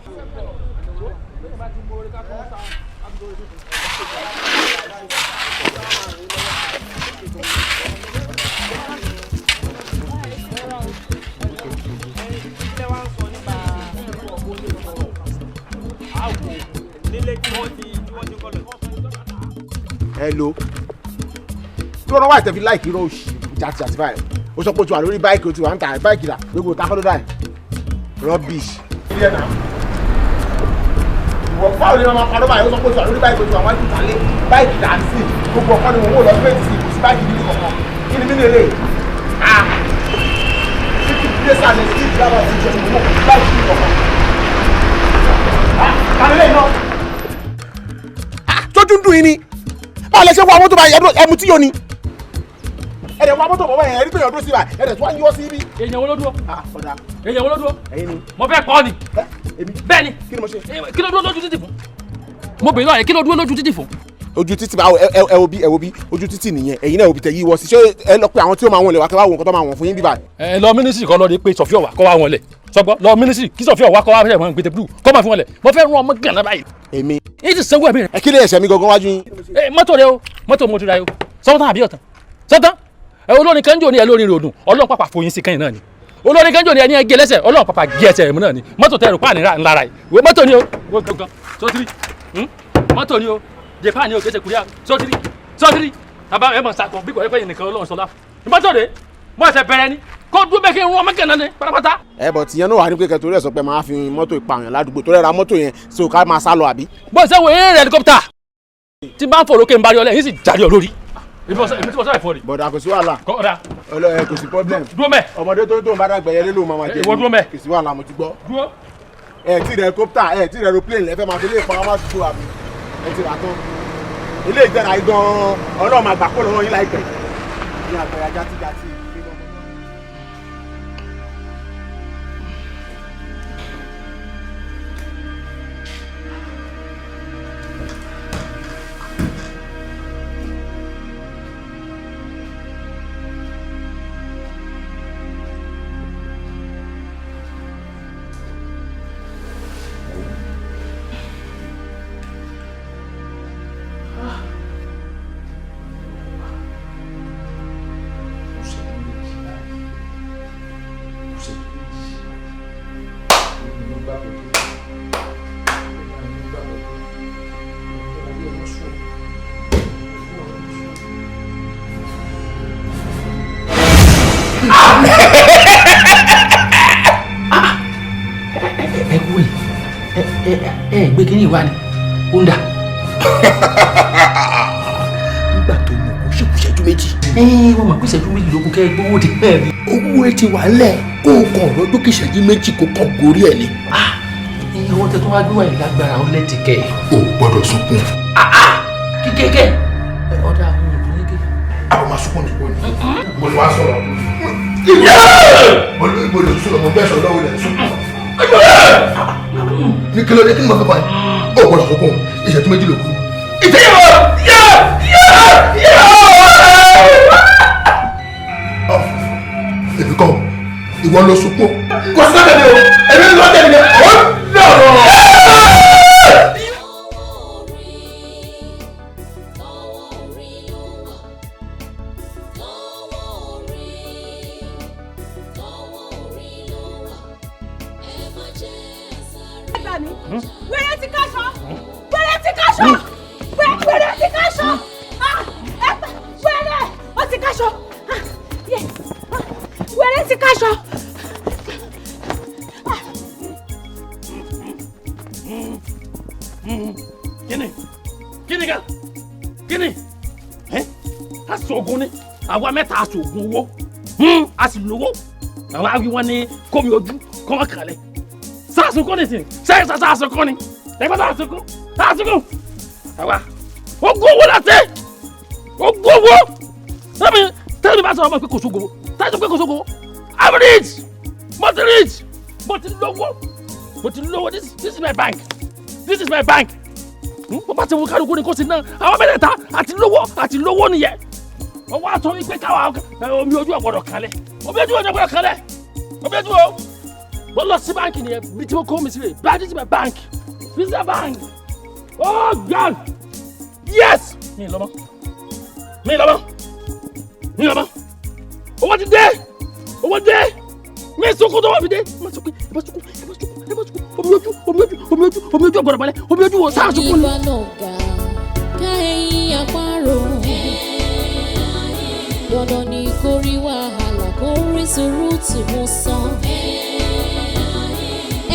Hello tí wọ́n wá ìtẹ̀fi láìkí rọ̀ òṣì jàtìjàtì báyìí ó sọ pé o ti wà lórí báìkì o ti wà ń ta báìkì là gbogbo takọ́ ló dà rubbish. ìwọ báwo ni wọn máa parọ́ báyìí ó sọ pé o ti wà lórí báìkì o ti wà wájú ìtàlẹ̀ báìkì là ń sìn gbogbo ọkọ ni wọn wò lọ sí èsì kò sí báìkì nínú kankan kí ni mí lè lè títí bí ẹsẹ̀ àlẹ́ sí ìdáwọ̀ sí ìjọba ìwọ báìkì nínú kankan. kàlẹ́ lẹ́yìn náà tójú ń dùn yín ni báwo lẹ ṣe wá mọ́tò báyìí ẹmu tí yóò ní ẹ̀rẹ̀ wá mọ́tò bọ̀ báyìí ẹ̀rí pé èèyàn dúró sí báyìí ẹ̀rẹ̀ tó wá yọ sí ibi. èèyàn wo ló dúró. ọ̀dà èèyàn wo ló dúró. ẹ̀yin ni. mo fẹ́ kọ́ ni. bẹ́ẹ̀ ni. kí ni mo ṣe. kí ló dúró lójú títì fún. mo bèèrè lọ́rẹ̀ kí ló dúró lójú títì fún. ojú títì ẹ wo bí ojú títì nìyẹn ẹ̀yin náà wo bí tẹ yí wọ sí ṣé ẹ lọ pé àwọn tí ó máa wọn lè wá kí wọ́n wo nǹkan tó máa wọ̀n fún yín bíbá. ẹ lọ mínísírì kan lọ rí pé sọfíọ wà kọ́ wá wọn lẹ̀ sọgbọ́ lọ mínísírì kí sọfíọ wà kọ́ wá fẹ́ wọn gbé tẹ́bùlù kọ́ máa fún wọn lẹ̀ mo fẹ́ rún ọmọ gànà báyìí. èmi. èyí ti sanwó ẹ̀mí rẹ̀. ẹ kí lè ẹsẹ̀ mi gangan wájú yín. mọ́tò rẹ o mọ́tò mo ti ra o sọ́tàn àbí ọ̀tàn sọ́tàn olórin kanjo ni ẹ lórí ròdùn ọlọ́run pàpà foyín sí kẹ́yìn náà ni olórin kanjo ni ẹ ní ẹ gé lẹ́sẹ̀ ọlọ́run pàpà gé ẹsẹ̀ ẹ̀mú náà ni mọ́tò tẹ̀rù pààní ńlára yìí ìwé mọ́tò ni o sọtiri mọ́tò ni o japan ni o kẹsẹ̀ kúrẹ́à sọtiri bàbá ẹ̀ mọ̀ sàkọ̀ bí kò ẹ fẹ́ yìí nìkan ọlọ́run sọlá mọ́tò de mọ́ ẹsẹ̀ bẹ̀rẹ̀ ni kó dúró bẹ́ẹ̀ kí n rún ọmọ kẹ́nà ni pátápátá. ẹ bọ̀ tìyẹn náà wà ní kékeré torí ẹ̀ sọ pé máa fi mọ́tò ìpààyàn ládùúgbò torí ẹ̀ ra mọ́tò yẹn sí o ká máa sá lọ àbí. bó ṣe wo eré helicopter tí bá ń fòrò kí n bá rí ọ lẹ́yìn sì jáde ọ lórí èmi tí mo sọ̀rọ̀ ìfọ̀rì. bọ̀dà kò sí wàhálà. kọ́ra. kò sí problem. dúró mẹ́. ọmọdé tó ń bá dàgbà yẹn lélo màmá jẹ. ìwọ dúró mẹ́. kò sí wàhálà mo ti gbọ́. dúró. ẹ tí rẹ kópítà ẹ tí rẹ aeroplane lẹfẹ máa fi lè pa ọmọ àtúntò àbí ẹ ti rà tán. ilé ìjẹrà yìí gan-an ọlọ́run àgbà kó lọ́wọ́ yín láìpẹ́. ní àgbẹ̀yà játijàti. ẹ gbé kínní ìwà ni ó ń dà. nígbà tó mọ̀ kó ṣèkú ṣẹ́jú méjì. wọ́n mọ̀ pé ìṣẹ́jú méjì ló kún kẹ́ ẹ gbówó ti bẹ́ẹ̀ ni. owó ẹ ti wà ńlẹ̀ kó o kàn lọ́jọ́ kí ìṣẹ́jú méjì kó kàn gorí ẹ̀ ni. owó tẹ tó wá gbé wà ní lágbára ó lẹ́tì kẹ́ ẹ̀. o gbọ́dọ̀ sunkún. kíkẹ́kẹ́ ọ̀dà àwọn olùdó yege. àwọn máa sunkún nìkan ni. mo lè wá sọ̀rọ̀. mo lè sọ̀rọ̀ mo bẹ́ẹ̀ sọ̀rọ̀ lọ́wọ́ ilẹ̀ sunkún. ní kí ló dé kí ni mo fẹ́ bá yìí. o gbọ́dọ̀ sunkún ìṣẹ́jú méjì ló kù. èmi kọ́ ìwọ ló sunkún. kò sí lọ́dẹ̀ mi o èmi lọ́dẹ̀ mi o lọ́rọ̀. wẹ́rẹ́ ti káṣọ wẹ́rẹ́ ti káṣọ wẹ́rẹ́ ti káṣọ wẹ́rẹ́ ó ti káṣọ wẹ́rẹ́ ti káṣọ. kíni kan kíni aṣoògùn ni àwa mẹ́ta aṣoògùn owó a sì lówó àwọn awi wọn ní kómi ojú kọ́mọ kàlẹ́ sàṣùkọ́ ni sìn sẹ́yìn sàṣùkọ́ ni ẹgbẹ́ sàṣùkọ́ àwa ogún owó la tẹ́ ogún owó tẹ́lẹ̀ mi bá sọ̀rọ̀ ọmọ pé kò sógo tẹ́lẹ̀ pé kò sógo I'm rich mo ti lówó mo ti lówó this is my bank this is my bank bàbá ti wo kálukú ni kò sí náà àwọn mẹ́tẹ̀ẹ̀ta àti lówó nìyẹn wọ́n wá sọ wípé káwa omi ojú ọ̀gbọ̀dọ̀ kalẹ̀ omi ojú ọ̀gbọ̀dọ̀ kalẹ̀ omi ojú o wọ́n lọ sí báńkì nìyẹn bí tí mo kó mi sí rè bá this is my bank this is my bank oh God yes mi lọ́mọ owó ti dé mi sunkún tó wọ́n fi dé ẹ má sunkún omi ojú ọ̀gbọ̀dọ̀ balẹ̀ omi ojú wò sáà sunkún ni. ìbánọ̀gà ká ẹyin àparò dandan ni kó rí wàhálà kó rí sùúrù tí mo san.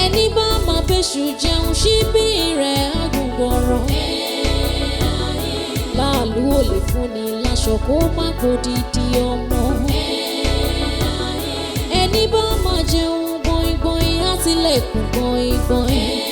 ẹni bá máa bẹ́ṣù jẹun síbí rẹ̀ agùnbọ̀rọ̀ láàlú ò lè fúnni láṣọ kó má gbòdìdì ọmọ. ẹni bá máa jẹun gbọ̀ngbọ̀n á tilẹ̀kùn gbọ̀ngbọ̀n.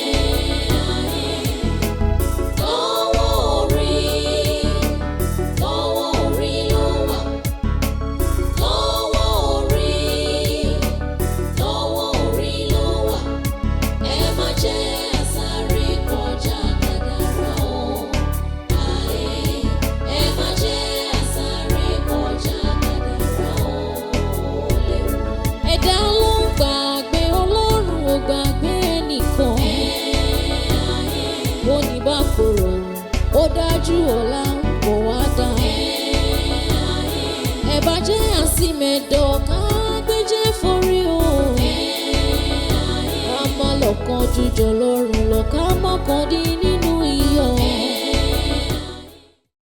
ó dájú ọ̀la ń bọ̀ wá dá. ẹ̀bà jẹ́ àsìmẹ̀dọ̀ ká gbéjẹ́ forí o. ká má lọ́kàn jújọ lọ́rùn lọ ká mọ́kàn dín ní.